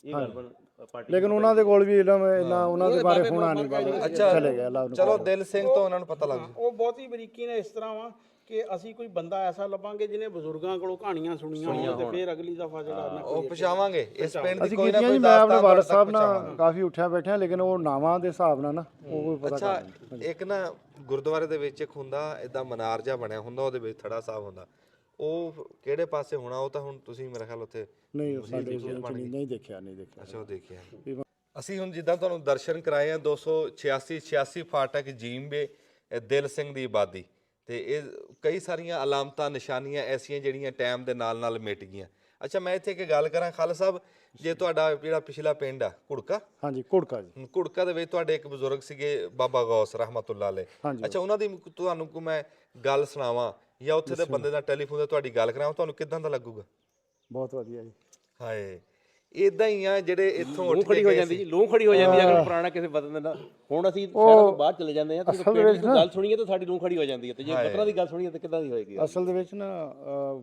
ਇਹ ਗੱਲ ਪਾਰਟੀ, ਲੇਕਿਨ ਉਹਨਾਂ ਦੇ ਕੋਲ ਵੀ ਇੰਨਾ ਉਹਨਾਂ ਦੇ ਬਾਰੇ ਹੋਣਾ ਨਹੀਂ ਬਾਬਾ। ਅੱਛਾ ਚਲੇ ਗਏ ਅੱਲਾਹ ਨੂੰ। ਚਲੋ ਦਿਲ ਸਿੰਘ ਤੋਂ ਉਹਨਾਂ ਨੂੰ ਪਤਾ ਲੱਗ ਜੂ। ਉਹ ਬਹੁਤ ਹੀ ਬਰੀਕੀ ਨਾਲ ਇਸ ਤਰ੍ਹਾਂ ਵਾ ਕਿ ਅਸੀਂ ਕੋਈ ਬੰਦਾ ਐਸਾ ਲੱਭਾਂਗੇ ਜਿਹਨੇ ਬਜ਼ੁਰਗਾਂ ਕੋਲੋਂ ਕਹਾਣੀਆਂ ਸੁਣੀਆਂ ਹੋਣ ਤੇ ਫਿਰ ਅਗਲੀ ਦਫਾ ਜਿਹੜਾ ਨਾ ਉਹ ਪਛਾਵਾਂਗੇ ਇਸ ਪਿੰਡ ਦੀ ਅਸੀਂ ਕੋਈ ਨਾ ਕੀਤੀਆਂ ਕੋਈ ਜੀ। ਮੈਂ ਆਪਣੇ ਦਾਸਤਾਨ ਵਾਲਦ ਤੁਹਾਡੇ ਸਾਹਿਬ ਤੱਕ ਨਾਲ ਪਹੁੰਚਾਵਾਂਗੇ। ਕਾਫੀ ਉੱਠਿਆ ਬੈਠਿਆ, ਲੇਕਿਨ ਉਹ ਨਾਵਾਂ ਦੇ ਹਿਸਾਬ ਨਾਲ ਨਾ ਉਹ ਕੋਈ ਪਤਾ ਅੱਛਾ ਕਰ ਇੱਕ ਨਾ ਗੁਰਦੁਆਰੇ ਦੇ ਵਿੱਚ ਇੱਕ ਹੁੰਦਾ ਇਦਾਂ ਮਨਾਰ ਜਿਹਾ ਬਣਿਆ ਹੁੰਦਾ, ਉਹਦੇ ਵਿੱਚ ਥੜਾ ਸਾਹਿਬ ਹੁੰਦਾ, ਉਹ ਕਿਹੜੇ ਪਾਸੇ ਹੋਣਾ? ਉਹ ਤਾਂ ਹੁਣ ਤੁਸੀਂ ਮੇਰੇ ਖਿਆਲ ਉੱਥੇ ਨਹੀਂ, ਉਹ ਸਾਡੇ ਨਹੀਂ ਦੇਖਿਆ, ਨਹੀਂ ਦੇਖਿਆ। ਅੱਛਾ ਉਹ ਦੇਖਿਆ। ਅਸੀਂ ਹੁਣ ਜਿੱਦਾਂ ਤੁਹਾਨੂੰ ਦਰਸ਼ਨ ਕਰਾਏ ਆ 286 ਫਾਟਕ ਜੀਮਬੇ ਦਿਲ ਸਿੰਘ ਦੀ ਆਬਾਦੀ, ਤੇ ਇਹ ਕਈ ਸਾਰੀਆਂ ਅਲਾਮਤਾਂ ਨਿਸ਼ਾਨੀਆਂ ਐਸੀਆਂ ਜਿਹੜੀਆਂ ਟਾਈਮ ਦੇ ਨਾਲ ਨਾਲ ਮਿਟ ਗਈਆਂ। ਅੱਛਾ ਮੈਂ ਇੱਥੇ ਇੱਕ ਗੱਲ ਕਰਾਂ ਖਾਲਸਾ ਸਾਹਿਬ, ਜੇ ਤੁਹਾਡਾ ਜਿਹੜਾ ਪਿਛਲਾ ਪਿੰਡ ਆ ਘੁੜਕਾ, ਹਾਂਜੀ ਘੁੜਕਾ ਜੀ, ਘੁੜਕਾ ਦੇ ਵਿੱਚ ਤੁਹਾਡੇ ਇੱਕ ਬਜ਼ੁਰਗ ਸੀਗੇ ਬਾਬਾ ਗੌਸ ਰਹਿਮਤੁल्लाह ਅਲੈਹ। ਅੱਛਾ ਉਹਨਾਂ ਦੀ ਤੁਹਾਨੂੰ ਕੋ ਮੈਂ ਗੱਲ ਸੁਣਾਵਾਂ ਜਾਂ ਉੱਥੇ ਦੇ ਬੰਦੇ ਦਾ ਟੈਲੀਫੋਨ ਤੇ ਤੁਹਾਡੀ ਗੱਲ ਕਰਾਵਾਂ, ਤੁਹਾਨੂੰ ਕਿਦਾਂ ਦਾ ਲੱਗੂਗਾ? ਬਹੁਤ ਵਧੀਆ ਜੀ। ਹਾਏ ਇਦਾਂ ਹੀ ਆ ਜਿਹੜੇ ਇੱਥੋਂ ਉੱਠ ਖੜੀ ਹੋ ਜਾਂਦੀ ਜੀ, ਲੂੰ ਖੜੀ ਹੋ ਜਾਂਦੀ ਹੈ ਅਗਰ ਪੁਰਾਣਾ ਕਿਸੇ ਬਦਨ ਦਾ। ਹੁਣ ਅਸੀਂ ਸ਼ਹਿਰਾਂ ਤੋਂ ਬਾਹਰ ਚਲੇ ਜਾਂਦੇ ਆ ਤੇ ਪਿੰਡ ਦੀ ਗੱਲ ਸੁਣੀਏ ਤਾਂ ਸਾਡੀ ਲੂੰ ਖੜੀ ਹੋ ਜਾਂਦੀ ਹੈ, ਤੇ ਜੇ ਬਦਨਾਂ ਦੀ ਗੱਲ ਸੁਣੀਏ ਤਾਂ ਕਿੱਦਾਂ ਦੀ ਹੋਏਗੀ? ਅਸਲ ਦੇ ਵਿੱਚ ਨਾ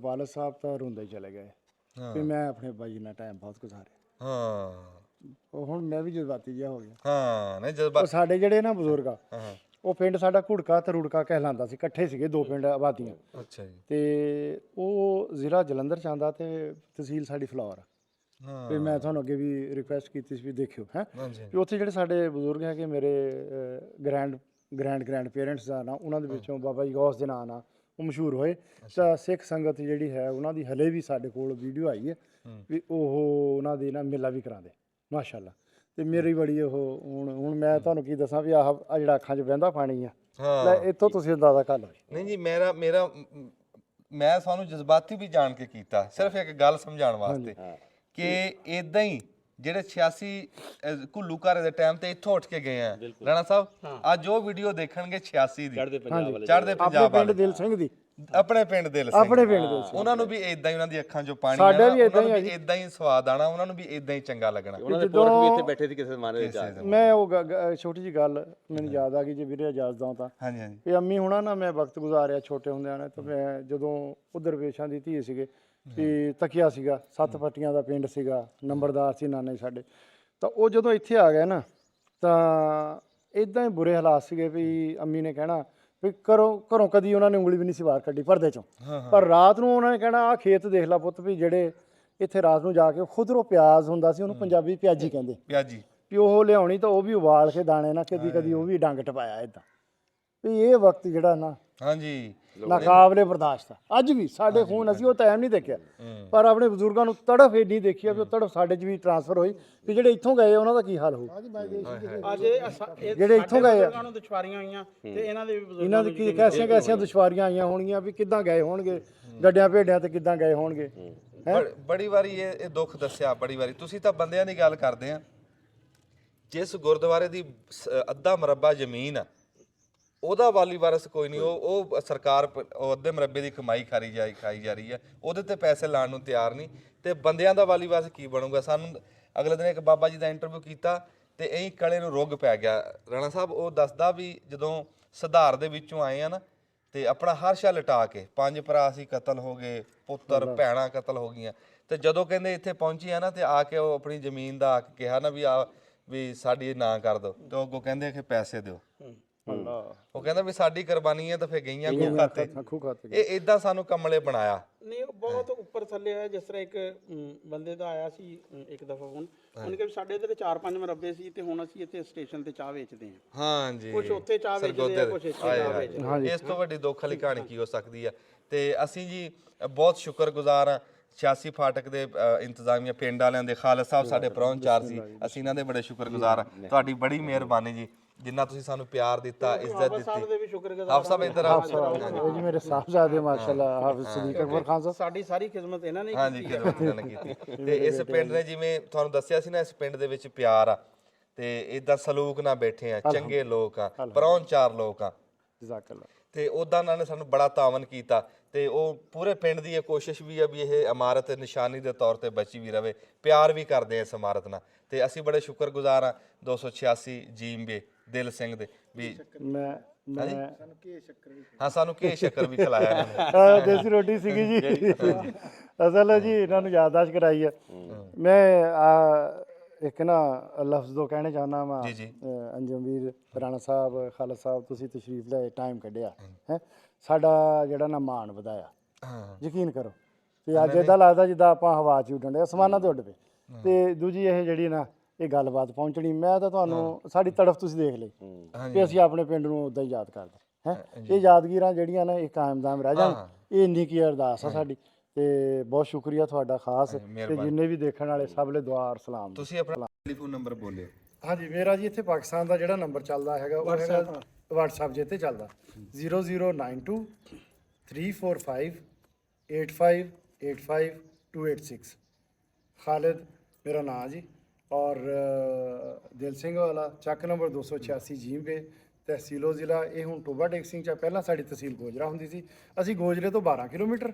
ਵਾਲਦ ਸਾਹਿਬ ਤਾਂ ਰੋਂਦੇ ਹੀ ਚਲੇ ਗਏ ਵੀ ਮੈਂ ਆਪਣੇ ਬਾਈ ਨਾਲ ਟਾਈਮ ਬਹੁਤ ਗੁਜ਼ਾਰਿਆ। ਹਾਂ ਉਹ ਹੁਣ ਮੈਂ ਵੀ ਜਜ਼ਬਾਤੀ ਜਿਹਾ ਹੋ ਗਿਆ। ਹਾਂ ਨਹੀਂ ਉਹ ਜਜ਼ਬਾ ਸਾਡੇ ਜਿਹੜੇ ਨਾ ਬਜ਼ੁਰਗ ਆ, ਉਹ ਪਿੰਡ ਸਾਡਾ ਘੁੜਕਾ ਤੇ ਰੁੜਕਾ ਕਹਿਲਾਂਦਾ ਸੀ, ਇਕੱਠੇ ਸੀਗੇ ਦੋ ਪਿੰਡ ਆਬਾਦੀਆਂ। ਅੱਛਾ ਜੀ। ਤੇ ਉਹ ਜ਼ਿਲ੍ਹਾ ਜਲੰਧਰ ਚ ਆਉਂਦਾ ਤੇ ਤਹਿਸੀਲ ਸਾਡੀ ਫਲੋਰ ਆ। ਹਾਂ ਵੀ ਮੈਂ ਤੁਹਾਨੂੰ ਅੱਗੇ ਵੀ ਰਿਕੁਐਸਟ ਕੀਤੀ ਸੀ ਵੀ ਦੇਖਿਓ ਹੈ ਹਾਂਜੀ ਵੀ ਉੱਥੇ ਜਿਹੜੇ ਸਾਡੇ ਬਜ਼ੁਰਗ ਹੈਗੇ ਮੇਰੇ ਗ੍ਰੈਂਡ ਪੇਰੈਂਟਸ ਦਾ ਨਾਂ, ਉਹਨਾਂ ਦੇ ਵਿੱਚੋਂ ਬਾਬਾ ਜੀ ਗੌਸ ਦੇ ਨਾਂ ਨਾਲ ਉਹ ਮਸ਼ਹੂਰ ਹੋਏ। ਤਾਂ ਸਿੱਖ ਸੰਗਤ ਜਿਹੜੀ ਹੈ ਉਹਨਾਂ ਦੀ ਹਲੇ ਵੀ ਸਾਡੇ ਕੋਲ ਵੀਡੀਓ ਆਈ ਹੈ ਵੀ ਉਹ ਉਹਨਾਂ ਦੀ ਨਾ ਮੇਲਾ ਵੀ ਕਰਾਉਂਦੇ ਮਾਸ਼ਾਅੱਲਾ। ਤੇ ਮੇਰੀ ਬੜੀ ਉਹ ਹੁਣ ਮੈਂ ਤੁਹਾਨੂੰ ਕੀ ਦੱਸਾਂ ਵੀ ਆਹ ਜਿਹੜਾ ਅੱਖਾਂ 'ਚ ਵਹਿੰਦਾ ਪਾਣੀ ਆ, ਲੈ ਇੱਥੋਂ ਤੁਸੀਂ ਅੰਦਾਜ਼ਾ ਕਰ ਲਓ। ਨਹੀਂ ਜੀ ਮੈਂ ਤੁਹਾਨੂੰ ਜਜ਼ਬਾਤੀ ਵੀ ਜਾਣ ਕੇ ਕੀਤਾ, ਸਿਰਫ ਇੱਕ ਗੱਲ ਸਮਝਾਉਣ ਵਾਸਤੇ ਕਿ ਇਦਾਂ ਹੀ ਜਿਹੜੇ 86 ਘੁੱਲੂਘਾਰੇ ਦੇ ਟਾਈਮ ਤੇ ਇੱਥੋਂ ਉੱਠ ਕੇ ਗਏ ਆ ਰਾਣਾ ਸਾਹਿਬ, ਅੱਜ ਉਹ ਵੀਡੀਓ ਦੇਖਣਗੇ 86 ਦੀ ਚੜ੍ਹਦੇ ਪੰਜਾਬ ਪਿੰਡ ਦਿਲ ਸਿੰਘ ਦੀ, ਆਪਣੇ ਪਿੰਡ ਦਿਲ ਸਿੰਘ, ਆਪਣੇ ਪਿੰਡ ਦੇ ਉਹਨਾਂ ਨੂੰ ਵੀ ਇਦਾਂ ਹੀ ਉਹਨਾਂ ਦੀ ਅੱਖਾਂ 'ਚੋਂ ਪਾਣੀ ਸਾਡੇ ਵੀ ਆਉਣਾ, ਉਹਨਾਂ ਨੂੰ ਵੀ ਇਦਾਂ ਹੀ ਸਵਾਦ ਆਣਾ, ਉਹਨਾਂ ਨੂੰ ਵੀ ਇਦਾਂ ਹੀ ਚੰਗਾ ਲੱਗਣਾ। ਉਹਨਾਂ ਦੇ ਪੁਰਖ ਵੀ ਇੱਥੇ ਬੈਠੇ ਸੀ ਕਿਸੇ ਜ਼ਮਾਨੇ ਦੇ ਵਿੱਚ। ਮੈਂ ਉਹ ਛੋਟੀ ਜੀ ਗੱਲ ਮੈਨੂੰ ਯਾਦ ਆ ਗਈ, ਜੇ ਵੀਰੇ ਇਜਾਜ਼ਤ ਦਓ ਤਾਂ। ਹਾਂਜੀ ਹਾਂਜੀ ਵੀ ਅੰਮੀ ਹੁਣਾਂ ਨਾ ਮੈਂ ਵਕਤ ਗੁਜ਼ਾਰਿਆ ਛੋਟੇ ਹੁੰਦਿਆਂ ਨੇ, ਤੇ ਮੈਂ ਜਦੋਂ ਉਧਰ ਵੇਸ਼ਾਂ ਦੀ ਧੀ ਸੀਗੇ ਵੀ ਤਕੀਆ ਸੀਗਾ, 7 ਪੱਟੀਆਂ ਦਾ ਪਿੰਡ ਸੀਗਾ, ਨੰਬਰਦਾਰ ਸੀ ਨਾਨੇ ਸਾਡੇ। ਤਾਂ ਉਹ ਜਦੋਂ ਇੱਥੇ ਆ ਗਏ ਨਾ ਤਾਂ ਇਦਾਂ ਹੀ ਬੁਰੇ ਹਾਲਾਤ ਸੀਗੇ ਵੀ ਅੰਮੀ ਨੇ ਕਹਿਣਾ ਵੀ ਘਰੋਂ ਕਦੀ ਉਹਨਾਂ ਨੇ ਉਂਗਲੀ ਵੀ ਨਹੀਂ ਸੀ ਬਾਹਰ ਕੱਢੀ ਪਰਦੇ ਚੋਂ, ਪਰ ਰਾਤ ਨੂੰ ਉਹਨਾਂ ਨੇ ਕਹਿਣਾ ਆਹ ਖੇਤ ਦੇਖ ਲਾ ਪੁੱਤ ਵੀ ਜਿਹੜੇ ਇੱਥੇ ਰਾਤ ਨੂੰ ਜਾ ਕੇ ਖੁਦਰੋਂ ਪਿਆਜ਼ ਹੁੰਦਾ ਸੀ, ਉਹਨੂੰ ਪੰਜਾਬੀ ਪਿਆਜੀ ਕਹਿੰਦੇ, ਪਿਆਜੀ, ਵੀ ਉਹ ਲਿਆਉਣੀ ਤਾਂ ਉਹ ਵੀ ਉਬਾਲ ਕੇ ਦਾਣੇ ਨਾ ਕਦੀ ਉਹ ਵੀ ਡੰਗ ਟਪਾਇਆ ਇਦਾਂ। ਵੀ ਇਹ ਵਕਤ ਜਿਹੜਾ ਨਾ ਹਾਂਜੀ ਨਾਕਾਬਲੇ ਬਰਦਾਸ਼ਤ ਆ ਅੱਜ ਵੀ ਸਾਡੇ ਖੂਨ, ਅਸੀਂ ਉਹ ਟਾਈਮ ਨਹੀਂ ਦੇਖਿਆ ਪਰ ਆਪਣੇ ਬਜ਼ੁਰਗਾਂ ਨੂੰ ਤੜਫ ਏਡੀ ਦੇਖੀ ਆ ਵੀ ਉਹ ਤੜਫ ਸਾਡੇ 'ਚ ਵੀ ਟ੍ਰਾਂਸਫਰ ਹੋਈ ਵੀ ਜਿਹੜੇ ਇੱਥੋਂ ਗਏ ਉਹਨਾਂ ਦਾ ਕੀ ਹਾਲ ਹੋਊ। ਅੱਜ ਜਿਹੜੇ ਇੱਥੋਂ ਗਏ ਆ ਨੂੰ ਦੁਸ਼ਵਾਰੀਆਂ ਹੋਈਆਂ ਤੇ ਇਹਨਾਂ ਦੇ ਵੀ ਇਹਨਾਂ ਦੀ ਕੀ ਕੈਸੀਆਂ ਦੁਸ਼ਵਾਰੀਆਂ ਆਈਆਂ ਹੋਣਗੀਆਂ ਵੀ ਕਿੱਦਾਂ ਗਏ ਹੋਣਗੇ ਗੱਡਿਆਂ ਭੇਡਿਆਂ ਤੇ ਕਿੱਦਾਂ ਗਏ ਹੋਣਗੇ। ਬੜੀ ਵਾਰੀ ਇਹ ਦੁੱਖ ਦੱਸਿਆ, ਬੜੀ ਵਾਰੀ ਤੁਸੀਂ ਤਾਂ ਬੰਦਿਆਂ ਦੀ ਗੱਲ ਕਰਦੇ ਆ, ਜਿਸ ਗੁਰਦੁਆਰੇ ਦੀ ਅੱਧਾ ਮਰਬਾ ਜ਼ਮੀਨ ਆ ਉਹਦਾ ਵਾਲੀ ਵਾਰਸ ਕੋਈ ਨਹੀਂ, ਉਹ ਸਰਕਾਰ ਉਹ ਅੱਧੇ ਮਰਬੇ ਦੀ ਕਮਾਈ ਖਾਈ ਜਾ ਰਹੀ ਹੈ, ਉਹਦੇ ਤੇ ਪੈਸੇ ਲਾਉਣ ਨੂੰ ਤਿਆਰ ਨਹੀਂ, ਤੇ ਬੰਦਿਆਂ ਦਾ ਵਾਲੀ ਵਾਰਸ ਕੀ ਬਣੂਗਾ? ਸਾਨੂੰ ਅਗਲੇ ਦਿਨ ਇੱਕ ਬਾਬਾ ਜੀ ਦਾ ਇੰਟਰਵਿਊ ਕੀਤਾ ਤੇ ਇਹੀ ਕਲੇ ਨੂੰ ਰੁੱਗ ਪੈ ਗਿਆ। ਰਾਣਾ ਸਾਹਿਬ ਉਹ ਦੱਸਦਾ ਵੀ ਜਦੋਂ ਸੁਧਾਰ ਦੇ ਵਿੱਚੋਂ ਆਏ ਆ ਨਾ ਤੇ ਆਪਣਾ ਹਰ ਸ਼ਾ ਲਟਾ ਕੇ 5 ਭਰਾ ਸੀ ਕਤਲ ਹੋ ਗਏ, ਪੁੱਤਰ ਭੈਣਾਂ ਕਤਲ ਹੋ ਗਈਆਂ, ਤੇ ਜਦੋਂ ਕਹਿੰਦੇ ਇੱਥੇ ਪਹੁੰਚੇ ਆ ਨਾ ਤੇ ਆ ਕੇ ਉਹ ਆਪਣੀ ਜ਼ਮੀਨ ਦਾ ਕਿਹਾ ਨਾ ਵੀ ਸਾਡੀ ਨਾ ਕਰ ਦਿਓ, ਤੇ ਉਹ ਅੱਗੋਂ ਕਹਿੰਦੇ ਕਿ ਪੈਸੇ ਦਿਓ। ਉਹ ਕਹਿੰਦਾ ਵੀ ਸਾਡੀ ਕੁਰਬਾਨੀ ਹੈ ਤਾਂ ਫੇਰ ਗਈਆਂ ਖੂਹ ਖਾਤੇ। ਇਹ ਇਦਾਂ ਸਾਨੂੰ ਕਮਲੇ ਬਣਾਇਆ ਨਹੀਂ, ਉਹ ਬਹੁਤ ਉੱਪਰ ਥੱਲੇ ਆ। ਜਿਸ ਤਰ੍ਹਾਂ ਇੱਕ ਬੰਦੇ ਦਾ ਆਇਆ ਸੀ ਇੱਕ ਦਫਾ ਫੋਨ, ਉਹਨੇ ਕਿਹਾ ਸਾਡੇ ਇੱਧਰ 4-5 ਮਰਬੇ ਸੀ ਤੇ ਹੁਣ ਅਸੀਂ ਇੱਥੇ ਸਟੇਸ਼ਨ ਤੇ ਚਾਹ ਵੇਚਦੇ ਹਾਂ। ਹਾਂਜੀ, ਕੁਝ ਉੱਥੇ ਚਾਹ ਵੇਚਦੇ ਆ, ਕੁਝ ਇੱਥੇ ਚਾਹ ਵੇਚਦੇ ਆ। ਇਸ ਤੋਂ ਵੱਡੀ ਦੁੱਖ ਵਾਲੀ ਕਹਾਣੀ ਕੀ ਹੋ ਸਕਦੀ ਆ? ਤੇ ਅਸੀਂ ਜੀ ਬਹੁਤ ਸ਼ੁਕਰਗੁਜ਼ਾਰ ਹਾਂ 86 ਫਾਟਕ ਦੇ ਇੰਤਜ਼ਾਮੀਆ ਪਿੰਡ ਵਾਲਿਆਂ ਦੇ, ਖਾਲਦ ਸਾਹਿਬ ਸਾਡੇ ਪਹੁੰਚਾਰ ਸੀ, ਅਸੀਂ ਇਹਨਾਂ ਦੇ ਬੜੇ ਸ਼ੁਕਰਗੁਜ਼ਾਰ ਹਾਂ। ਤੁਹਾਡੀ ਬੜੀ ਮਿਹਰਬਾਨੀ ਜੀ, ਜਿੰਨਾ ਤੁਸੀਂ ਸਾਨੂੰ ਪਿਆਰ ਦਿੱਤਾ, ਇੱਜ਼ਤ ਦਿੱਤੀ। ਹਾਫਿਜ਼ ਸਾਹਿਬ ਇੱਧਰ ਆਓ ਜੀ, ਮੇਰੇ ਸਾਹਿਬਜ਼ਾਦੇ ਮਾਸ਼ਾਅੱਲਾ ਹਾਫਿਜ਼ ਸਦੀਕ ਅਕਬਰ ਖਾਨ ਸਾਹਿਬ, ਸਾਡੀ ਸਾਰੀ ਖਿਦਮਤ ਇਹਨਾਂ ਨੇ ਹਾਂਜੀ ਖਿਦਮਤ ਇਹਨਾਂ ਨੇ ਕੀਤੀ। ਤੇ ਇਸ ਪਿੰਡ ਨੇ ਜਿਵੇਂ ਤੁਹਾਨੂੰ ਦੱਸਿਆ ਸੀ ਨਾ, ਇਸ ਪਿੰਡ ਦੇ ਵਿੱਚ ਪਿਆਰ ਆ ਤੇ ਇਦਾਂ ਸਲੂਕ ਨਾਲ ਬੈਠੇ ਆ, ਚੰਗੇ ਲੋਕ ਆ, ਪਰੌਣਚਾਰ ਲੋਕ ਆ, ਜਜ਼ਾਕੱਲਾ। ਤੇ ਉਦਾਂ ਉਹਨਾਂ ਨੇ ਸਾਨੂੰ ਬੜਾ ਤਾਵਨ ਕੀਤਾ ਤੇ ਉਹ ਪੂਰੇ ਪਿੰਡ ਦੀ ਇਹ ਕੋਸ਼ਿਸ਼ ਵੀ ਆ ਵੀ ਇਹ ਇਮਾਰਤ ਨਿਸ਼ਾਨੀ ਦੇ ਤੌਰ ਤੇ ਬਚੀ ਵੀ ਰਵੇ, ਪਿਆਰ ਵੀ ਕਰਦੇ ਆ ਇਸ ਇਮਾਰਤ ਨਾਲ। ਤੇ ਅਸੀਂ ਬੜੇ ਸ਼ੁਕਰਗੁਜ਼ਾਰ ਆ 286 ਜੀਮਬੇ ਦਿਲ ਸਿੰਘ ਦੇ ਵੀ ਹਾਂ ਸਾਨੂੰ ਘੇ ਸ਼ੱਕਰ ਵੀ ਖਿਲਾਇਆ ਇਹਨਾਂ ਨੇ। ਦੇਸੀ ਰੋਟੀ ਸੀਗੀ ਜੀ। ਅਸਲ ਜੀ ਇਹਨਾਂ ਨੂੰ ਯਾਦਦਾਸ਼ਤ ਕਰਾਈ ਹੈ। ਮੈਂ ਇੱਕ ਨਾ ਲਫ਼ਜ਼ ਦੋ ਕਹਿਣੇ ਚਾਹੁੰਦਾ ਵਾਂ ਜੀ, ਜੀ। ਅੰਜਮਵੀਰ ਰਾਣਾ ਸਾਹਿਬ, ਖਾਲਦ ਸਾਹਿਬ, ਤੁਸੀਂ ਤਸ਼ਰੀਫ ਲਿਆਏ, ਟਾਈਮ ਕੱਢਿਆ ਹੈ, ਸਾਡਾ ਜਿਹੜਾ ਨਾ ਮਾਣ ਵਧਾਇਆ। ਯਕੀਨ ਕਰੋ ਤੇ ਅੱਜ ਇਦਾਂ ਲੱਗਦਾ ਜਿੱਦਾਂ ਆਪਾਂ ਹਵਾ 'ਚ ਉੱਡਣ ਦੇ, ਅਸਮਾਨਾਂ ਤੇ ਉੱਡ ਪਏ। ਤੇ ਦੂਜੀ ਇਹ ਜਿਹੜੀ ਨਾ ਇਹ ਗੱਲਬਾਤ ਪਹੁੰਚਣੀ, ਮੈਂ ਤਾਂ ਤੁਹਾਨੂੰ ਸਾਡੀ ਤੜਫ ਤੁਸੀਂ ਦੇਖ ਲਈ ਕਿ ਅਸੀਂ ਆਪਣੇ ਪਿੰਡ ਨੂੰ ਉਦਾਂ ਹੀ ਯਾਦ ਕਰਦੇ ਹੈ। ਇਹ ਯਾਦਗੀਰਾਂ ਜਿਹੜੀਆਂ ਨਾ ਇਹ ਕਾਇਮਦਾਮ ਰਹਿ ਜਾਣ, ਇਹ ਇੰਨੀ ਕੀ ਅਰਦਾਸ ਆ ਸਾਡੀ। ਤੇ ਬਹੁਤ ਸ਼ੁਕਰੀਆ ਤੁਹਾਡਾ ਖਾਸ, ਤੇ ਜਿੰਨੇ ਵੀ ਦੇਖਣ ਵਾਲੇ ਸਭ ਲਈ ਦੁਆ ਔਰ ਸਲਾਮ। ਤੁਸੀਂ ਆਪਣਾ ਟੈਲੀਫੋਨ ਨੰਬਰ ਬੋਲਿਓ। ਹਾਂਜੀ, ਮੇਰਾ ਜੀ ਇੱਥੇ ਪਾਕਿਸਤਾਨ ਦਾ ਜਿਹੜਾ ਨੰਬਰ ਚੱਲਦਾ ਹੈਗਾ ਉਹ ਹੈਗਾ WhatsApp ਜੇ ਤੇ ਚੱਲਦਾ 0092 345 8585 286। ਖਾਲਿਦ ਮੇਰਾ ਨਾਂ ਜੀ, ਔਰ ਦਿਲ ਸਿੰਘ ਵਾਲਾ, ਚੱਕ ਨੰਬਰ 286 ਜੀਂਬੇ, ਤਹਿਸੀਲੋ ਜ਼ਿਲ੍ਹਾ। ਇਹ ਹੁਣ ਟੋਬਾ ਟੇਕ ਸਿੰਘ ਚ, ਪਹਿਲਾਂ ਸਾਡੀ ਤਹਿਸੀਲ ਗੋਜਰਾ ਹੁੰਦੀ ਸੀ। ਅਸੀਂ ਗੋਜਰੇ ਤੋਂ 12 ਕਿਲੋਮੀਟਰ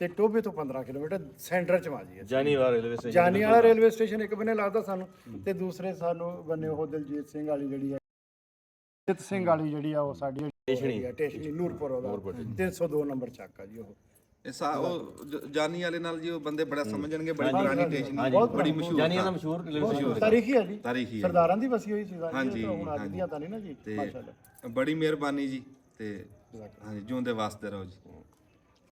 ਤੇ ਟੋਬੇ ਤੋਂ 15 ਕਿਲੋਮੀਟਰ ਸੈਂਟਰ ਚ ਮਾਜੀ। ਜਾਨੀਵਾਲਾ ਰੇਲਵੇ ਸਟੇਸ਼ਨ, ਜਾਨੀਵਾਲਾ ਰੇਲਵੇ ਸਟੇਸ਼ਨ ਇੱਕ ਬੰਨੇ ਲੱਗਦਾ ਸਾਨੂੰ, ਤੇ ਦੂਸਰੇ ਸਾਨੂੰ ਬੰਨੇ ਉਹ ਦਲਜੀਤ ਸਿੰਘ ਵਾਲੀ ਜਿਹੜੀ ਹੈ, ਜਿਤ ਸਿੰਘ ਵਾਲੀ ਜਿਹੜੀ ਆ ਉਹ ਸਾਡੀ ਟੇਸ਼ਣੀ ਨੂਰਪੁਰ, ਉਹਦਾ 302 ਨੰਬਰ ਚੱਕ ਆ ਜੀ ਉਹ। ਉਹ ਜਾਨੀ ਵਾਲੇ ਨਾਲ ਜੀ ਉਹ ਬੰਦੇ ਬੜਾ ਸਮਝਣਗੇ, ਬੜੀ ਪੁਰਾਣੀ ਸਟੇਸ਼ਨ, ਬੜੀ ਮਸ਼ਹੂਰ, ਜਾਨੀਆਂ ਦਾ ਮਸ਼ਹੂਰ ਤਾਰੀਖੀ ਹੈ ਜੀ, ਤਾਰੀਖੀ ਹੈ, ਸਰਦਾਰਾਂ ਦੀ ਵਸੀ ਹੋਈ ਸੀ ਹਾਂਜੀ, ਹੁਣ ਅੱਜ ਦੀਆਂ ਤਾਂ ਨਹੀਂ ਨਾ ਜੀ। ਤੇ ਬੜੀ ਮਿਹਰਬਾਨੀ ਜੀ, ਤੇ ਹਾਂਜੀ ਜਿਉਂਦੇ ਵਾਸਤੇ ਰਹੋ ਜੀ।